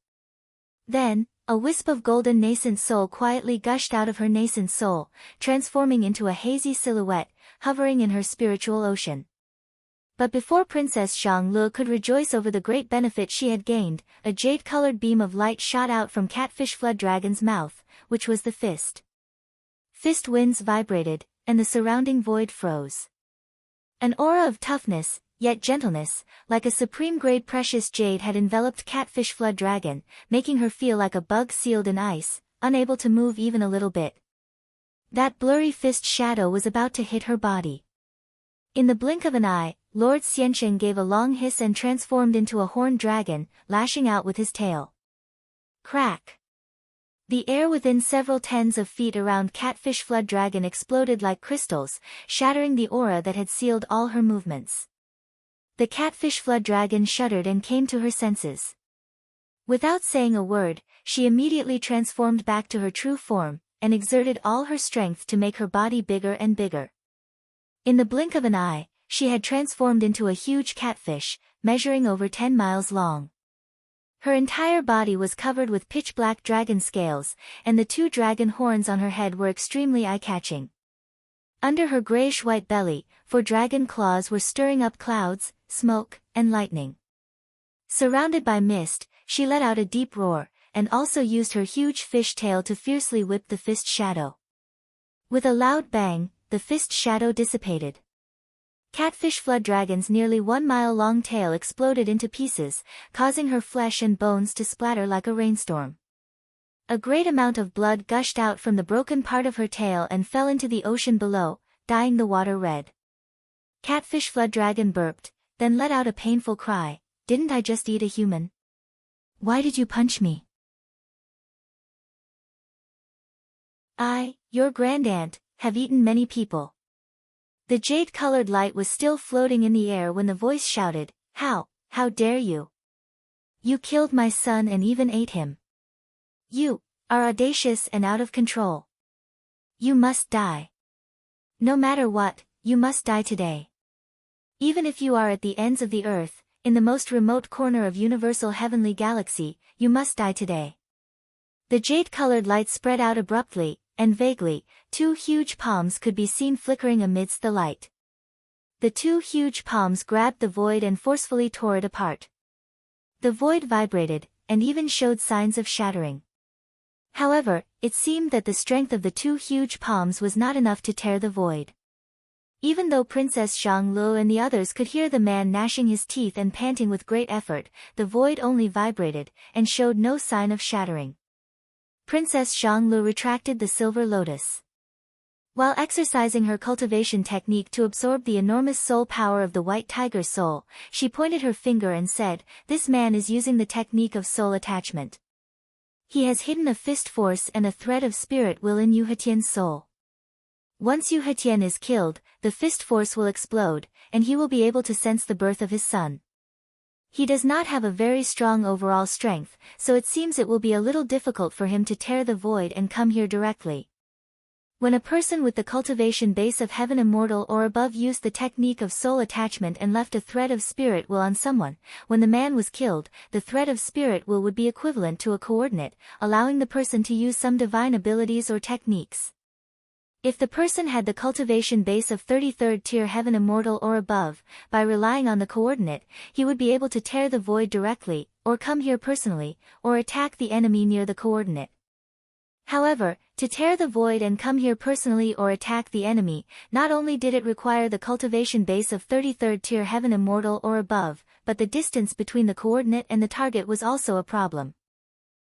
Then, a wisp of golden nascent soul quietly gushed out of her nascent soul, transforming into a hazy silhouette, hovering in her spiritual ocean. But before Princess Zhang Lu could rejoice over the great benefit she had gained, a jade-colored beam of light shot out from Catfish Flood Dragon's mouth, which was the fist. Fist winds vibrated, and the surrounding void froze. An aura of toughness, yet gentleness, like a supreme-grade precious jade had enveloped Catfish Flood Dragon, making her feel like a bug sealed in ice, unable to move even a little bit. That blurry fist shadow was about to hit her body. In the blink of an eye, Lord Xiansheng gave a long hiss and transformed into a horned dragon, lashing out with his tail. Crack! The air within several tens of feet around Catfish Flood Dragon exploded like crystals, shattering the aura that had sealed all her movements. The Catfish Flood Dragon shuddered and came to her senses. Without saying a word, she immediately transformed back to her true form, and exerted all her strength to make her body bigger and bigger. In the blink of an eye, she had transformed into a huge catfish, measuring over 10 miles long. Her entire body was covered with pitch-black dragon scales, and the 2 dragon horns on her head were extremely eye-catching. Under her grayish-white belly, 4 dragon claws were stirring up clouds, smoke, and lightning. Surrounded by mist, she let out a deep roar, and also used her huge fish tail to fiercely whip the fist shadow. With a loud bang, the fist shadow dissipated. Catfish Flood Dragon's nearly 1 mile long tail exploded into pieces, causing her flesh and bones to splatter like a rainstorm. A great amount of blood gushed out from the broken part of her tail and fell into the ocean below, dyeing the water red. Catfish Flood Dragon burped, then let out a painful cry. "Didn't I just eat a human? Why did you punch me?" "I, your grandaunt, have eaten many people." The jade-colored light was still floating in the air when the voice shouted, How dare you? You killed my son and even ate him. You are audacious and out of control. You must die. No matter what, you must die today. Even if you are at the ends of the earth, in the most remote corner of universal heavenly galaxy, you must die today." The jade-colored light spread out abruptly, and vaguely, 2 huge palms could be seen flickering amidst the light. The 2 huge palms grabbed the void and forcefully tore it apart. The void vibrated, and even showed signs of shattering. However, it seemed that the strength of the 2 huge palms was not enough to tear the void. Even though Princess Zhang and the others could hear the man gnashing his teeth and panting with great effort, the void only vibrated, and showed no sign of shattering. Princess Zhang retracted the silver lotus. While exercising her cultivation technique to absorb the enormous soul power of the white tiger soul, she pointed her finger and said, "This man is using the technique of soul attachment. He has hidden a fist force and a thread of spirit will in Yu Hetian's soul. Once Yu Hetian is killed, the fist force will explode, and he will be able to sense the birth of his son. He does not have a very strong overall strength, so it seems it will be a little difficult for him to tear the void and come here directly." When a person with the cultivation base of heaven immortal or above used the technique of soul attachment and left a thread of spirit will on someone, when the man was killed, the thread of spirit will would be equivalent to a coordinate, allowing the person to use some divine abilities or techniques. If the person had the cultivation base of 33rd tier heaven immortal or above, by relying on the coordinate, he would be able to tear the void directly, or come here personally, or attack the enemy near the coordinate. However, to tear the void and come here personally or attack the enemy, not only did it require the cultivation base of 33rd tier heaven immortal or above, but the distance between the coordinate and the target was also a problem.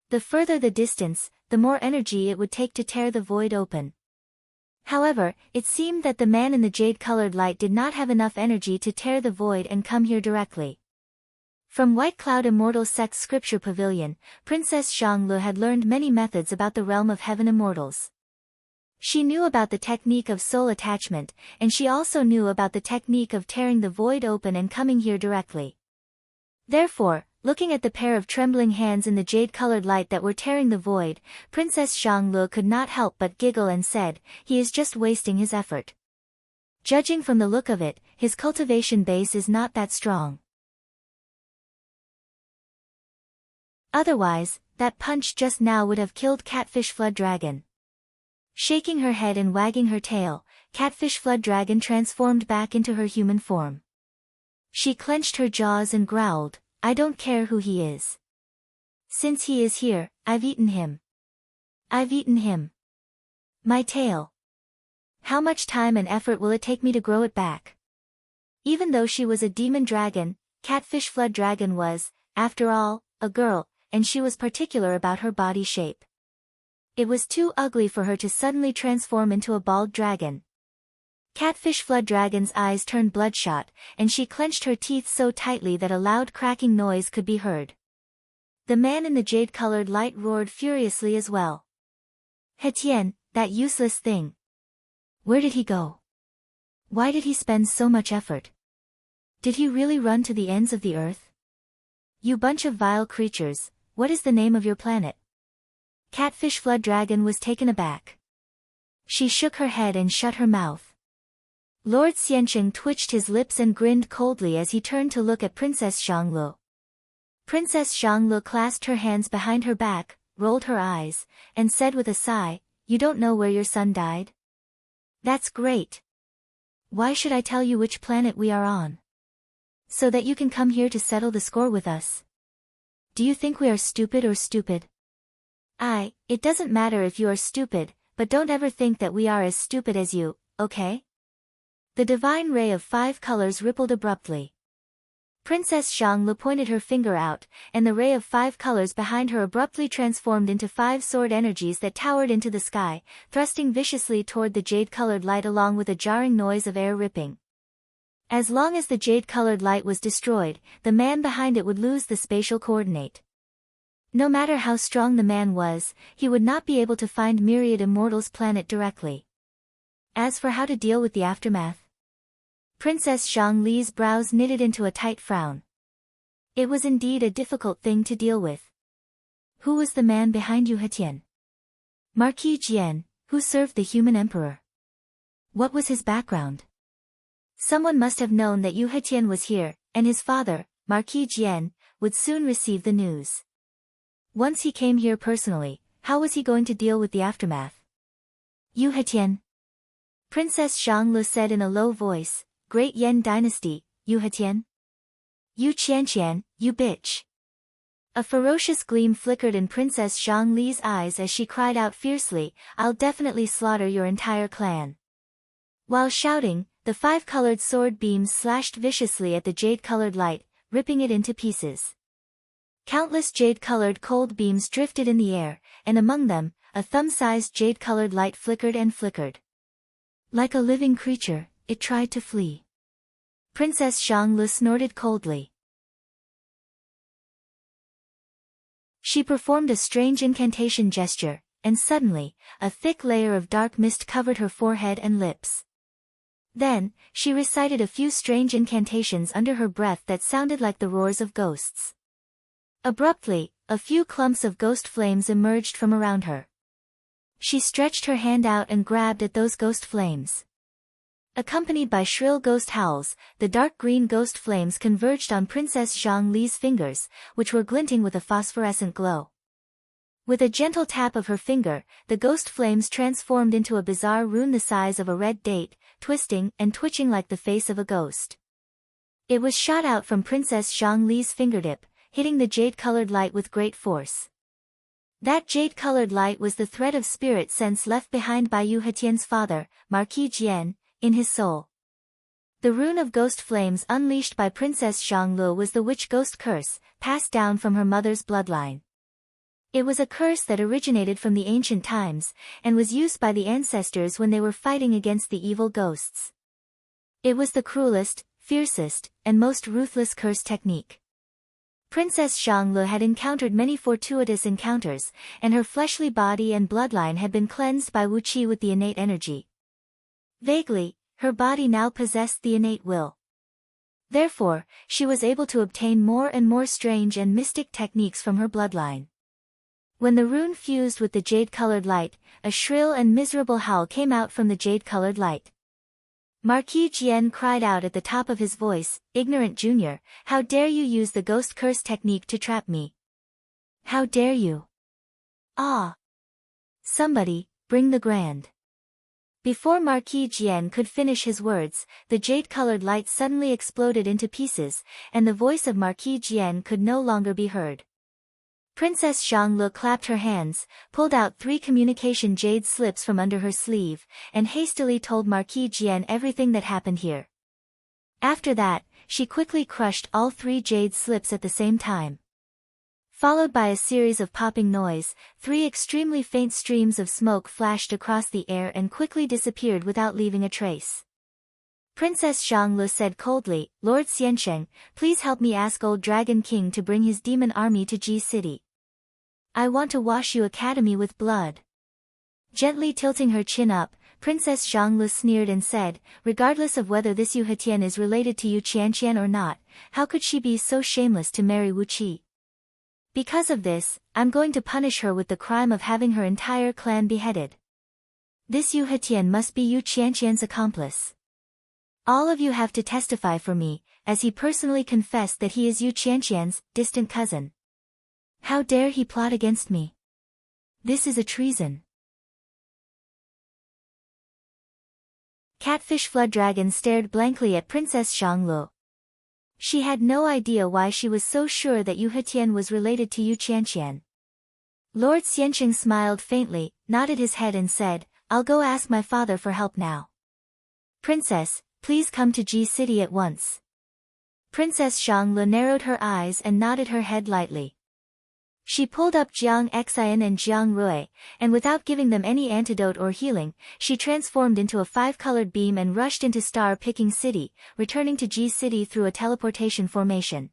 The further the distance, the more energy it would take to tear the void open. However, it seemed that the man in the jade-colored light did not have enough energy to tear the void and come here directly. From White Cloud Immortal Sect's Scripture Pavilion, Princess Zhang had learned many methods about the realm of heaven immortals. She knew about the technique of soul attachment, and she also knew about the technique of tearing the void open and coming here directly. Therefore, looking at the pair of trembling hands in the jade-colored light that were tearing the void, Princess Zhang could not help but giggle and said, "He is just wasting his effort. Judging from the look of it, his cultivation base is not that strong. Otherwise, that punch just now would have killed Catfish Flood Dragon." Shaking her head and wagging her tail, Catfish Flood Dragon transformed back into her human form. She clenched her jaws and growled, "I don't care who he is. Since he is here, I've eaten him. I've eaten him. My tail. How much time and effort will it take me to grow it back?" Even though she was a demon dragon, Catfish Flood Dragon was, after all, a girl, and she was particular about her body shape. It was too ugly for her to suddenly transform into a bald dragon. Catfish Flood Dragon's eyes turned bloodshot, and she clenched her teeth so tightly that a loud cracking noise could be heard. The man in the jade-colored light roared furiously as well. "Hetian, that useless thing. Where did he go? Why did he spend so much effort? Did he really run to the ends of the earth? You bunch of vile creatures, what is the name of your planet?" Catfish Flood Dragon was taken aback. She shook her head and shut her mouth. Lord Xiansheng twitched his lips and grinned coldly as he turned to look at Princess Xianglu. Princess Xianglu clasped her hands behind her back, rolled her eyes, and said with a sigh, "You don't know where your son died? That's great. Why should I tell you which planet we are on? So that you can come here to settle the score with us? Do you think we are stupid or stupid? It doesn't matter if you are stupid, but don't ever think that we are as stupid as you, okay?" The divine ray of 5 colors rippled abruptly. Princess Xianglu pointed her finger out, and the ray of 5 colors behind her abruptly transformed into 5 sword energies that towered into the sky, thrusting viciously toward the jade-colored light along with a jarring noise of air ripping. As long as the jade-colored light was destroyed, the man behind it would lose the spatial coordinate. No matter how strong the man was, he would not be able to find Myriad Immortal's planet directly. As for how to deal with the aftermath, Princess Zhongli's brows knitted into a tight frown. It was indeed a difficult thing to deal with. Who was the man behind Yu Hetian? Marquis Jian, who served the human emperor. What was his background? Someone must have known that Yu Hetian was here, and his father, Marquis Jian, would soon receive the news. Once he came here personally, how was he going to deal with the aftermath? Yu Hetian. Princess Xianglu said in a low voice, "Great Yan Dynasty, Yu Hetian? Yu Qianqian, you bitch." A ferocious gleam flickered in Princess Zhongli's eyes as she cried out fiercely, "I'll definitely slaughter your entire clan." While shouting, the 5-colored sword beams slashed viciously at the jade-colored light, ripping it into pieces. Countless jade-colored cold beams drifted in the air, and among them, a thumb-sized jade-colored light flickered and flickered. Like a living creature, it tried to flee. Princess Xianglu snorted coldly. She performed a strange incantation gesture, and suddenly, a thick layer of dark mist covered her forehead and lips. Then, she recited a few strange incantations under her breath that sounded like the roars of ghosts. Abruptly, a few clumps of ghost flames emerged from around her. She stretched her hand out and grabbed at those ghost flames. Accompanied by shrill ghost howls, the dark green ghost flames converged on Princess Zhongli's fingers, which were glinting with a phosphorescent glow. With a gentle tap of her finger, the ghost flames transformed into a bizarre rune the size of a red date, twisting and twitching like the face of a ghost. It was shot out from Princess Zhongli's fingertip, hitting the jade-colored light with great force. That jade-colored light was the thread of spirit sense left behind by Yu Hetian's father, Marquis Jian, in his soul. The rune of ghost flames unleashed by Princess Xianglu was the witch ghost curse, passed down from her mother's bloodline. It was a curse that originated from the ancient times, and was used by the ancestors when they were fighting against the evil ghosts. It was the cruelest, fiercest, and most ruthless curse technique. Princess Xianglu had encountered many fortuitous encounters, and her fleshly body and bloodline had been cleansed by Wu Qi with the innate energy. Vaguely, her body now possessed the innate will. Therefore, she was able to obtain more and more strange and mystic techniques from her bloodline. When the rune fused with the jade-colored light, a shrill and miserable howl came out from the jade-colored light. Marquis Jian cried out at the top of his voice, "Ignorant junior, how dare you use the ghost curse technique to trap me? How dare you? Ah! Somebody, bring the grand." Before Marquis Jian could finish his words, the jade-colored light suddenly exploded into pieces, and the voice of Marquis Jian could no longer be heard. Princess Xianglu clapped her hands, pulled out 3 communication jade slips from under her sleeve, and hastily told Marquis Jian everything that happened here. After that, she quickly crushed all 3 jade slips at the same time. Followed by a series of popping noise, 3 extremely faint streams of smoke flashed across the air and quickly disappeared without leaving a trace. Princess Xianglu said coldly, "Lord Xiansheng, please help me ask Old Dragon King to bring his demon army to Ji City. I want to wash Yu Academy with blood." Gently tilting her chin up, Princess Xianglu sneered and said, "Regardless of whether this Yu Hetian is related to Yu Qianqian or not, how could she be so shameless to marry Wu Qi? Because of this, I'm going to punish her with the crime of having her entire clan beheaded. This Yu Hetian must be Yu Qianqian's accomplice. All of you have to testify for me, as he personally confessed that he is Yu Qianqian's distant cousin. How dare he plot against me? This is a treason. Catfish Flood Dragon stared blankly at Princess Xianglu. She had no idea why she was so sure that Yu Hetian was related to Yu Qianqian. Lord Xianqing smiled faintly, nodded his head and said, I'll go ask my father for help now. Princess, please come to Ji City at once. Princess Xianglu narrowed her eyes and nodded her head lightly. She pulled up Jiang Xian and Jiang Rui, and without giving them any antidote or healing, she transformed into a 5-colored beam and rushed into Star-Picking City, returning to Ji City through a teleportation formation.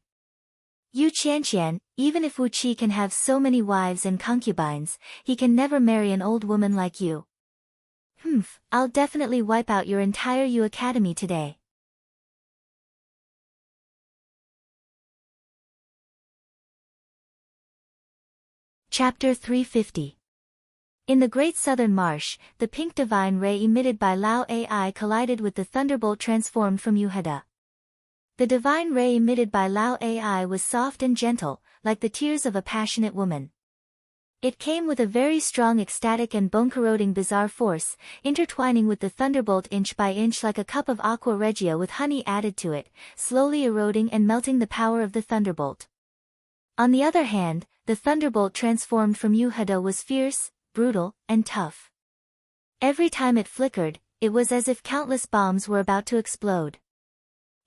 Yu Qianqian, even if Wu Qi can have so many wives and concubines, he can never marry an old woman like you. I'll definitely wipe out your entire Yu Academy today. Chapter 350. In the Great Southern Marsh, the pink divine ray emitted by Lao Ai collided with the thunderbolt transformed from Yuheda. The divine ray emitted by Lao Ai was soft and gentle, like the tears of a passionate woman. It came with a very strong ecstatic and bone-corroding bizarre force, intertwining with the thunderbolt inch by inch like a cup of aqua regia with honey added to it, slowly eroding and melting the power of the thunderbolt. On the other hand, the thunderbolt transformed from Yuheda was fierce, brutal, and tough. Every time it flickered, it was as if countless bombs were about to explode.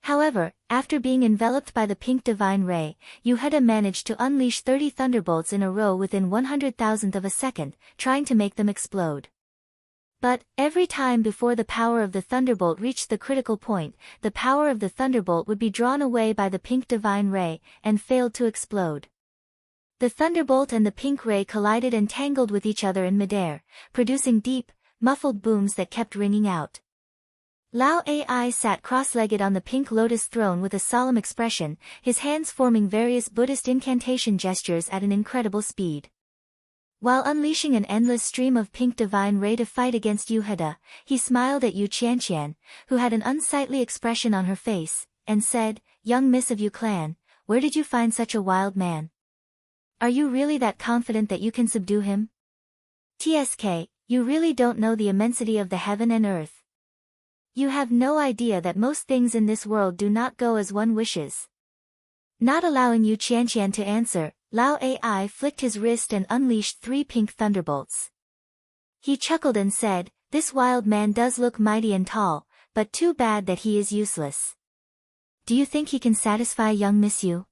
However, after being enveloped by the pink divine ray, Yuheda managed to unleash 30 thunderbolts in a row within 100,000th of a second, trying to make them explode. But, every time before the power of the thunderbolt reached the critical point, the power of the thunderbolt would be drawn away by the pink divine ray, and failed to explode. The thunderbolt and the pink ray collided and tangled with each other in midair, producing deep, muffled booms that kept ringing out. Lao Ai sat cross-legged on the pink lotus throne with a solemn expression, his hands forming various Buddhist incantation gestures at an incredible speed. While unleashing an endless stream of pink divine ray to fight against Yuheda, he smiled at Yu Qianqian, who had an unsightly expression on her face, and said, Young miss of Yu clan, where did you find such a wild man? Are you really that confident that you can subdue him? TSK, you really don't know the immensity of the heaven and earth. You have no idea that most things in this world do not go as one wishes. Not allowing Yu Qianqian to answer, Lao Ai flicked his wrist and unleashed 3 pink thunderbolts. He chuckled and said, This wild man does look mighty and tall, but too bad that he is useless. Do you think he can satisfy young Miss Yu?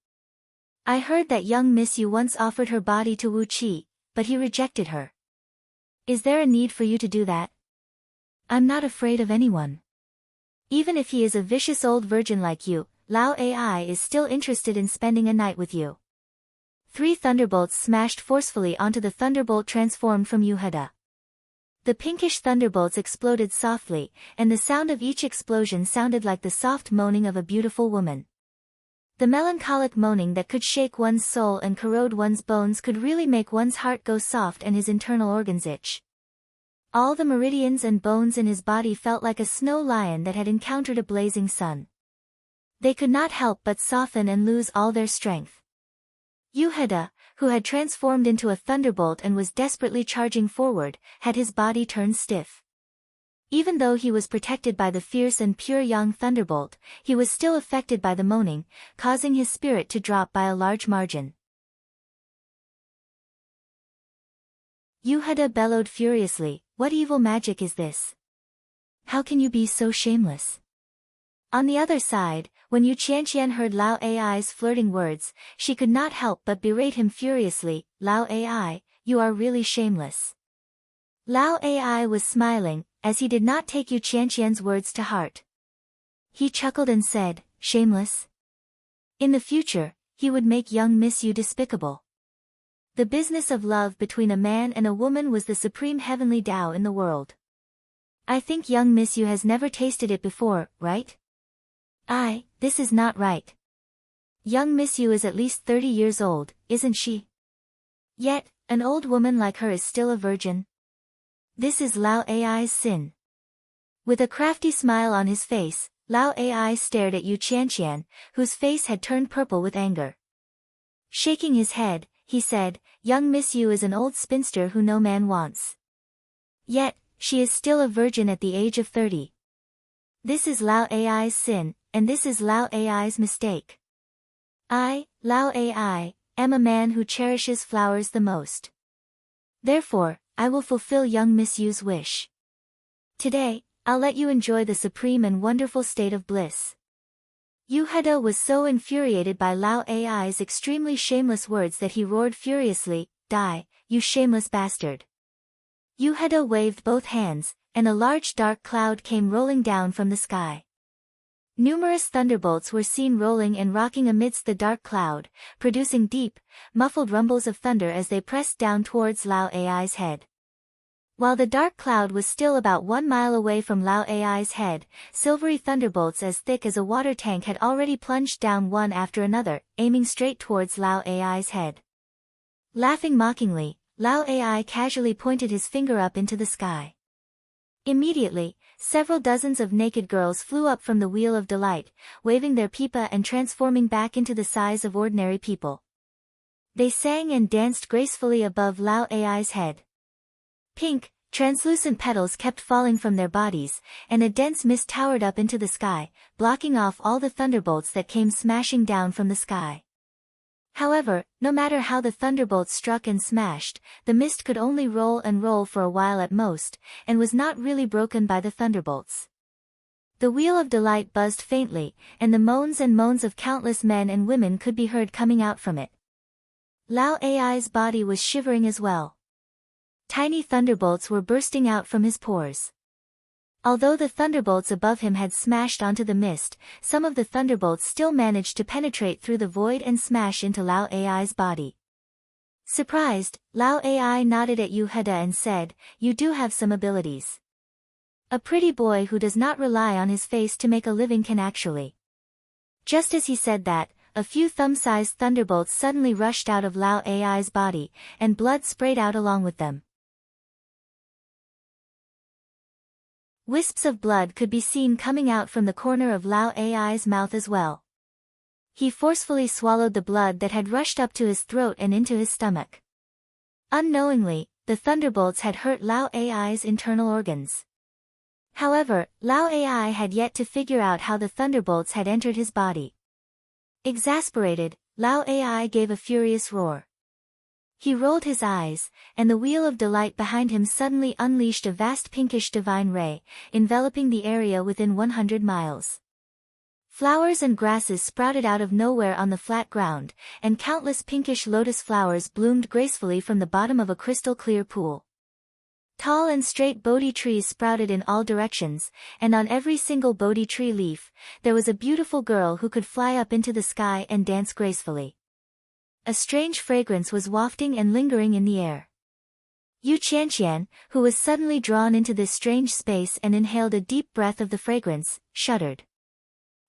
I heard that young Miss Yu once offered her body to Wu Qi, but he rejected her. Is there a need for you to do that? I'm not afraid of anyone. Even if he is a vicious old virgin like you, Lao Ai is still interested in spending a night with you. 3 thunderbolts smashed forcefully onto the thunderbolt transformed from Yuheda. The pinkish thunderbolts exploded softly, and the sound of each explosion sounded like the soft moaning of a beautiful woman. The melancholic moaning that could shake one's soul and corrode one's bones could really make one's heart go soft and his internal organs itch. All the meridians and bones in his body felt like a snow lion that had encountered a blazing sun. They could not help but soften and lose all their strength. Yuheda, who had transformed into a thunderbolt and was desperately charging forward, had his body turned stiff. Even though he was protected by the fierce and pure Yang thunderbolt, he was still affected by the moaning, causing his spirit to drop by a large margin. Yuheda bellowed furiously, What evil magic is this? How can you be so shameless? On the other side, when Yu Qianqian heard Lao Ai's flirting words, she could not help but berate him furiously, Lao Ai, you are really shameless. Lao Ai was smiling, as he did not take Yu Qianqian's words to heart. He chuckled and said, Shameless? In the future, he would make young Miss Yu despicable. The business of love between a man and a woman was the supreme heavenly Tao in the world. I think young Miss Yu has never tasted it before, right? This is not right. Young Miss Yu is at least 30 years old, isn't she? Yet, an old woman like her is still a virgin. This is Lao Ai's sin. With a crafty smile on his face, Lao Ai stared at Yu Qianqian, whose face had turned purple with anger. Shaking his head, he said, "Young Miss Yu is an old spinster who no man wants. Yet, she is still a virgin at the age of 30. This is Lao Ai's sin, and this is Lao Ai's mistake. I, Lao Ai, am a man who cherishes flowers the most. Therefore, I will fulfill young Miss Yu's wish. Today, I'll let you enjoy the supreme and wonderful state of bliss." Yu Heda was so infuriated by Lao Ai's extremely shameless words that he roared furiously, "Die, you shameless bastard." Yu Heda waved both hands, and a large dark cloud came rolling down from the sky. Numerous thunderbolts were seen rolling and rocking amidst the dark cloud, producing deep, muffled rumbles of thunder as they pressed down towards Lao Ai's head. While the dark cloud was still about 1 mile away from Lao Ai's head, silvery thunderbolts as thick as a water tank had already plunged down one after another, aiming straight towards Lao Ai's head. Laughing mockingly, Lao Ai casually pointed his finger up into the sky. Immediately, several dozens of naked girls flew up from the Wheel of Delight, waving their pipa and transforming back into the size of ordinary people. They sang and danced gracefully above Lao Ai's head. Pink, translucent petals kept falling from their bodies, and a dense mist towered up into the sky, blocking off all the thunderbolts that came smashing down from the sky. However, no matter how the thunderbolts struck and smashed, the mist could only roll and roll for a while at most, and was not really broken by the thunderbolts. The Wheel of Delight buzzed faintly, and the moans and moans of countless men and women could be heard coming out from it. Lao Ai's body was shivering as well. Tiny thunderbolts were bursting out from his pores. Although the thunderbolts above him had smashed onto the mist, some of the thunderbolts still managed to penetrate through the void and smash into Lao Ai's body. Surprised, Lao Ai nodded at Yu Heda and said, "You do have some abilities. A pretty boy who does not rely on his face to make a living can actually." Just as he said that, a few thumb-sized thunderbolts suddenly rushed out of Lao Ai's body, and blood sprayed out along with them. Wisps of blood could be seen coming out from the corner of Lao Ai's mouth as well. He forcefully swallowed the blood that had rushed up to his throat and into his stomach. Unknowingly, the thunderbolts had hurt Lao Ai's internal organs. However, Lao Ai had yet to figure out how the thunderbolts had entered his body. Exasperated, Lao Ai gave a furious roar. He rolled his eyes, and the Wheel of Delight behind him suddenly unleashed a vast pinkish divine ray, enveloping the area within 100 miles. Flowers and grasses sprouted out of nowhere on the flat ground, and countless pinkish lotus flowers bloomed gracefully from the bottom of a crystal-clear pool. Tall and straight Bodhi trees sprouted in all directions, and on every single Bodhi tree leaf, there was a beautiful girl who could fly up into the sky and dance gracefully. A strange fragrance was wafting and lingering in the air. Yu Qianqian, who was suddenly drawn into this strange space and inhaled a deep breath of the fragrance, shuddered.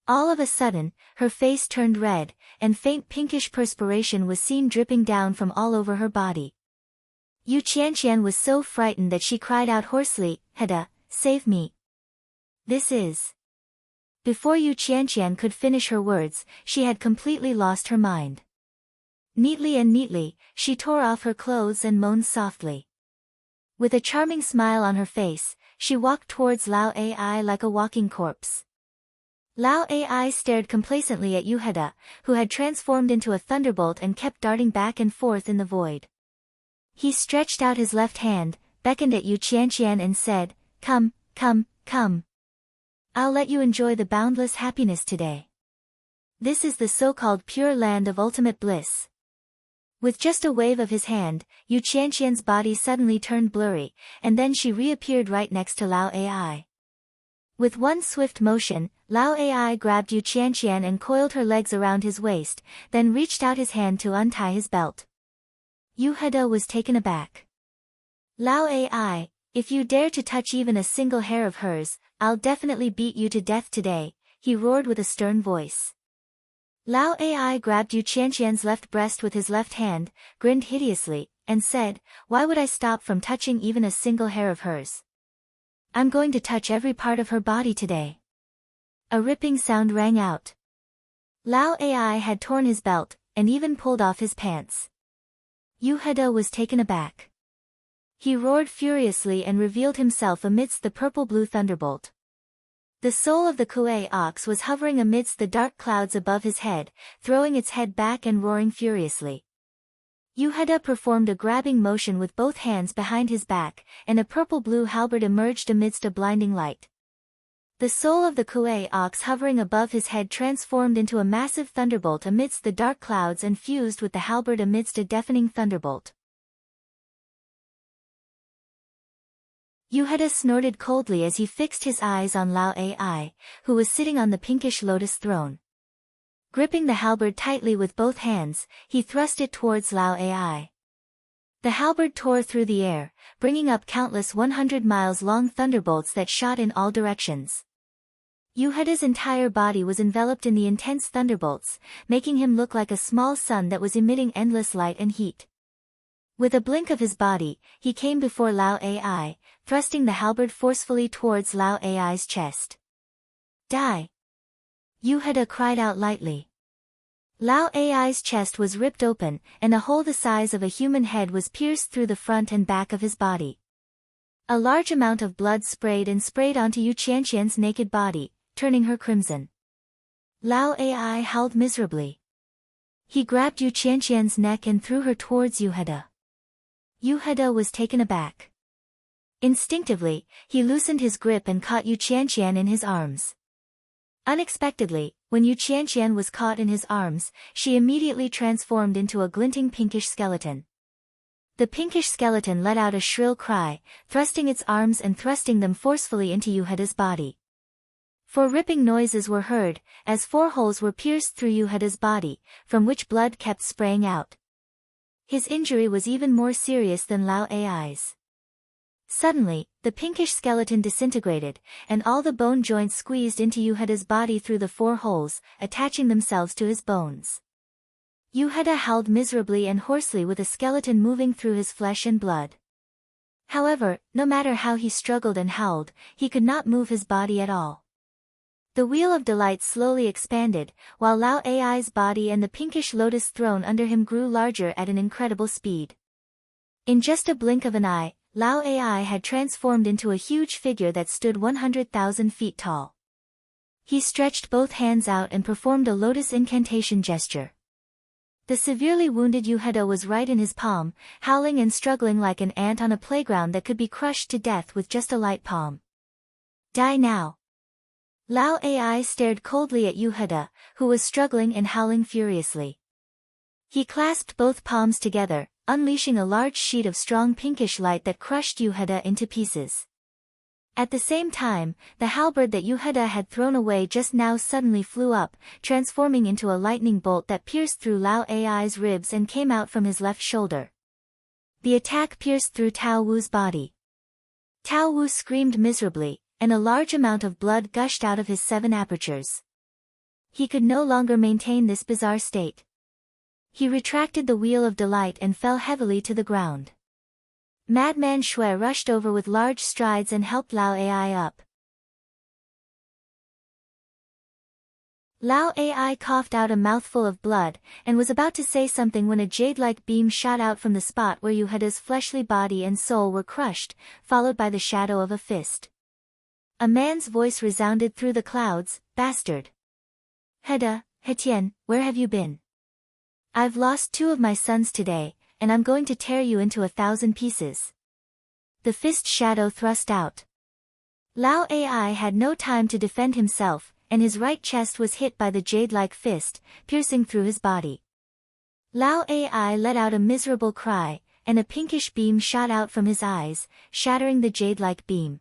All of a sudden, her face turned red, and faint pinkish perspiration was seen dripping down from all over her body. Yu Qianqian was so frightened that she cried out hoarsely, "Heda, save me. This is..." Before Yu Qianqian could finish her words, she had completely lost her mind. Neatly, she tore off her clothes and moaned softly. With a charming smile on her face, she walked towards Lao Ai like a walking corpse. Lao Ai stared complacently at Yu Heda, who had transformed into a thunderbolt and kept darting back and forth in the void. He stretched out his left hand, beckoned at Yu Qianqian and said, "Come, come, come. I'll let you enjoy the boundless happiness today. This is the so-called pure land of ultimate bliss." With just a wave of his hand, Yu Qianqian's body suddenly turned blurry, and then she reappeared right next to Lao Ai. With one swift motion, Lao Ai grabbed Yu Qianqian and coiled her legs around his waist, then reached out his hand to untie his belt. Yu Heda was taken aback. "Lao Ai, if you dare to touch even a single hair of hers, I'll definitely beat you to death today," he roared with a stern voice. Lao Ai grabbed Yu Qianqian's left breast with his left hand, grinned hideously, and said, "Why would I stop from touching even a single hair of hers? I'm going to touch every part of her body today." A ripping sound rang out. Lao Ai had torn his belt, and even pulled off his pants. Yuheda was taken aback. He roared furiously and revealed himself amidst the purple-blue thunderbolt. The soul of the Kuei ox was hovering amidst the dark clouds above his head, throwing its head back and roaring furiously. Yuheda performed a grabbing motion with both hands behind his back, and a purple-blue halberd emerged amidst a blinding light. The soul of the Kuei ox hovering above his head transformed into a massive thunderbolt amidst the dark clouds and fused with the halberd amidst a deafening thunderbolt. Yuheda snorted coldly as he fixed his eyes on Lao Ai, who was sitting on the pinkish lotus throne. Gripping the halberd tightly with both hands, he thrust it towards Lao Ai. The halberd tore through the air, bringing up countless 100 miles long thunderbolts that shot in all directions. Yuheda's entire body was enveloped in the intense thunderbolts, making him look like a small sun that was emitting endless light and heat. With a blink of his body, he came before Lao Ai, thrusting the halberd forcefully towards Lao Ai's chest. "Die!" Yuheda cried out lightly. Lao Ai's chest was ripped open, and a hole the size of a human head was pierced through the front and back of his body. A large amount of blood sprayed onto Yu Qianqian's naked body, turning her crimson. Lao Ai howled miserably. He grabbed Yu Qianqian's neck and threw her towards Yuheda. Yuheda was taken aback. Instinctively, he loosened his grip and caught Yu Qianqian in his arms. Unexpectedly, when Yu Qianqian was caught in his arms, she immediately transformed into a glinting pinkish skeleton. The pinkish skeleton let out a shrill cry, thrusting its arms and thrusting them forcefully into Yuheda's body. Four ripping noises were heard, as 4 holes were pierced through Yuheda's body, from which blood kept spraying out. His injury was even more serious than Lao Ai's. Suddenly, the pinkish skeleton disintegrated, and all the bone joints squeezed into Yuheda's body through the 4 holes, attaching themselves to his bones. Yuheda howled miserably and hoarsely with a skeleton moving through his flesh and blood. However, no matter how he struggled and howled, he could not move his body at all. The Wheel of Delight slowly expanded, while Lao Ai's body and the pinkish lotus throne under him grew larger at an incredible speed. In just a blink of an eye, Lao Ai had transformed into a huge figure that stood 100,000 feet tall. He stretched both hands out and performed a lotus incantation gesture. The severely wounded Yuheda was right in his palm, howling and struggling like an ant on a playground that could be crushed to death with just a light palm. "Die now!" Lao Ai stared coldly at Yuheda, who was struggling and howling furiously. He clasped both palms together, unleashing a large sheet of strong pinkish light that crushed Yuheda into pieces. At the same time, the halberd that Yuheda had thrown away just now suddenly flew up, transforming into a lightning bolt that pierced through Lao Ai's ribs and came out from his left shoulder. The attack pierced through Tao Wu's body. Tao Wu screamed miserably, and a large amount of blood gushed out of his 7 apertures. He could no longer maintain this bizarre state. He retracted the Wheel of Delight and fell heavily to the ground. Madman Shui rushed over with large strides and helped Lao Ai up. Lao Ai coughed out a mouthful of blood, and was about to say something when a jade-like beam shot out from the spot where Yuheda's fleshly body and soul were crushed, followed by the shadow of a fist. A man's voice resounded through the clouds, "Bastard! Heda, Hetien, where have you been? I've lost 2 of my sons today, and I'm going to tear you into 1,000 pieces." The fist shadow thrust out. Lao Ai had no time to defend himself, and his right chest was hit by the jade-like fist, piercing through his body. Lao Ai let out a miserable cry, and a pinkish beam shot out from his eyes, shattering the jade-like beam.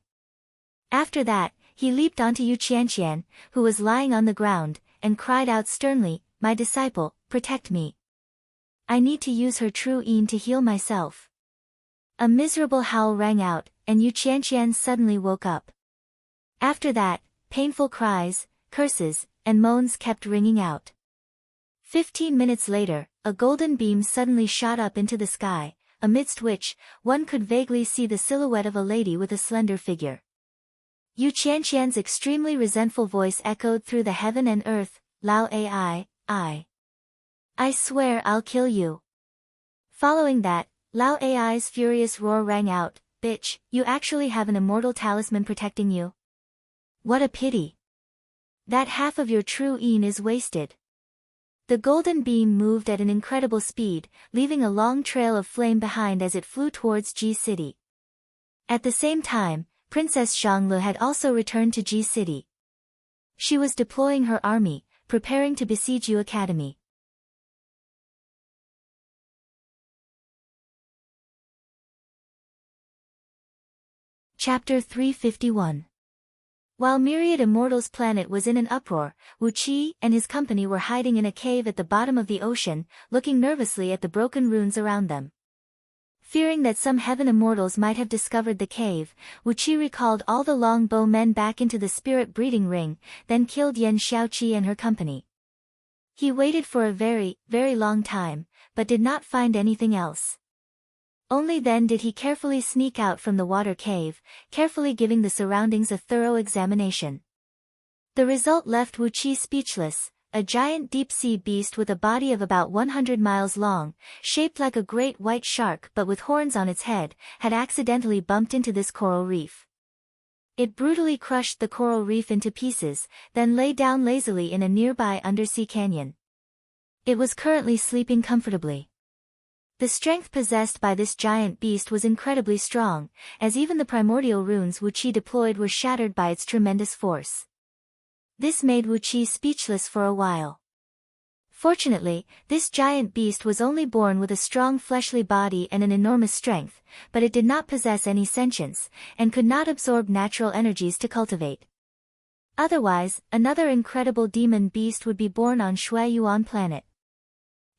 After that, he leaped onto Yu Qianqian, who was lying on the ground, and cried out sternly, "My disciple, protect me. I need to use her true Yin to heal myself." A miserable howl rang out, and Yu Qianqian suddenly woke up. After that, painful cries, curses, and moans kept ringing out. 15 minutes later, a golden beam suddenly shot up into the sky, amidst which, one could vaguely see the silhouette of a lady with a slender figure. Yu Qianqian's extremely resentful voice echoed through the heaven and earth, Lao Ai, I swear I'll kill you. Following that, Lao Ai's furious roar rang out, bitch, you actually have an immortal talisman protecting you? What a pity. That half of your true yin is wasted. The golden beam moved at an incredible speed, leaving a long trail of flame behind as it flew towards Ji City. At the same time, Princess Zhanglu had also returned to Ji City. She was deploying her army, preparing to besiege Yu Academy. Chapter 351. While Myriad Immortals' planet was in an uproar, Wu Qi and his company were hiding in a cave at the bottom of the ocean, looking nervously at the broken ruins around them. Fearing that some heaven immortals might have discovered the cave, Wu Qi recalled all the longbow men back into the spirit breeding ring, then killed Yan Xiaoqi and her company. He waited for a very, very long time, but did not find anything else. Only then did he carefully sneak out from the water cave, carefully giving the surroundings a thorough examination. The result left Wu Qi speechless. A giant deep-sea beast with a body of about 100 miles long, shaped like a great white shark but with horns on its head, had accidentally bumped into this coral reef. It brutally crushed the coral reef into pieces, then lay down lazily in a nearby undersea canyon. It was currently sleeping comfortably. The strength possessed by this giant beast was incredibly strong, as even the primordial runes Wu Qi deployed were shattered by its tremendous force. This made Wu Qi speechless for a while. Fortunately, this giant beast was only born with a strong fleshly body and an enormous strength, but it did not possess any sentience, and could not absorb natural energies to cultivate. Otherwise, another incredible demon beast would be born on Shui Yuan planet.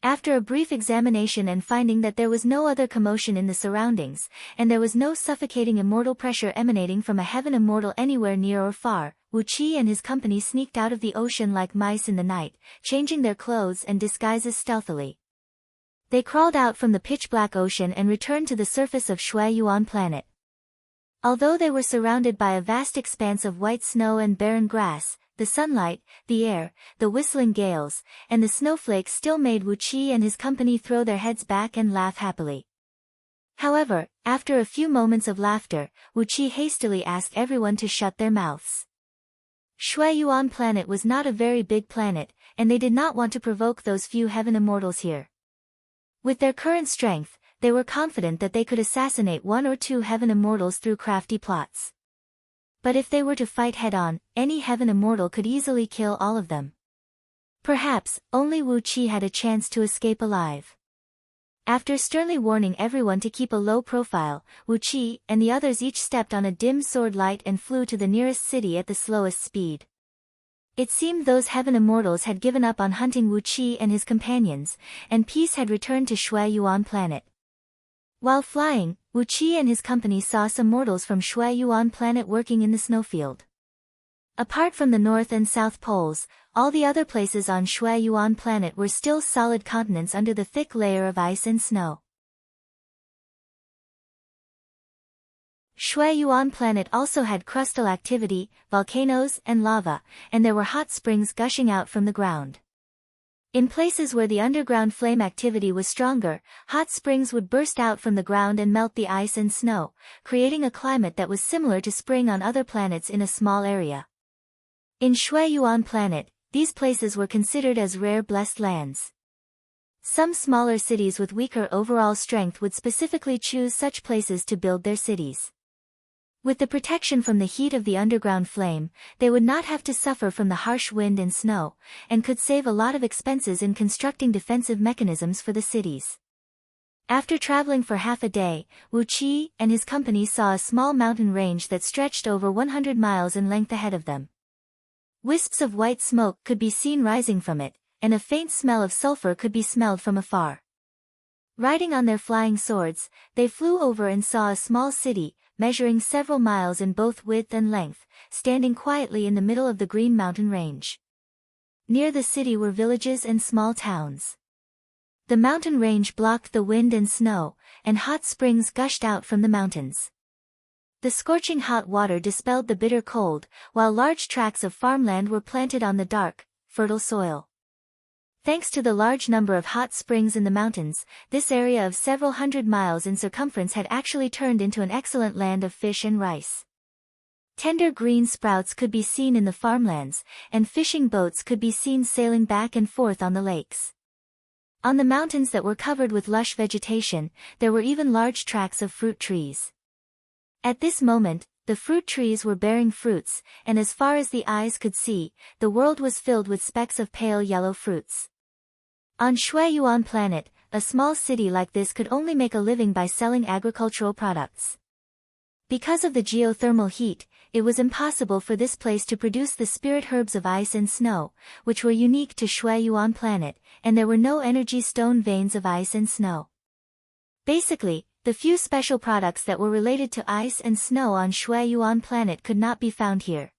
After a brief examination and finding that there was no other commotion in the surroundings, and there was no suffocating immortal pressure emanating from a heaven immortal anywhere near or far, Wu Qi and his company sneaked out of the ocean like mice in the night, changing their clothes and disguises stealthily. They crawled out from the pitch-black ocean and returned to the surface of Shui Yuan planet. Although they were surrounded by a vast expanse of white snow and barren grass, the sunlight, the air, the whistling gales, and the snowflakes still made Wu Qi and his company throw their heads back and laugh happily. However, after a few moments of laughter, Wu Qi hastily asked everyone to shut their mouths. Shui Yuan planet was not a very big planet, and they did not want to provoke those few heaven immortals here. With their current strength, they were confident that they could assassinate one or two heaven immortals through crafty plots. But if they were to fight head-on, any heaven immortal could easily kill all of them. Perhaps, only Wu Qi had a chance to escape alive. After sternly warning everyone to keep a low profile, Wu Qi and the others each stepped on a dim sword light and flew to the nearest city at the slowest speed. It seemed those heaven immortals had given up on hunting Wu Qi and his companions, and peace had returned to Shui Yuan planet. While flying, Wu Qi and his company saw some mortals from Shui Yuan planet working in the snowfield. Apart from the North and South poles, all the other places on Shui Yuan planet were still solid continents under the thick layer of ice and snow. Shui Yuan planet also had crustal activity, volcanoes and lava, and there were hot springs gushing out from the ground. In places where the underground flame activity was stronger, hot springs would burst out from the ground and melt the ice and snow, creating a climate that was similar to spring on other planets in a small area. In Shui Yuan planet, these places were considered as rare blessed lands. Some smaller cities with weaker overall strength would specifically choose such places to build their cities. With the protection from the heat of the underground flame, they would not have to suffer from the harsh wind and snow, and could save a lot of expenses in constructing defensive mechanisms for the cities. After traveling for half a day, Wu Qi and his company saw a small mountain range that stretched over 100 miles in length ahead of them. Wisps of white smoke could be seen rising from it, and a faint smell of sulfur could be smelled from afar. Riding on their flying swords, they flew over and saw a small city, measuring several miles in both width and length, standing quietly in the middle of the green mountain range. Near the city were villages and small towns. The mountain range blocked the wind and snow, and hot springs gushed out from the mountains. The scorching hot water dispelled the bitter cold, while large tracts of farmland were planted on the dark, fertile soil. Thanks to the large number of hot springs in the mountains, this area of several hundred miles in circumference had actually turned into an excellent land of fish and rice. Tender green sprouts could be seen in the farmlands, and fishing boats could be seen sailing back and forth on the lakes. On the mountains that were covered with lush vegetation, there were even large tracts of fruit trees. At this moment, the fruit trees were bearing fruits, and as far as the eyes could see, the world was filled with specks of pale yellow fruits. On Shuiyuan planet, a small city like this could only make a living by selling agricultural products. Because of the geothermal heat, it was impossible for this place to produce the spirit herbs of ice and snow, which were unique to Shuiyuan planet, and there were no energy stone veins of ice and snow. Basically, the few special products that were related to ice and snow on Shuiyuan planet could not be found here.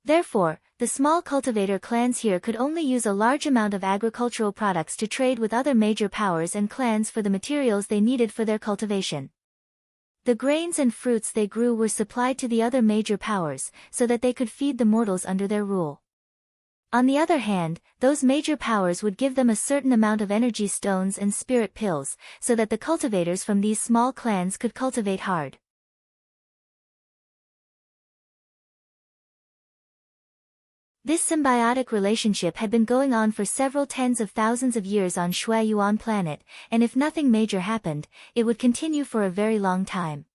Therefore, the small cultivator clans here could only use a large amount of agricultural products to trade with other major powers and clans for the materials they needed for their cultivation. The grains and fruits they grew were supplied to the other major powers, so that they could feed the mortals under their rule. On the other hand, those major powers would give them a certain amount of energy stones and spirit pills, so that the cultivators from these small clans could cultivate hard. This symbiotic relationship had been going on for several tens of thousands of years on Shuiyuan planet, and if nothing major happened, it would continue for a very long time.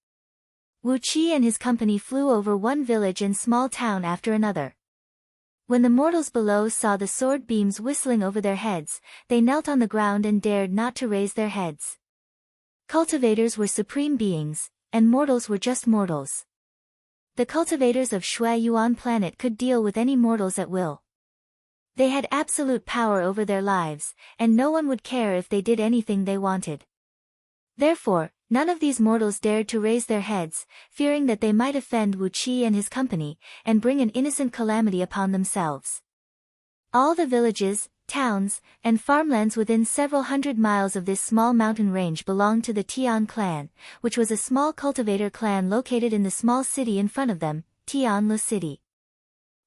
Wu Qi and his company flew over one village and small town after another. When the mortals below saw the sword beams whistling over their heads, they knelt on the ground and dared not to raise their heads. Cultivators were supreme beings, and mortals were just mortals. The cultivators of Shuiyuan planet could deal with any mortals at will. They had absolute power over their lives, and no one would care if they did anything they wanted. Therefore, none of these mortals dared to raise their heads, fearing that they might offend Wu Qi and his company, and bring an innocent calamity upon themselves. All the villages, towns, and farmlands within several hundred miles of this small mountain range belonged to the Tian clan, which was a small cultivator clan located in the small city in front of them, Tianlu City.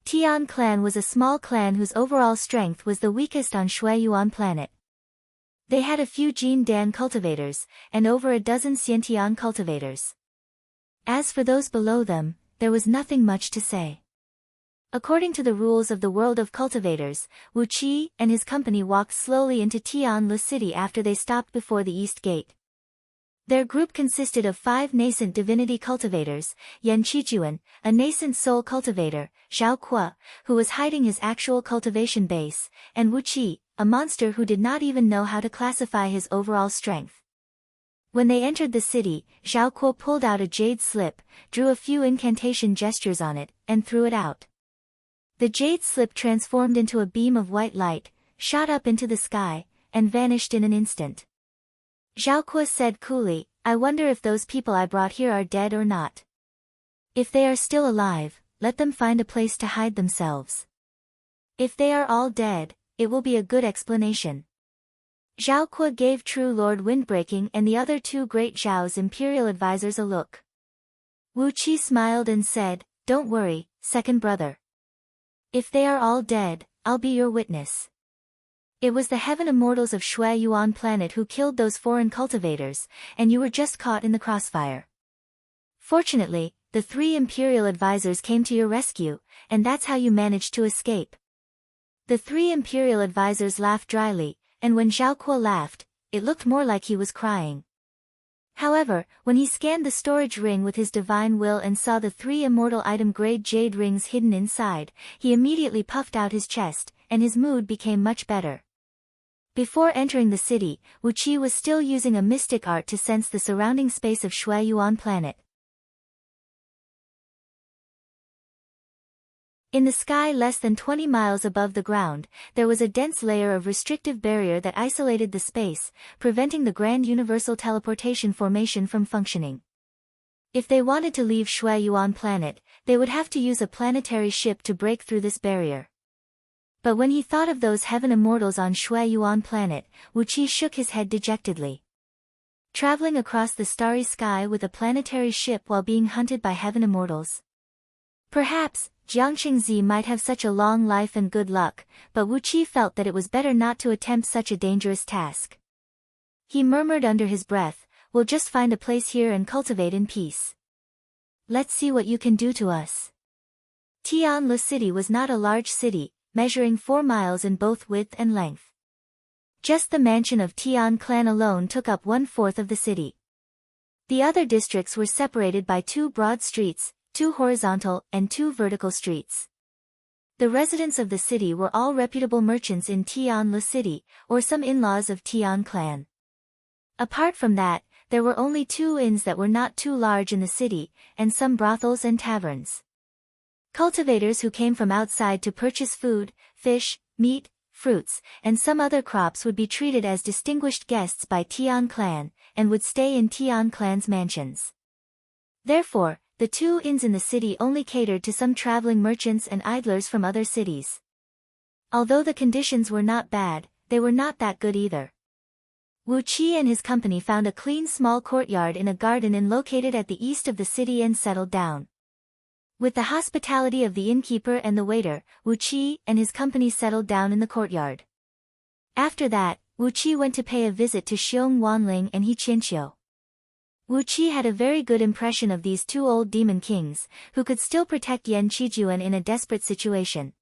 Tian clan was a small clan whose overall strength was the weakest on Shuiyuan planet. They had a few Jin Dan cultivators, and over a dozen Xiantian cultivators. As for those below them, there was nothing much to say. According to the rules of the world of cultivators, Wu Qi and his company walked slowly into Tianlu City after they stopped before the east gate. Their group consisted of 5 nascent divinity cultivators, Yan Qijuan, a nascent soul cultivator, Xiao Kuo, who was hiding his actual cultivation base, and Wu Qi, a monster who did not even know how to classify his overall strength. When they entered the city, Xiao Kuo pulled out a jade slip, drew a few incantation gestures on it, and threw it out. The jade slip transformed into a beam of white light, shot up into the sky, and vanished in an instant. Xiao Kuo said coolly, "I wonder if those people I brought here are dead or not. If they are still alive, let them find a place to hide themselves. If they are all dead, it will be a good explanation." Xiao Kuo gave True Lord Windbreaking and the other 2 great Zhao's imperial advisors a look. Wu Qi smiled and said, "Don't worry, second brother. If they are all dead, I'll be your witness. It was the heaven immortals of Shuiyuan planet who killed those foreign cultivators, and you were just caught in the crossfire. Fortunately, the 3 imperial advisors came to your rescue, and that's how you managed to escape." The 3 imperial advisors laughed dryly, and when Xiao Kuo laughed, it looked more like he was crying. However, when he scanned the storage ring with his divine will and saw the 3 immortal item-grade jade rings hidden inside, he immediately puffed out his chest, and his mood became much better. Before entering the city, Wu Qi was still using a mystic art to sense the surrounding space of Shuiyuan planet. In the sky less than 20 miles above the ground, there was a dense layer of restrictive barrier that isolated the space, preventing the grand universal teleportation formation from functioning. If they wanted to leave Shuiyuan planet, they would have to use a planetary ship to break through this barrier. But when he thought of those heaven immortals on Shui Yuan planet, Wu Qi shook his head dejectedly. Traveling across the starry sky with a planetary ship while being hunted by heaven immortals. Perhaps, Jiang Qingzi might have such a long life and good luck, but Wu Qi felt that it was better not to attempt such a dangerous task. He murmured under his breath, "We'll just find a place here and cultivate in peace. Let's see what you can do to us." Tianlu City was not a large city, measuring 4 miles in both width and length. Just the mansion of Tian clan alone took up 1/4 of the city. The other districts were separated by 2 broad streets, 2 horizontal and 2 vertical streets. The residents of the city were all reputable merchants in Tianlu City, or some in-laws of Tian clan. Apart from that, there were only 2 inns that were not too large in the city, and some brothels and taverns. Cultivators who came from outside to purchase food, fish, meat, fruits, and some other crops would be treated as distinguished guests by Tian clan, and would stay in Tian clan's mansions. Therefore, the 2 inns in the city only catered to some traveling merchants and idlers from other cities. Although the conditions were not bad, they were not that good either. Wu Qi and his company found a clean small courtyard in a garden inn located at the east of the city and settled down. With the hospitality of the innkeeper and the waiter, Wu Qi and his company settled down in the courtyard. After that, Wu Qi went to pay a visit to Xiong Wanling and He Qianqiu. Wu Qi had a very good impression of these 2 old demon kings, who could still protect Yan Qijuan in a desperate situation.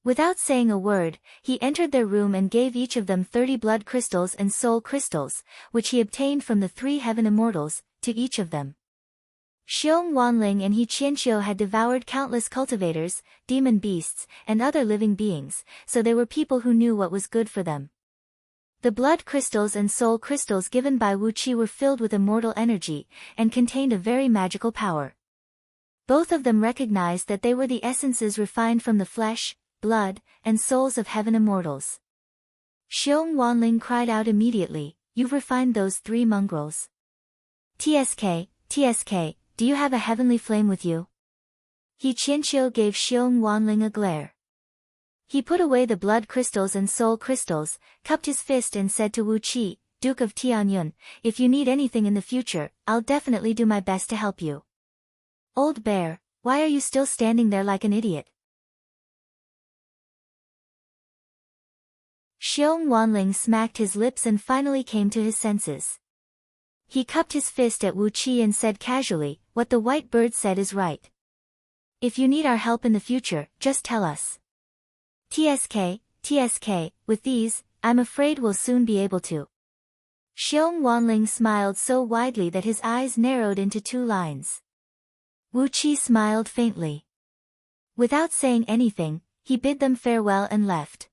Without saying a word, he entered their room and gave each of them 30 blood crystals and soul crystals, which he obtained from the 3 heaven immortals, to each of them. Xiong Wanling and He Qianqiu had devoured countless cultivators, demon beasts, and other living beings, so they were people who knew what was good for them. The blood crystals and soul crystals given by Wu Qi were filled with immortal energy, and contained a very magical power. Both of them recognized that they were the essences refined from the flesh, blood, and souls of heaven immortals. Xiong Wanling cried out immediately, "You've refined those 3 mongrels. TSK, do you have a heavenly flame with you?" He Qianqiu gave Xiong Wanling a glare. He put away the blood crystals and soul crystals, cupped his fist and said to Wu Qi, "Duke of Tianyun, if you need anything in the future, I'll definitely do my best to help you." "Old bear, why are you still standing there like an idiot?" Xiong Wanling smacked his lips and finally came to his senses. He cupped his fist at Wu Qi and said casually, "What the white bird said is right. If you need our help in the future, just tell us. TSK, with these, I'm afraid we'll soon be able to." Xiong Wanling smiled so widely that his eyes narrowed into 2 lines. Wu Qi smiled faintly. Without saying anything, he bid them farewell and left.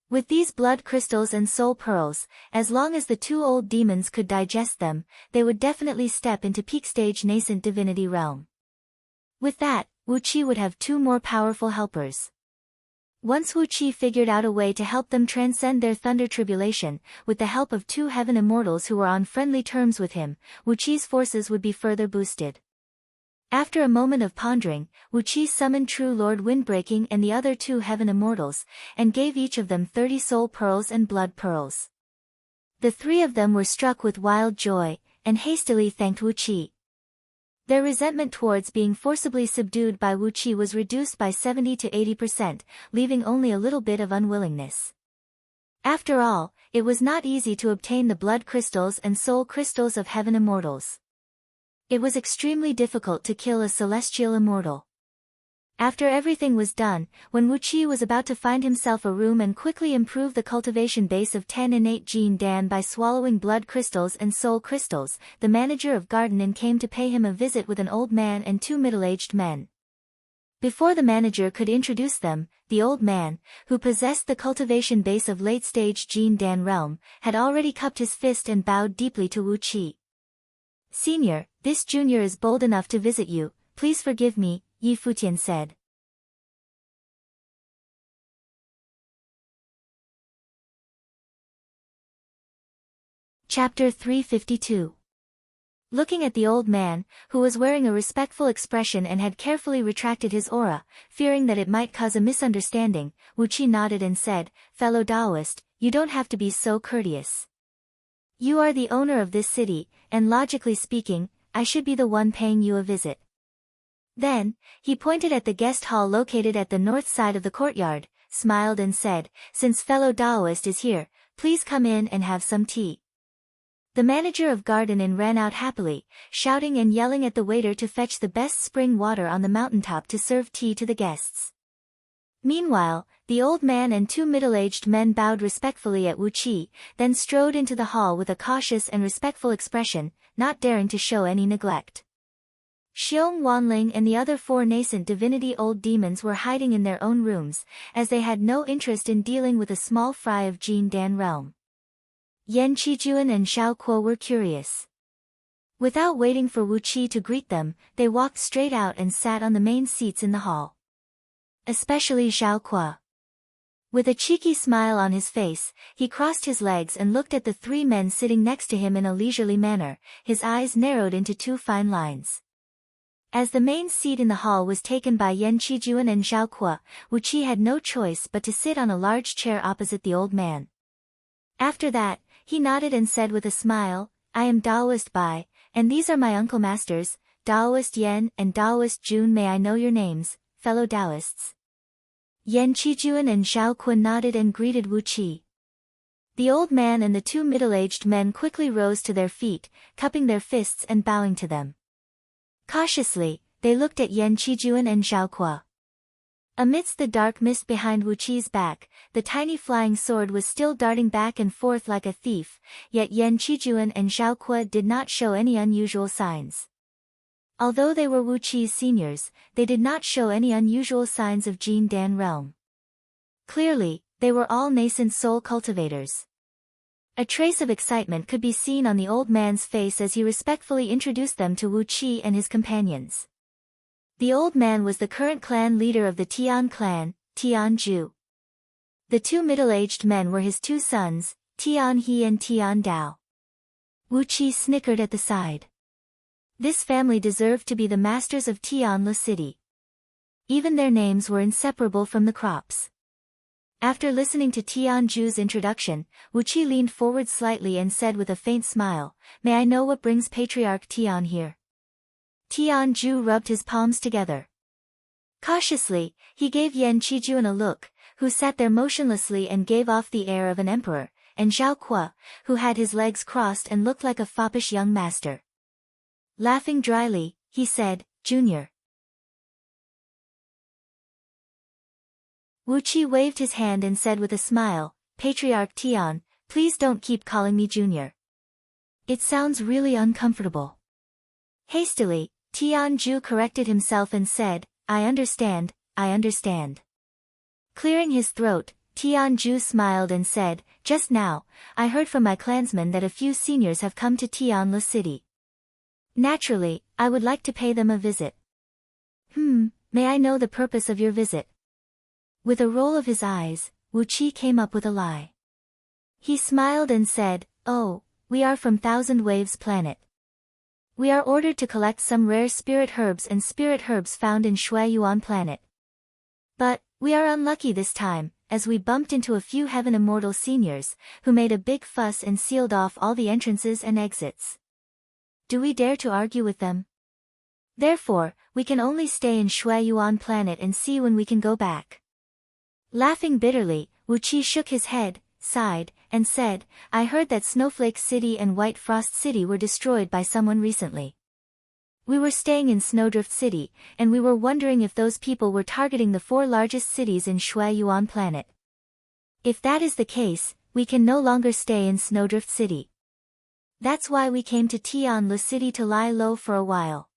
With these blood crystals and soul pearls, as long as the 2 old demons could digest them, they would definitely step into peak stage nascent divinity realm. With that, Wu Qi would have 2 more powerful helpers. Once Wu Qi figured out a way to help them transcend their thunder tribulation, with the help of 2 heaven immortals who were on friendly terms with him, Wu Qi's forces would be further boosted. After a moment of pondering, Wu Qi summoned True Lord Windbreaking and the other 2 heaven immortals, and gave each of them 30 soul pearls and blood pearls. The 3 of them were struck with wild joy, and hastily thanked Wu Qi. Their resentment towards being forcibly subdued by Wu Qi was reduced by 70 to 80%, leaving only a little bit of unwillingness. After all, it was not easy to obtain the blood crystals and soul crystals of heaven immortals. It was extremely difficult to kill a celestial immortal. After everything was done, when Wu Qi was about to find himself a room and quickly improve the cultivation base of 10 innate Jin Dan by swallowing blood crystals and soul crystals, the manager of Garden Inn came to pay him a visit with an old man and 2 middle-aged men. Before the manager could introduce them, the old man, who possessed the cultivation base of late-stage Jin Dan realm, had already cupped his fist and bowed deeply to Wu Qi. "Senior, this junior is bold enough to visit you, please forgive me," Yi Futian said. Chapter 352. Looking at the old man, who was wearing a respectful expression and had carefully retracted his aura, fearing that it might cause a misunderstanding, Wuqi nodded and said, "Fellow Taoist, you don't have to be so courteous. You are the owner of this city, and logically speaking, I should be the one paying you a visit." Then, he pointed at the guest hall located at the north side of the courtyard, smiled and said, "Since fellow Taoist is here, please come in and have some tea." The manager of Garden Inn ran out happily, shouting and yelling at the waiter to fetch the best spring water on the mountaintop to serve tea to the guests. Meanwhile, the old man and two middle-aged men bowed respectfully at Wuqi, then strode into the hall with a cautious and respectful expression, not daring to show any neglect. Xiong Wanling and the other four nascent divinity old demons were hiding in their own rooms, as they had no interest in dealing with a small fry of Jin Dan realm. Yan Qijuan and Xiao Kuo were curious. Without waiting for Wuqi to greet them, they walked straight out and sat on the main seats in the hall. Especially Xiao Kuo. With a cheeky smile on his face, he crossed his legs and looked at the three men sitting next to him in a leisurely manner, his eyes narrowed into two fine lines. As the main seat in the hall was taken by Yan Qijuan and Xiao Kuo, Wuqi had no choice but to sit on a large chair opposite the old man. After that, he nodded and said with a smile, "I am Taoist Bai, and these are my uncle masters, Taoist Yan and Taoist Jun. May I know your names, fellow Taoists?" Yan Qijuan and Xiao Kuo nodded and greeted Wuqi. The old man and the two middle-aged men quickly rose to their feet, cupping their fists and bowing to them. Cautiously, they looked at Yan Qijuan and Xiao Kuo. Amidst the dark mist behind Wuqi's back, the tiny flying sword was still darting back and forth like a thief, yet Yan Qijuan and Xiao Kuo did not show any unusual signs. Although they were Wuqi's seniors, they did not show any unusual signs of Jin Dan realm. Clearly, they were all nascent soul cultivators. A trace of excitement could be seen on the old man's face as he respectfully introduced them to Wuqi and his companions. The old man was the current clan leader of the Tian clan, Tian Zhu. The two middle-aged men were his two sons, Tian He and Tian Dao. Wuqi snickered at the side. This family deserved to be the masters of Tianla City. Even their names were inseparable from the crops. After listening to Tian Zhu's introduction, Wuqi leaned forward slightly and said with a faint smile, "May I know what brings Patriarch Tian here?" Tian Zhu rubbed his palms together. Cautiously, he gave Yan Qijuan a look, who sat there motionlessly and gave off the air of an emperor, and Xiao Kuo, who had his legs crossed and looked like a foppish young master. Laughing dryly, he said, "Junior." Wuqi waved his hand and said with a smile, "Patriarch Tian, please don't keep calling me Junior. It sounds really uncomfortable." Hastily, Tian Zhu corrected himself and said, I understand. Clearing his throat, Tian Zhu smiled and said, "Just now, I heard from my clansmen that a few seniors have come to Tianla City. Naturally, I would like to pay them a visit." May I know the purpose of your visit?" With a roll of his eyes, Wuqi came up with a lie. He smiled and said, "Oh, we are from Thousand Waves planet. We are ordered to collect some rare spirit herbs found in Shui Yuan planet. But, we are unlucky this time, as we bumped into a few Heaven Immortal seniors, who made a big fuss and sealed off all the entrances and exits. Do we dare to argue with them? Therefore, we can only stay in Shui Yuan planet and see when we can go back." Laughing bitterly, Wuqi shook his head, sighed, and said, "I heard that Snowflake City and White Frost City were destroyed by someone recently. We were staying in Snowdrift City, and we were wondering if those people were targeting the 4 largest cities in Shui Yuan planet. If that is the case, we can no longer stay in Snowdrift City. That's why we came to Tianla City to lie low for a while."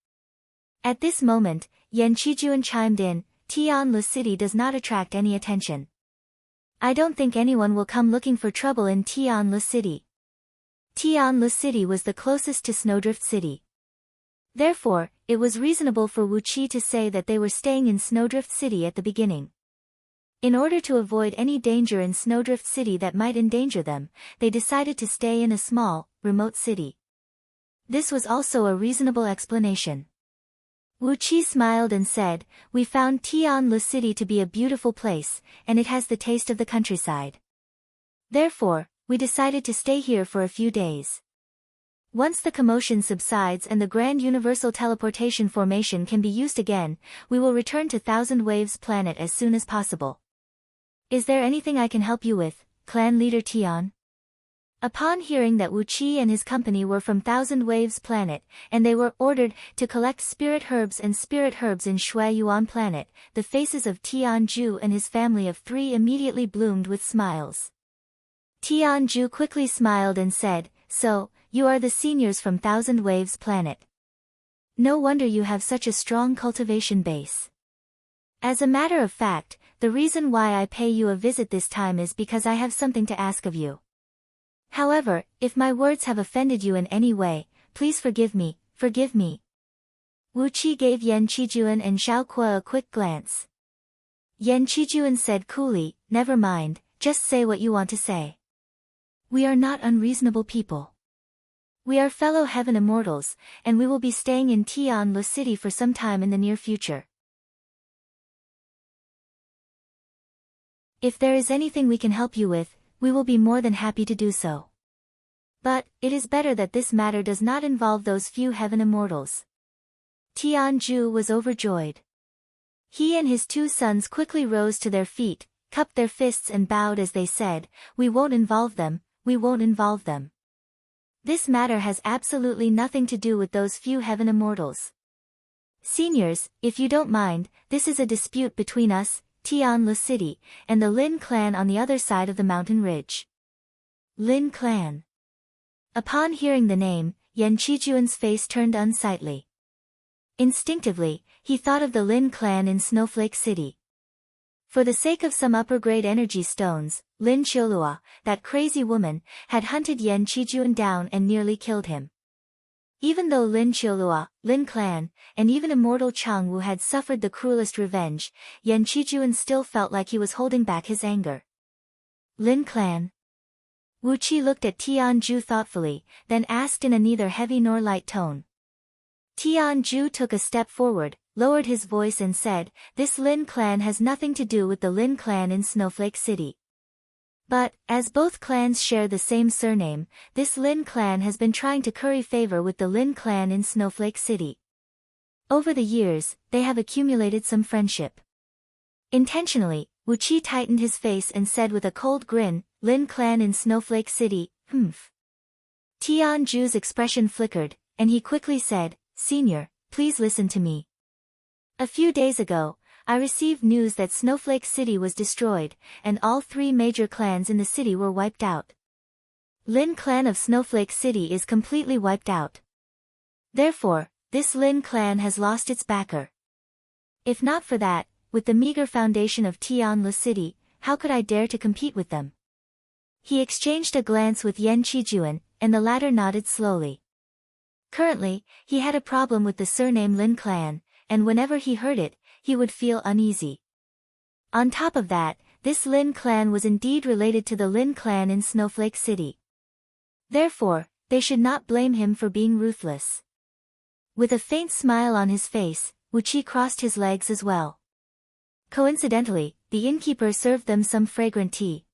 At this moment, Yan Qijuan chimed in, "Tianla City does not attract any attention. I don't think anyone will come looking for trouble in Tianla City." Tianla City was the closest to Snowdrift City. Therefore, it was reasonable for Wuqi to say that they were staying in Snowdrift City at the beginning. In order to avoid any danger in Snowdrift City that might endanger them, they decided to stay in a small, remote city. This was also a reasonable explanation. Wu Qi smiled and said, "We found Tianlu City to be a beautiful place, and it has the taste of the countryside. Therefore, we decided to stay here for a few days. Once the commotion subsides and the Grand Universal Teleportation Formation can be used again, we will return to Thousand Waves Planet as soon as possible. Is there anything I can help you with, clan leader Tian?" Upon hearing that Wu Qi and his company were from Thousand Waves Planet, and they were ordered to collect spirit herbs in Shui Yuan Planet, the faces of Tianju and his family of 3 immediately bloomed with smiles. Tianju quickly smiled and said, "So, you are the seniors from Thousand Waves Planet. No wonder you have such a strong cultivation base. As a matter of fact, the reason why I pay you a visit this time is because I have something to ask of you. However, if my words have offended you in any way, please forgive me, forgive me." Wu Qi gave Yan Qijuan and Xiao Kuo a quick glance. Yan Qijuan said coolly, "Never mind, just say what you want to say. We are not unreasonable people. We are fellow heaven immortals, and we will be staying in Tianlu City for some time in the near future. If there is anything we can help you with, we will be more than happy to do so. But, it is better that this matter does not involve those few heaven immortals." Tianju was overjoyed. He and his 2 sons quickly rose to their feet, cupped their fists and bowed as they said, "We won't involve them, we won't involve them. This matter has absolutely nothing to do with those few heaven immortals. Seniors, if you don't mind, this is a dispute between us, Tianlu City, and the Lin clan on the other side of the mountain ridge." Lin clan. Upon hearing the name, Yan Qijuan's face turned unsightly. Instinctively, he thought of the Lin clan in Snowflake City. For the sake of some upper-grade energy stones, Lin Qiulua, that crazy woman, had hunted Yan Qijuan down and nearly killed him. Even though Lin Qiulua, Lin clan, and even immortal Chang Wu had suffered the cruelest revenge, Yan Qijuan still felt like he was holding back his anger. Lin clan. Wu Qi looked at Tianju thoughtfully, then asked in a neither heavy nor light tone. Tianju took a step forward, lowered his voice and said, "This Lin clan has nothing to do with the Lin clan in Snowflake City. But, as both clans share the same surname, this Lin clan has been trying to curry favor with the Lin clan in Snowflake City. Over the years, they have accumulated some friendship." Intentionally, Wu Qi tightened his face and said with a cold grin, "Lin clan in Snowflake City, humph." Tianju's expression flickered, and he quickly said, "Senior, please listen to me. A few days ago, I received news that Snowflake City was destroyed, and all 3 major clans in the city were wiped out. Lin clan of Snowflake City is completely wiped out. Therefore, this Lin clan has lost its backer. If not for that, with the meager foundation of Tianlu City, how could I dare to compete with them?" He exchanged a glance with Yan Qijuan, and the latter nodded slowly. Currently, he had a problem with the surname Lin clan, and whenever he heard it, he would feel uneasy. On top of that, this Lin clan was indeed related to the Lin clan in Snowflake City. Therefore, they should not blame him for being ruthless. With a faint smile on his face, Wu Qi crossed his legs as well. Coincidentally, the innkeeper served them some fragrant tea.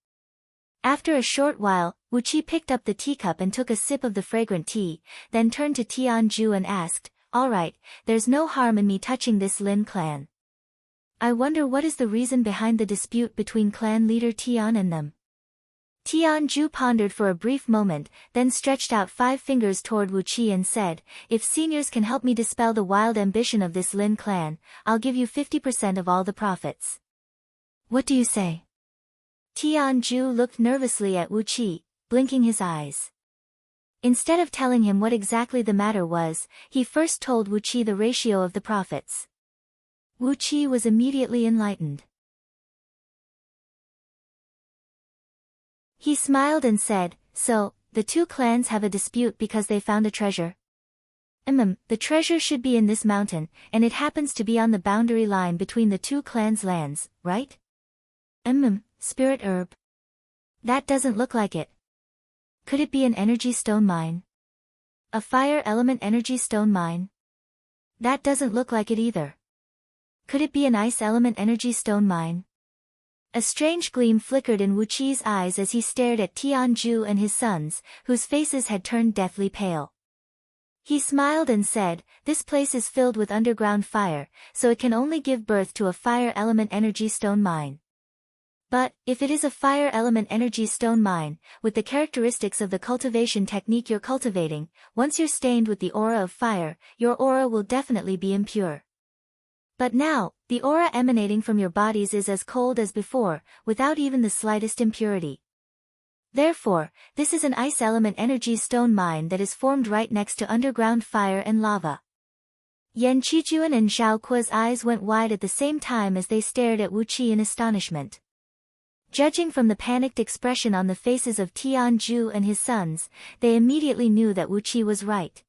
After a short while, Wu Qi picked up the teacup and took a sip of the fragrant tea, then turned to Tianju and asked, "All right, there's no harm in me touching this Lin clan. I wonder what is the reason behind the dispute between clan leader Tian and them." Tianju pondered for a brief moment, then stretched out 5 fingers toward Wu Qi and said, "If seniors can help me dispel the wild ambition of this Lin clan, I'll give you 50% of all the profits. What do you say?" Tianju looked nervously at Wu Qi, blinking his eyes. Instead of telling him what exactly the matter was, he first told Wu Qi the ratio of the profits. Wu Qi was immediately enlightened. He smiled and said, "So, the 2 clans have a dispute because they found a treasure?" The treasure should be in this mountain, and it happens to be on the boundary line between the 2 clans' lands, right? Spirit herb. That doesn't look like it. Could it be an energy stone mine? A fire element energy stone mine? That doesn't look like it either. Could it be an ice element energy stone mine? A strange gleam flickered in Wuqi's eyes as he stared at Tianju and his sons, whose faces had turned deathly pale. He smiled and said, "This place is filled with underground fire, so it can only give birth to a fire element energy stone mine. But, if it is a fire element energy stone mine, with the characteristics of the cultivation technique you're cultivating, once you're stained with the aura of fire, your aura will definitely be impure. But now, the aura emanating from your bodies is as cold as before, without even the slightest impurity. Therefore, this is an ice element energy stone mine that is formed right next to underground fire and lava." Yan Qijuan and Zhao Kuo's eyes went wide at the same time as they stared at Wuqi in astonishment. Judging from the panicked expression on the faces of Tianju and his sons, they immediately knew that Wuqi was right.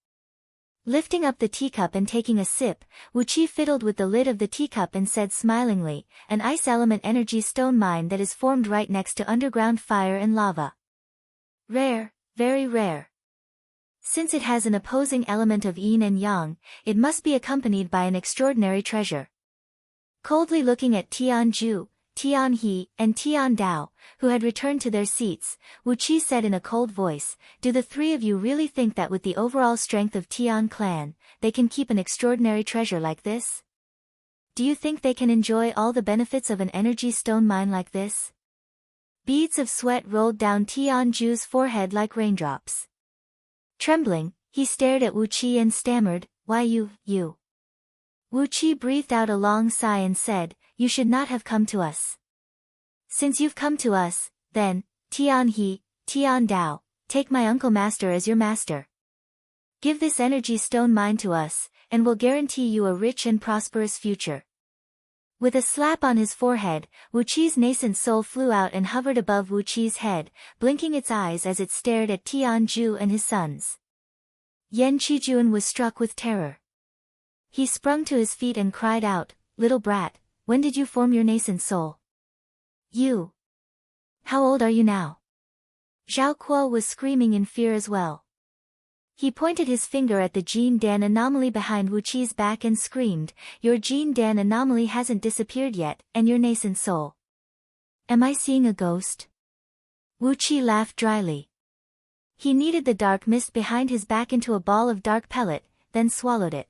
Lifting up the teacup and taking a sip, Wuqi fiddled with the lid of the teacup and said smilingly, "An ice element energy stone mine that is formed right next to underground fire and lava. Rare, very rare. Since it has an opposing element of yin and yang, it must be accompanied by an extraordinary treasure." Coldly looking at Tianju, Tianhe, and Tiandao, who had returned to their seats, Wuqi said in a cold voice, "Do the three of you really think that with the overall strength of Tian clan, they can keep an extraordinary treasure like this? Do you think they can enjoy all the benefits of an energy stone mine like this?" Beads of sweat rolled down Tianju's forehead like raindrops. Trembling, he stared at Wuqi and stammered, "Why you. Wuqi breathed out a long sigh and said, "You should not have come to us. Since you've come to us, then, Tianhe, Tiandao, take my uncle master as your master. Give this energy stone mine to us, and we'll guarantee you a rich and prosperous future." With a slap on his forehead, Wuqi's nascent soul flew out and hovered above Wuqi's head, blinking its eyes as it stared at Tianju and his sons. Yan Qijuan was struck with terror. He sprung to his feet and cried out, "Little brat, when did you form your nascent soul? You. How old are you now?" Zhao Kuo was screaming in fear as well. He pointed his finger at the Jin Dan anomaly behind Wuqi's back and screamed, "Your Jin Dan anomaly hasn't disappeared yet, and your nascent soul. Am I seeing a ghost?" Wuqi laughed dryly. He kneaded the dark mist behind his back into a ball of dark pellet, then swallowed it.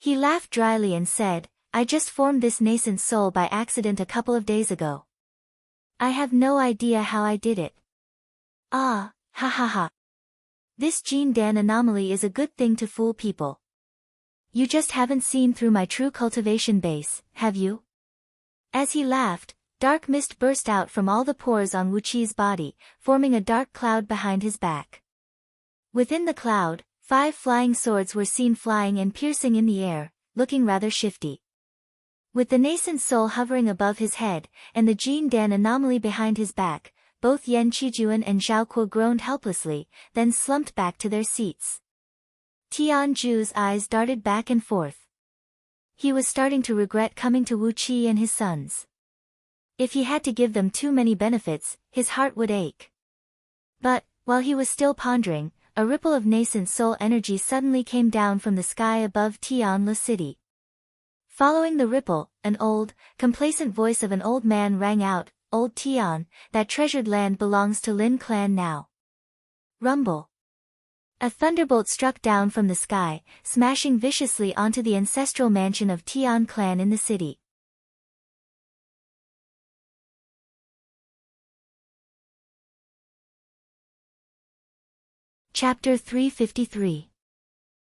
He laughed dryly and said, "I just formed this nascent soul by accident a couple of days ago. I have no idea how I did it. Ah, ha ha ha. This Jin Dan anomaly is a good thing to fool people. You just haven't seen through my true cultivation base, have you?" As he laughed, dark mist burst out from all the pores on Wuqi's body, forming a dark cloud behind his back. Within the cloud, 5 flying swords were seen flying and piercing in the air, looking rather shifty. With the nascent soul hovering above his head, and the Jin Dan anomaly behind his back, both Yan Qijuan and Zhao Kuo groaned helplessly, then slumped back to their seats. Tianju's eyes darted back and forth. He was starting to regret coming to Wuqi and his sons. If he had to give them too many benefits, his heart would ache. But, while he was still pondering, a ripple of nascent soul energy suddenly came down from the sky above Tianla city. Following the ripple, an old, complacent voice of an old man rang out, "Old Tian, that treasured land belongs to Lin clan now." Rumble. A thunderbolt struck down from the sky, smashing viciously onto the ancestral mansion of Tian clan in the city. Chapter 353.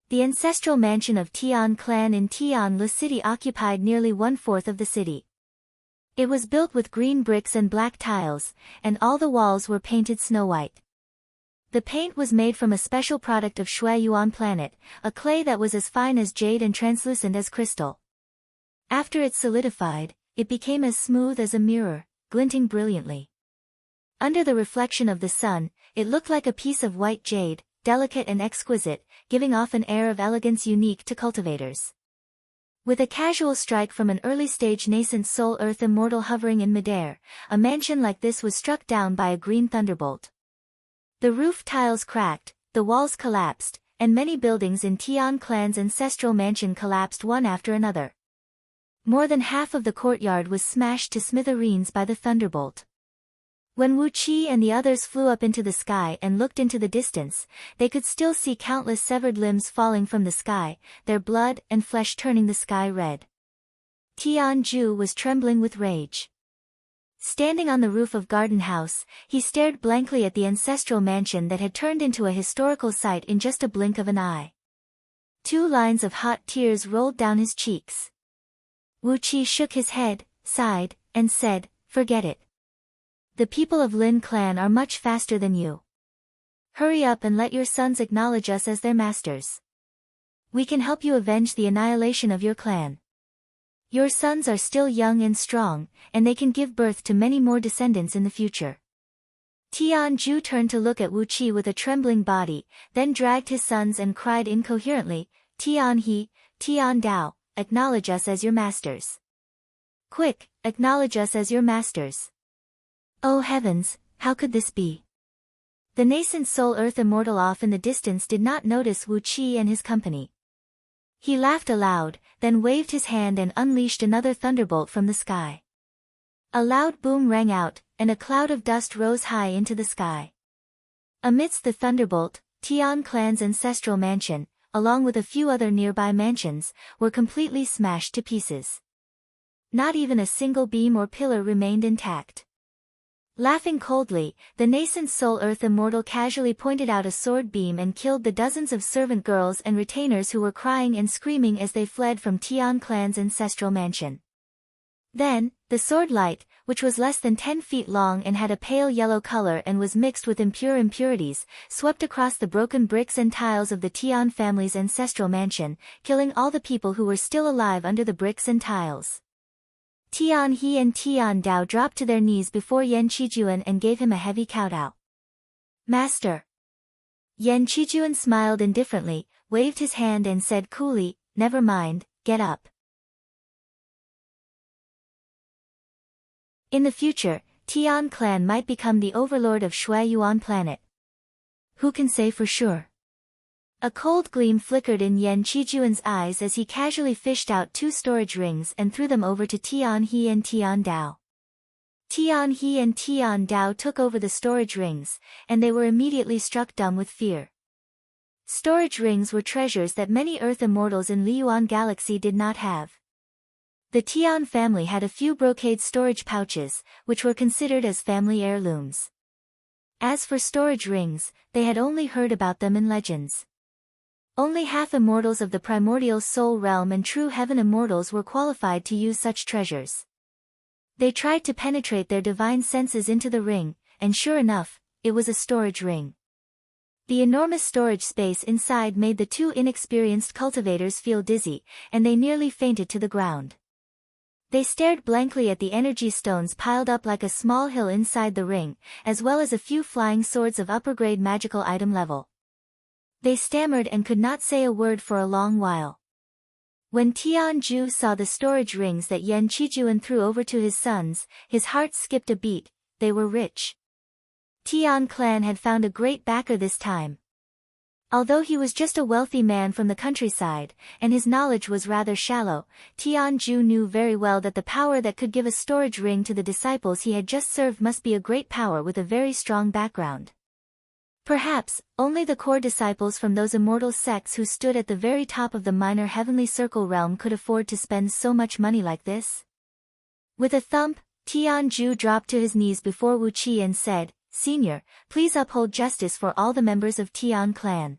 The ancestral mansion of Tian clan in Tianla city occupied nearly 1/4 of the city. It was built with green bricks and black tiles, and all the walls were painted snow white. The paint was made from a special product of Shui Yuan planet, a clay that was as fine as jade and translucent as crystal. After it solidified, it became as smooth as a mirror, glinting brilliantly. Under the reflection of the sun, it looked like a piece of white jade, delicate and exquisite, giving off an air of elegance unique to cultivators. With a casual strike from an early-stage nascent soul earth immortal hovering in midair, a mansion like this was struck down by a green thunderbolt. The roof tiles cracked, the walls collapsed, and many buildings in Tian clan's ancestral mansion collapsed one after another. More than half of the courtyard was smashed to smithereens by the thunderbolt. When Wu Qi and the others flew up into the sky and looked into the distance, they could still see countless severed limbs falling from the sky, their blood and flesh turning the sky red. Tian Ju was trembling with rage. Standing on the roof of Garden House, he stared blankly at the ancestral mansion that had turned into a historical site in just a blink of an eye. 2 lines of hot tears rolled down his cheeks. Wu Qi shook his head, sighed, and said, "Forget it. The people of Lin clan are much faster than you. Hurry up and let your sons acknowledge us as their masters. We can help you avenge the annihilation of your clan. Your sons are still young and strong, and they can give birth to many more descendants in the future." Tian Ju turned to look at Wu Qi with a trembling body, then dragged his sons and cried incoherently, "Tian He, Tian Dao, acknowledge us as your masters. Quick, acknowledge us as your masters." Oh heavens, how could this be? The nascent soul Earth Immortal off in the distance did not notice Wu Qi and his company. He laughed aloud, then waved his hand and unleashed another thunderbolt from the sky. A loud boom rang out, and a cloud of dust rose high into the sky. Amidst the thunderbolt, Tian clan's ancestral mansion, along with a few other nearby mansions, were completely smashed to pieces. Not even a single beam or pillar remained intact. Laughing coldly, the nascent soul Earth Immortal casually pointed out a sword beam and killed the dozens of servant girls and retainers who were crying and screaming as they fled from Tian clan's ancestral mansion. Then, the sword light, which was less than 10 feet long and had a pale yellow color and was mixed with impure impurities, swept across the broken bricks and tiles of the Tian family's ancestral mansion, killing all the people who were still alive under the bricks and tiles. Tian He and Tian Dao dropped to their knees before Yan Qijuan and gave him a heavy kowtow. "Master." Yan Qijuan smiled indifferently, waved his hand and said coolly, "Never mind, get up." In the future, Tian clan might become the overlord of Shui Yuan planet. Who can say for sure? A cold gleam flickered in Yan Qijuan's eyes as he casually fished out 2 storage rings and threw them over to Tian He and Tian Dao. Tian He and Tian Dao took over the storage rings, and they were immediately struck dumb with fear. Storage rings were treasures that many Earth Immortals in Liyuan Galaxy did not have. The Tian family had a few brocade storage pouches, which were considered as family heirlooms. As for storage rings, they had only heard about them in legends. Only half immortals of the primordial soul realm and true heaven immortals were qualified to use such treasures. They tried to penetrate their divine senses into the ring, and sure enough, it was a storage ring. The enormous storage space inside made the 2 inexperienced cultivators feel dizzy, and they nearly fainted to the ground. They stared blankly at the energy stones piled up like a small hill inside the ring, as well as a few flying swords of upper-grade magical item level. They stammered and could not say a word for a long while. When Tian Ju saw the storage rings that Yan Qijuan threw over to his sons, his heart skipped a beat. They were rich. Tian clan had found a great backer this time. Although he was just a wealthy man from the countryside, and his knowledge was rather shallow, Tian Ju knew very well that the power that could give a storage ring to the disciples he had just served must be a great power with a very strong background. Perhaps, only the core disciples from those immortal sects who stood at the very top of the minor heavenly circle realm could afford to spend so much money like this. With a thump, Tian Ju dropped to his knees before Wu Qi and said, "Senior, please uphold justice for all the members of Tian clan."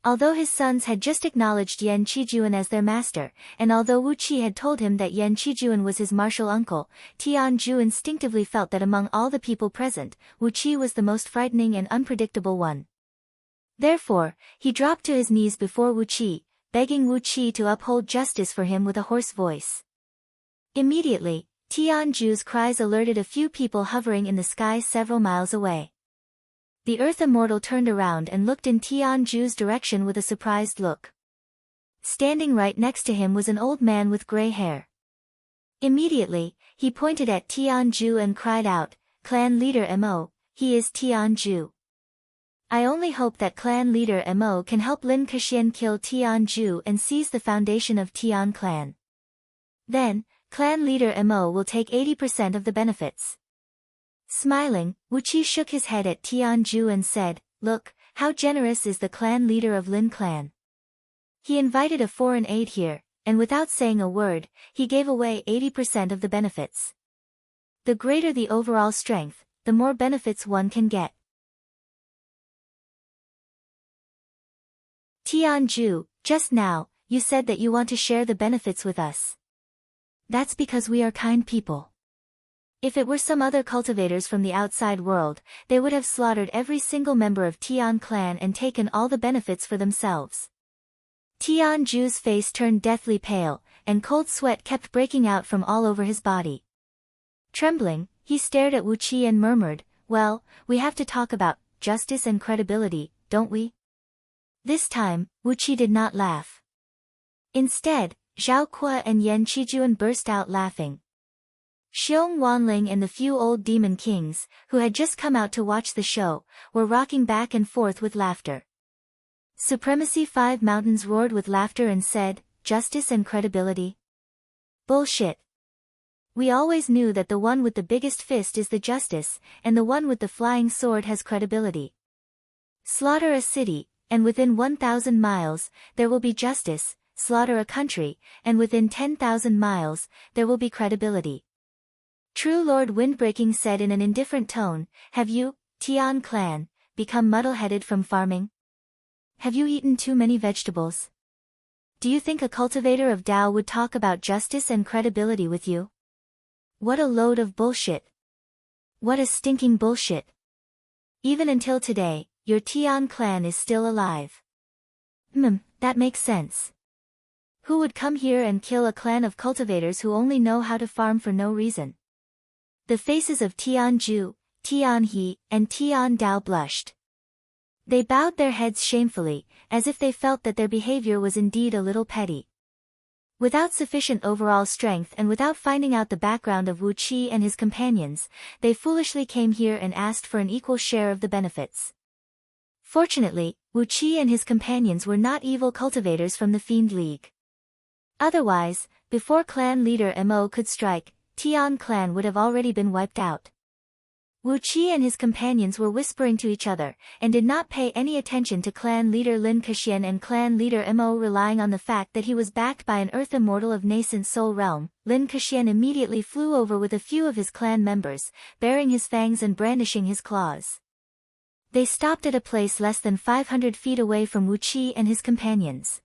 Although his sons had just acknowledged Yan Qijuan as their master, and although Wu Qi had told him that Yan Qijuan was his martial uncle, Tian Ju instinctively felt that among all the people present, Wu Qi was the most frightening and unpredictable one. Therefore, he dropped to his knees before Wu Qi, begging Wu Qi to uphold justice for him with a hoarse voice. Immediately, Tian Ju's cries alerted a few people hovering in the sky several miles away. The Earth Immortal turned around and looked in Tian Ju's direction with a surprised look. Standing right next to him was an old man with gray hair. Immediately, he pointed at Tian Ju and cried out, "Clan leader Mo, he is Tian Ju." I only hope that clan leader Mo can help Lin Keqian kill Tian Ju and seize the foundation of Tian clan. Then, clan leader Mo will take 80% of the benefits. Smiling, Wu Qi shook his head at Tian Ju and said, "Look, how generous is the clan leader of Lin clan. He invited a foreign aide here, and without saying a word, he gave away 80% of the benefits. The greater the overall strength, the more benefits one can get." Tian Ju, just now, you said that you want to share the benefits with us. That's because we are kind people. If it were some other cultivators from the outside world, they would have slaughtered every single member of Tian clan and taken all the benefits for themselves. Tian Ju's face turned deathly pale, and cold sweat kept breaking out from all over his body. Trembling, he stared at Wu Qi and murmured, "Well, we have to talk about justice and credibility, don't we?" This time, Wu Qi did not laugh. Instead, Zhao Kuo and Yan Qijuan burst out laughing. Xiong Wanling and the few old demon kings, who had just come out to watch the show, were rocking back and forth with laughter. Supremacy 5 Mountains roared with laughter and said, "Justice and credibility? Bullshit. We always knew that the one with the biggest fist is the justice, and the one with the flying sword has credibility. Slaughter a city, and within 1,000 miles, there will be justice, slaughter a country, and within 10,000 miles, there will be credibility." True Lord Windbreaking said in an indifferent tone, "Have you, Tian clan, become muddle-headed from farming? Have you eaten too many vegetables? Do you think a cultivator of Dao would talk about justice and credibility with you? What a load of bullshit. What a stinking bullshit. Even until today, your Tian clan is still alive." That makes sense. Who would come here and kill a clan of cultivators who only know how to farm for no reason? The faces of Tian Ju, Tian He, and Tian Dao blushed. They bowed their heads shamefully, as if they felt that their behavior was indeed a little petty. Without sufficient overall strength and without finding out the background of Wu Qi and his companions, they foolishly came here and asked for an equal share of the benefits. Fortunately, Wu Qi and his companions were not evil cultivators from the Fiend League. Otherwise, before clan leader Mo could strike, Tian clan would have already been wiped out. Wu Qi and his companions were whispering to each other, and did not pay any attention to clan leader Lin Keqian and clan leader Mo relying on the fact that he was backed by an earth immortal of nascent soul realm. Lin Keqian immediately flew over with a few of his clan members, baring his fangs and brandishing his claws. They stopped at a place less than 500 feet away from Wu Qi and his companions.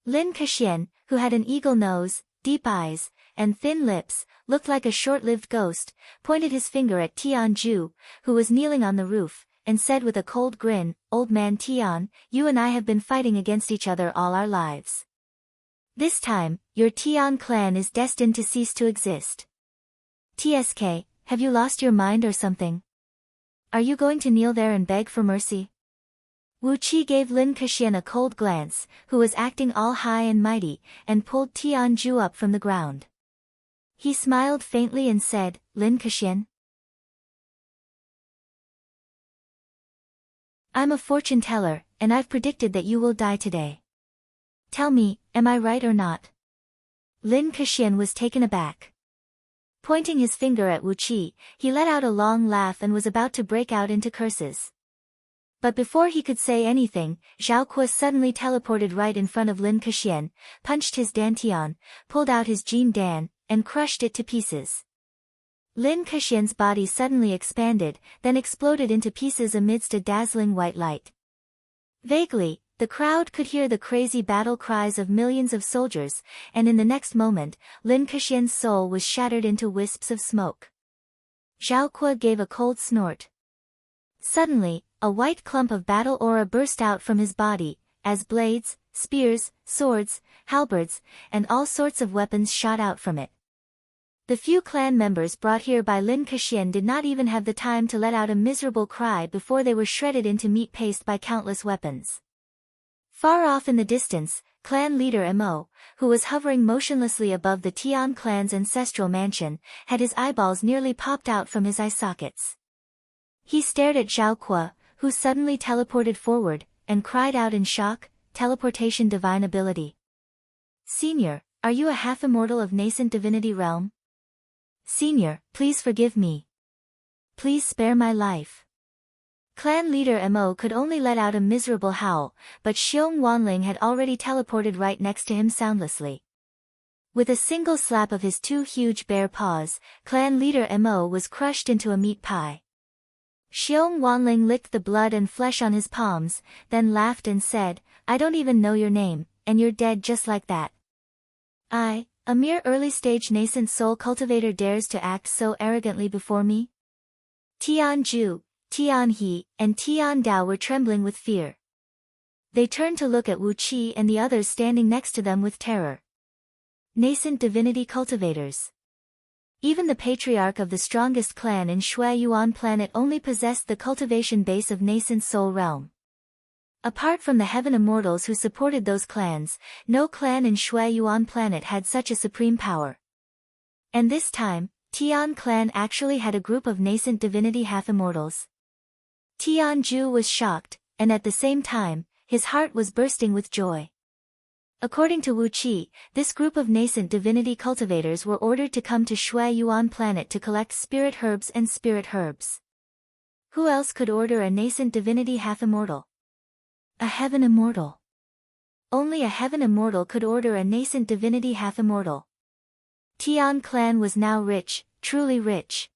Lin Keqian, who had an eagle nose, deep eyes, and thin lips, looked like a short-lived ghost, pointed his finger at Tian Ju, who was kneeling on the roof, and said with a cold grin, "Old man Tian, you and I have been fighting against each other all our lives. This time, your Tian clan is destined to cease to exist. TSK, have you lost your mind or something? Are you going to kneel there and beg for mercy?" Wu Qi gave Lin Keqian a cold glance, who was acting all high and mighty, and pulled Tian Ju up from the ground. He smiled faintly and said, "Lin Keqian? I'm a fortune teller, and I've predicted that you will die today. Tell me, am I right or not?" Lin Keqian was taken aback. Pointing his finger at Wu Qi, he let out a long laugh and was about to break out into curses. But before he could say anything, Zhao Kuo suddenly teleported right in front of Lin Keqian, punched his dantian, pulled out his Jin Dan, and crushed it to pieces. Lin Keqian's body suddenly expanded, then exploded into pieces amidst a dazzling white light. Vaguely, the crowd could hear the crazy battle cries of millions of soldiers, and in the next moment, Lin Keqian's soul was shattered into wisps of smoke. Zhao Kuo gave a cold snort. Suddenly, a white clump of battle aura burst out from his body, as blades, spears, swords, halberds, and all sorts of weapons shot out from it. The few clan members brought here by Lin Keqian did not even have the time to let out a miserable cry before they were shredded into meat paste by countless weapons. Far off in the distance, clan leader Mo, who was hovering motionlessly above the Tian clan's ancestral mansion, had his eyeballs nearly popped out from his eye sockets. He stared at Zhao Kuo, who suddenly teleported forward, and cried out in shock, "Teleportation divine ability. Senior, are you a half-immortal of nascent divinity realm? Senior, please forgive me. Please spare my life." Clan leader Mo could only let out a miserable howl, but Xiong Wanling had already teleported right next to him soundlessly. With a single slap of his two huge bare paws, clan leader Mo was crushed into a meat pie. Xiong Wanling licked the blood and flesh on his palms, then laughed and said, "I don't even know your name, and you're dead just like that. I, a mere early-stage nascent soul cultivator, dares to act so arrogantly before me?" Tian Ju, Tian He, and Tian Dao were trembling with fear. They turned to look at Wu Qi and the others standing next to them with terror. Nascent divinity cultivators. Even the patriarch of the strongest clan in Shui Yuan planet only possessed the cultivation base of nascent soul realm. Apart from the heaven immortals who supported those clans, no clan in Shui Yuan planet had such a supreme power. And this time, Tian clan actually had a group of nascent divinity half-immortals. Tian Ju was shocked, and at the same time, his heart was bursting with joy. According to Wu Qi, this group of nascent divinity cultivators were ordered to come to Shui Yuan planet to collect spirit herbs and spirit herbs. Who else could order a nascent divinity half-immortal? A heaven immortal. Only a heaven immortal could order a nascent divinity half-immortal. Tian clan was now rich, truly rich.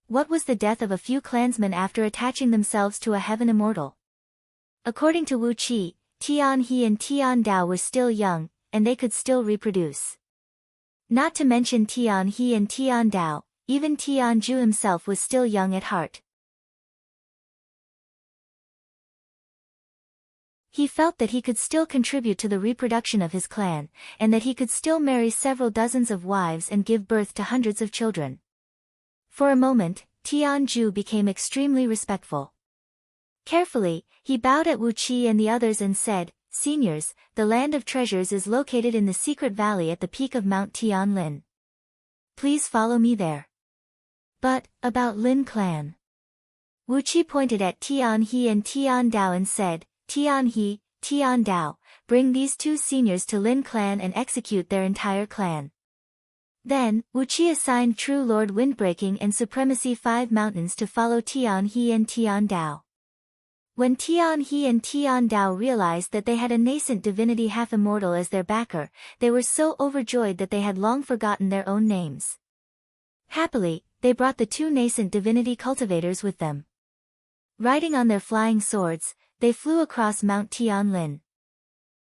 What was the death of a few clansmen after attaching themselves to a heaven immortal? According to Wu Qi, Tian He and Tian Dao were still young, and they could still reproduce. Not to mention Tian He and Tian Dao, even Tian Ju himself was still young at heart. He felt that he could still contribute to the reproduction of his clan, and that he could still marry several dozens of wives and give birth to hundreds of children. For a moment, Tian Ju became extremely respectful. Carefully, he bowed at Wu Qi and the others and said, "Seniors, the land of treasures is located in the secret valley at the peak of Mount Tianlin. Please follow me there." "But, about Lin clan?" Wu Qi pointed at Tian He and Tian Dao and said, "Tian He, Tian Dao, bring these two seniors to Lin clan and execute their entire clan." Then, Wu Qi assigned True Lord Windbreaking and Supremacy 5 Mountains to follow Tian He and Tian Dao. When Tian He and Tian Dao realized that they had a nascent divinity half-immortal as their backer, they were so overjoyed that they had long forgotten their own names. Happily, they brought the two nascent divinity cultivators with them. Riding on their flying swords, they flew across Mount Tianlin.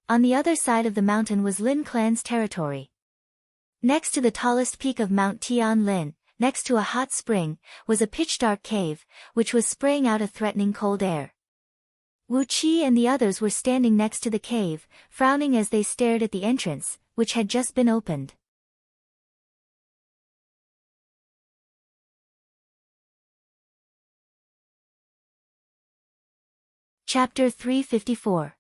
On the other side of the mountain was Lin clan's territory. Next to the tallest peak of Mount Tianlin, next to a hot spring, was a pitch-dark cave, which was spraying out a threatening cold air. Wu Qi and the others were standing next to the cave, frowning as they stared at the entrance, which had just been opened. Chapter 354.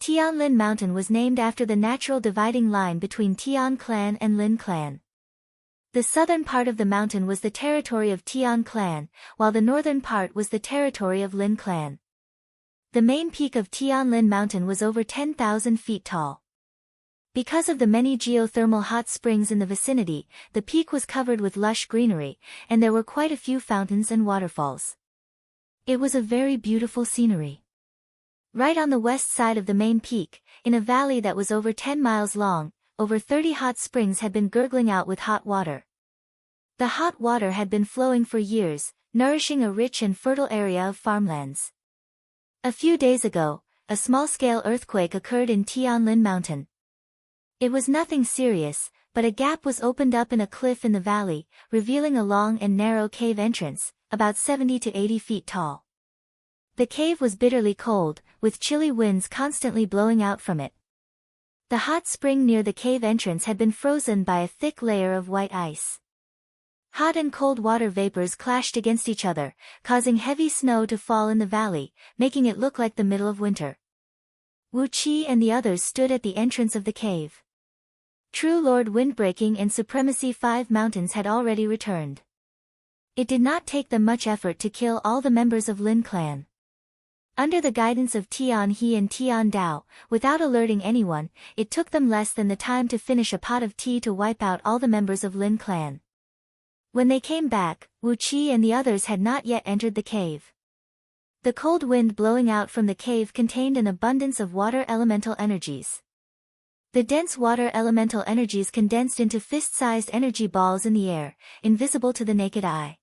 Tianlin Mountain was named after the natural dividing line between Tian clan and Lin clan. The southern part of the mountain was the territory of Tian clan, while the northern part was the territory of Lin clan. The main peak of Tianlin Mountain was over 10,000 feet tall. Because of the many geothermal hot springs in the vicinity, the peak was covered with lush greenery, and there were quite a few fountains and waterfalls. It was a very beautiful scenery. Right on the west side of the main peak, in a valley that was over 10 miles long, over 30 hot springs had been gurgling out with hot water. The hot water had been flowing for years, nourishing a rich and fertile area of farmlands. A few days ago, a small-scale earthquake occurred in Tianlin Mountain. It was nothing serious, but a gap was opened up in a cliff in the valley, revealing a long and narrow cave entrance, about 70 to 80 feet tall. The cave was bitterly cold, with chilly winds constantly blowing out from it. The hot spring near the cave entrance had been frozen by a thick layer of white ice. Hot and cold water vapors clashed against each other, causing heavy snow to fall in the valley, making it look like the middle of winter. Wu Qi and the others stood at the entrance of the cave. True Lord Windbreaking and Supremacy 5 Mountains had already returned. It did not take them much effort to kill all the members of Lin clan. Under the guidance of Tian He and Tian Dao, without alerting anyone, it took them less than the time to finish a pot of tea to wipe out all the members of Lin clan. When they came back, Wu Qi and the others had not yet entered the cave. The cold wind blowing out from the cave contained an abundance of water elemental energies. The dense water elemental energies condensed into fist-sized energy balls in the air, invisible to the naked eye.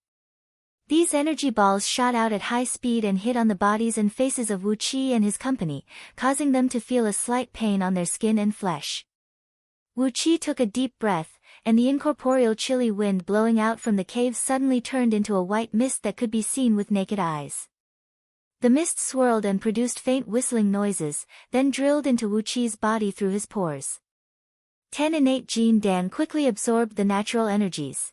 These energy balls shot out at high speed and hit on the bodies and faces of Wu Qi and his company, causing them to feel a slight pain on their skin and flesh. Wu Qi took a deep breath, and the incorporeal chilly wind blowing out from the cave suddenly turned into a white mist that could be seen with naked eyes. The mist swirled and produced faint whistling noises, then drilled into Wu Qi's body through his pores. 10 innate Jin Dan quickly absorbed the natural energies.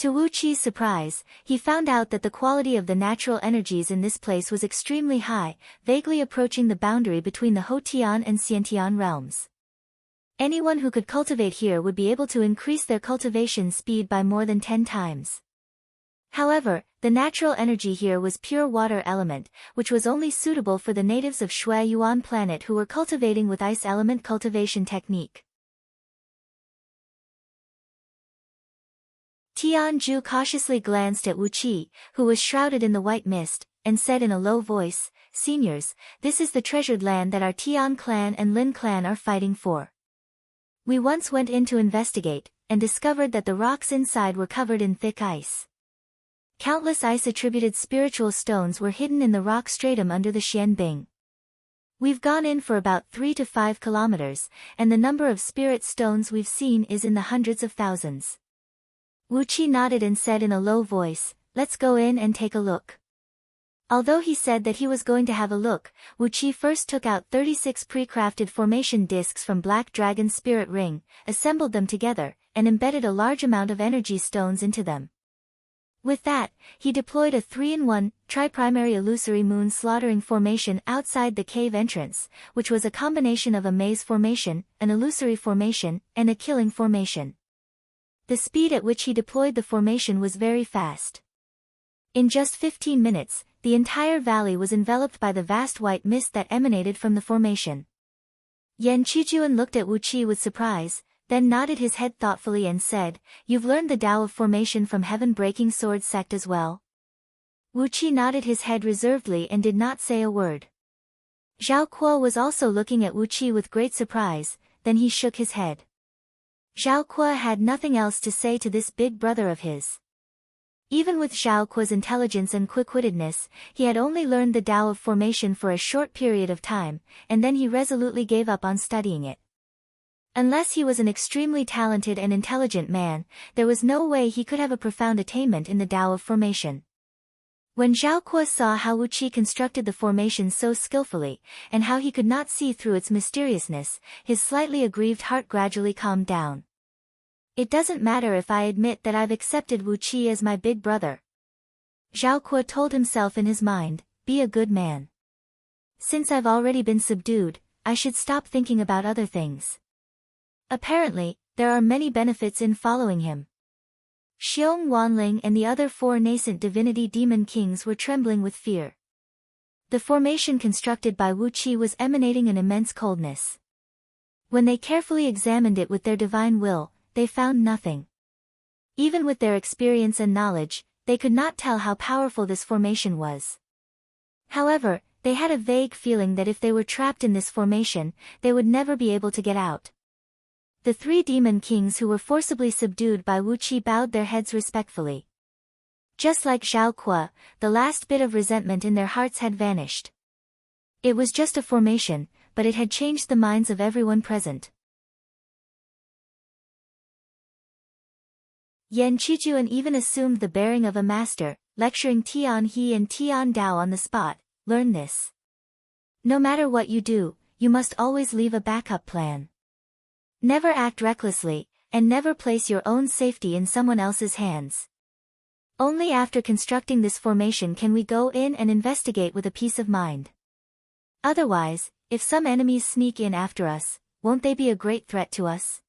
To Wu Qi's surprise, he found out that the quality of the natural energies in this place was extremely high, vaguely approaching the boundary between the Hotian and Xiantian realms. Anyone who could cultivate here would be able to increase their cultivation speed by more than 10 times. However, the natural energy here was pure water element, which was only suitable for the natives of Shui Yuan planet who were cultivating with ice element cultivation technique. Tianju cautiously glanced at Wu Qi, who was shrouded in the white mist, and said in a low voice, "Seniors, this is the treasured land that our Tian clan and Lin clan are fighting for. We once went in to investigate, and discovered that the rocks inside were covered in thick ice. Countless ice-attributed spiritual stones were hidden in the rock stratum under the Xianbing. We've gone in for about 3 to 5 kilometers, and the number of spirit stones we've seen is in the hundreds of thousands." Wu Qi nodded and said in a low voice, "Let's go in and take a look." Although he said that he was going to have a look, Wu Qi first took out 36 pre-crafted formation discs from Black Dragon's spirit ring, assembled them together, and embedded a large amount of energy stones into them. With that, he deployed a 3-in-1, tri-primary illusory moon slaughtering formation outside the cave entrance, which was a combination of a maze formation, an illusory formation, and a killing formation. The speed at which he deployed the formation was very fast. In just 15 minutes, the entire valley was enveloped by the vast white mist that emanated from the formation. Yan Qijuan looked at Wu Qi with surprise, then nodded his head thoughtfully and said, "You've learned the Tao of formation from Heaven-Breaking Sword sect as well?" Wu Qi nodded his head reservedly and did not say a word. Zhao Kuo was also looking at Wu Qi with great surprise, then he shook his head. Zhao Kuo had nothing else to say to this big brother of his. Even with Zhao Kuo's intelligence and quick-wittedness, he had only learned the Tao of formation for a short period of time, and then he resolutely gave up on studying it. Unless he was an extremely talented and intelligent man, there was no way he could have a profound attainment in the Tao of formation. When Zhao Kuo saw how Wu Qi constructed the formation so skillfully, and how he could not see through its mysteriousness, his slightly aggrieved heart gradually calmed down. "It doesn't matter if I admit that I've accepted Wu Qi as my big brother," Zhao Kuo told himself in his mind, "be a good man. Since I've already been subdued, I should stop thinking about other things." Apparently, there are many benefits in following him. Xiong Wanling and the other 4 nascent divinity demon kings were trembling with fear. The formation constructed by Wu Qi was emanating an immense coldness. When they carefully examined it with their divine will, they found nothing. Even with their experience and knowledge, they could not tell how powerful this formation was. However, they had a vague feeling that if they were trapped in this formation, they would never be able to get out. The 3 demon kings who were forcibly subdued by Wu Qi bowed their heads respectfully. Just like Zhao Kuo, the last bit of resentment in their hearts had vanished. It was just a formation, but it had changed the minds of everyone present. Yan Qijuan even assumed the bearing of a master, lecturing Tian He and Tian Dao on the spot, "Learn this. No matter what you do, you must always leave a backup plan. Never act recklessly, and never place your own safety in someone else's hands. Only after constructing this formation can we go in and investigate with a peace of mind. Otherwise, if some enemies sneak in after us, won't they be a great threat to us?"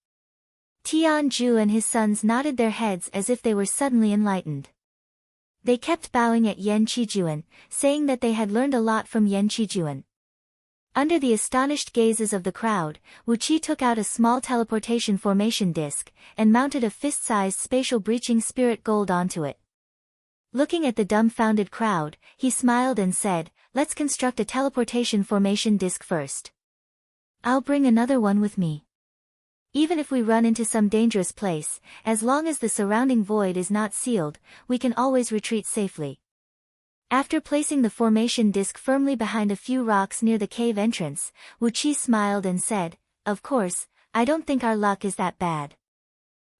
Tianju and his sons nodded their heads as if they were suddenly enlightened. They kept bowing at Yan Qijuan, saying that they had learned a lot from Yan Qijuan. Under the astonished gazes of the crowd, Wu Qi took out a small teleportation formation disc, and mounted a fist-sized spatial breaching spirit gold onto it. Looking at the dumbfounded crowd, he smiled and said, "Let's construct a teleportation formation disc first. I'll bring another one with me. Even if we run into some dangerous place, as long as the surrounding void is not sealed, we can always retreat safely." After placing the formation disc firmly behind a few rocks near the cave entrance, Wu Qi smiled and said, "Of course, I don't think our luck is that bad.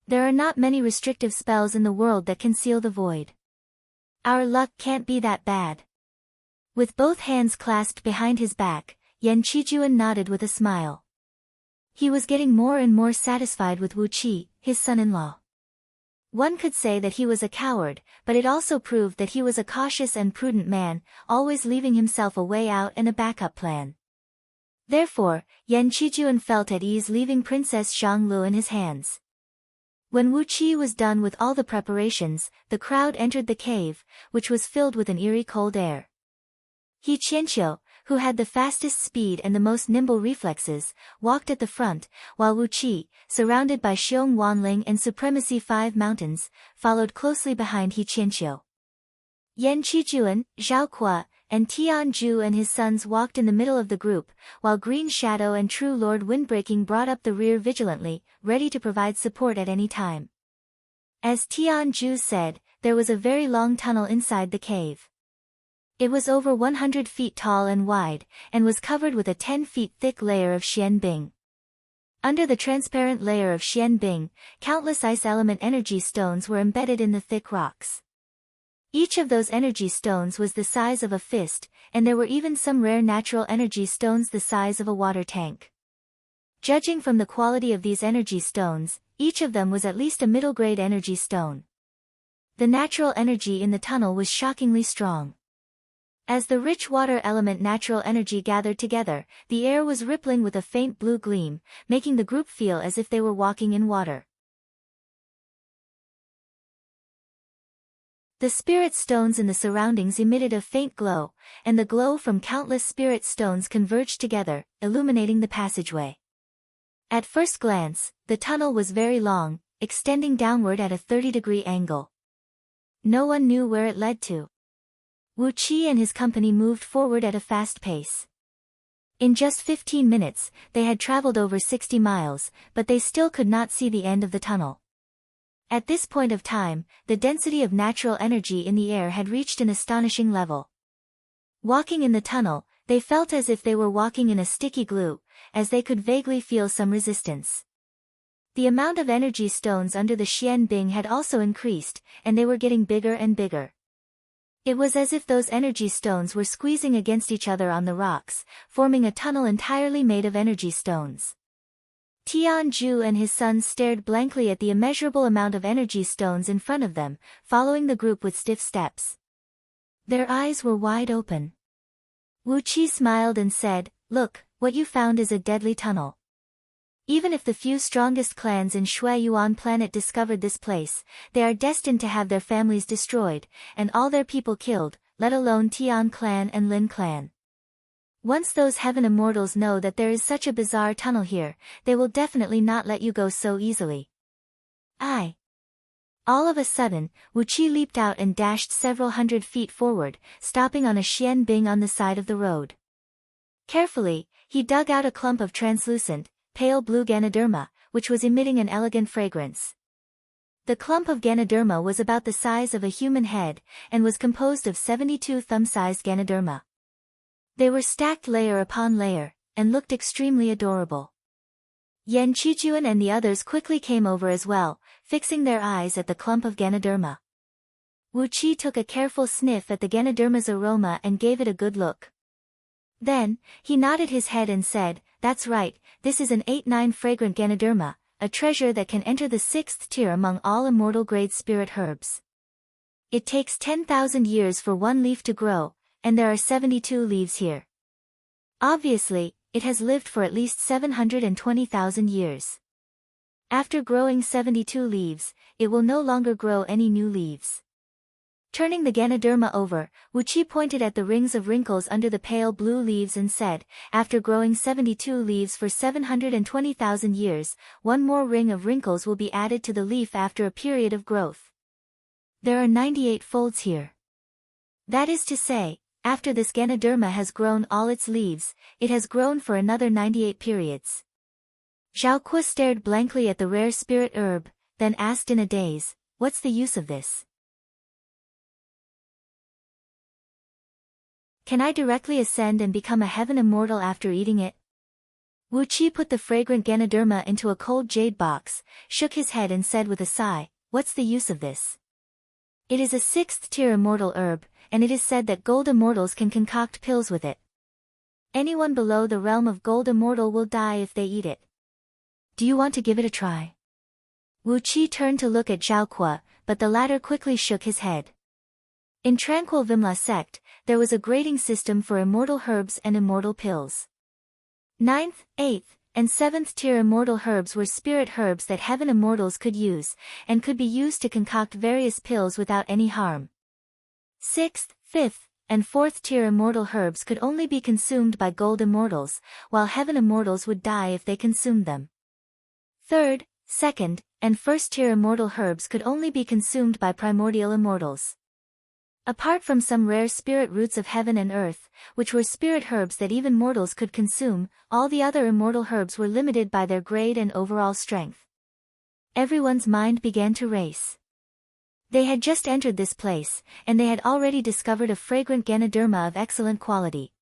There are not many restrictive spells in the world that can seal the void. Our luck can't be that bad." With both hands clasped behind his back, Yan Qijuan nodded with a smile. He was getting more and more satisfied with Wu Qi, his son-in-law. One could say that he was a coward, but it also proved that he was a cautious and prudent man, always leaving himself a way out and a backup plan. Therefore, Yan Qijuan felt at ease leaving Princess Zhanglu in his hands. When Wu Qi was done with all the preparations, the crowd entered the cave, which was filled with an eerie cold air. He Qianqiu, who had the fastest speed and the most nimble reflexes, walked at the front, while Wu Qi, surrounded by Xiong Wanling and Supremacy 5 Mountains, followed closely behind He Qianqiu. Yan Qijuan, Zhao Kuo, and Tian Zhu and his sons walked in the middle of the group, while Green Shadow and True Lord Windbreaking brought up the rear vigilantly, ready to provide support at any time. As Tian Zhu said, there was a very long tunnel inside the cave. It was over 100 feet tall and wide, and was covered with a 10 feet thick layer of xianbing. Under the transparent layer of xianbing, countless ice element energy stones were embedded in the thick rocks. Each of those energy stones was the size of a fist, and there were even some rare natural energy stones the size of a water tank. Judging from the quality of these energy stones, each of them was at least a middle-grade energy stone. The natural energy in the tunnel was shockingly strong. As the rich water element natural energy gathered together, the air was rippling with a faint blue gleam, making the group feel as if they were walking in water. The spirit stones in the surroundings emitted a faint glow, and the glow from countless spirit stones converged together, illuminating the passageway. At first glance, the tunnel was very long, extending downward at a 30-degree angle. No one knew where it led to. Wu Qi and his company moved forward at a fast pace. In just 15 minutes, they had traveled over 60 miles, but they still could not see the end of the tunnel. At this point of time, the density of natural energy in the air had reached an astonishing level. Walking in the tunnel, they felt as if they were walking in a sticky glue, as they could vaguely feel some resistance. The amount of energy stones under the xianbing had also increased, and they were getting bigger and bigger. It was as if those energy stones were squeezing against each other on the rocks, forming a tunnel entirely made of energy stones. Tian Zhu and his sons stared blankly at the immeasurable amount of energy stones in front of them, following the group with stiff steps. Their eyes were wide open. Wu Qi smiled and said, "Look, what you found is a deadly tunnel. Even if the few strongest clans in Shui Yuan planet discovered this place, they are destined to have their families destroyed, and all their people killed, let alone Tian clan and Lin clan. Once those heaven immortals know that there is such a bizarre tunnel here, they will definitely not let you go so easily." All of a sudden, Wu Qi leaped out and dashed several hundred feet forward, stopping on a xianbing on the side of the road. Carefully, he dug out a clump of translucent, pale blue Ganoderma, which was emitting an elegant fragrance. The clump of Ganoderma was about the size of a human head, and was composed of 72 thumb-sized Ganoderma. They were stacked layer upon layer, and looked extremely adorable. Yan Qijuan and the others quickly came over as well, fixing their eyes at the clump of Ganoderma. Wu Qi took a careful sniff at the Ganoderma's aroma and gave it a good look. Then, he nodded his head and said, "That's right, this is an 8-9 fragrant Ganoderma, a treasure that can enter the 6th tier among all immortal-grade spirit herbs. It takes 10,000 years for one leaf to grow, and there are 72 leaves here. Obviously, it has lived for at least 720,000 years. After growing 72 leaves, it will no longer grow any new leaves. Turning the Ganoderma over, Wuqi pointed at the rings of wrinkles under the pale blue leaves and said, after growing 72 leaves for 720,000 years, one more ring of wrinkles will be added to the leaf after a period of growth. There are 98 folds here. That is to say, after this Ganoderma has grown all its leaves, it has grown for another 98 periods. Zhao Kuo stared blankly at the rare spirit herb, then asked in a daze, what's the use of this? Can I directly ascend and become a heaven immortal after eating it? Wuqi put the fragrant Ganoderma into a cold jade box, shook his head and said with a sigh, what's the use of this? It is a 6th-tier immortal herb, and it is said that gold immortals can concoct pills with it. Anyone below the realm of gold immortal will die if they eat it. Do you want to give it a try? Wuqi turned to look at Zhao Kuo, but the latter quickly shook his head. In Tranquil Vimla sect, there was a grading system for immortal herbs and immortal pills. 9th, 8th, and 7th-tier immortal herbs were spirit herbs that heaven immortals could use, and could be used to concoct various pills without any harm. 6th, 5th, and 4th-tier immortal herbs could only be consumed by gold immortals, while heaven immortals would die if they consumed them. 3rd, 2nd, and 1st-tier immortal herbs could only be consumed by primordial immortals. Apart from some rare spirit roots of heaven and earth, which were spirit herbs that even mortals could consume, all the other immortal herbs were limited by their grade and overall strength. Everyone's mind began to race. They had just entered this place, and they had already discovered a fragrant Ganoderma of excellent quality.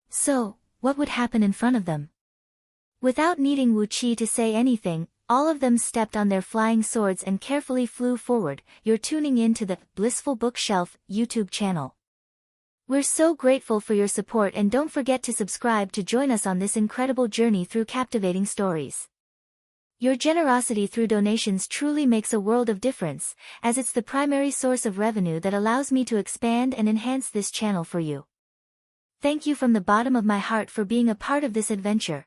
So, what would happen in front of them? Without needing Wuqi to say anything, all of them stepped on their flying swords and carefully flew forward. You're tuning in to the Blissful Bookshelf YouTube channel. We're so grateful for your support, and don't forget to subscribe to join us on this incredible journey through captivating stories. Your generosity through donations truly makes a world of difference, as it's the primary source of revenue that allows me to expand and enhance this channel for you. Thank you from the bottom of my heart for being a part of this adventure.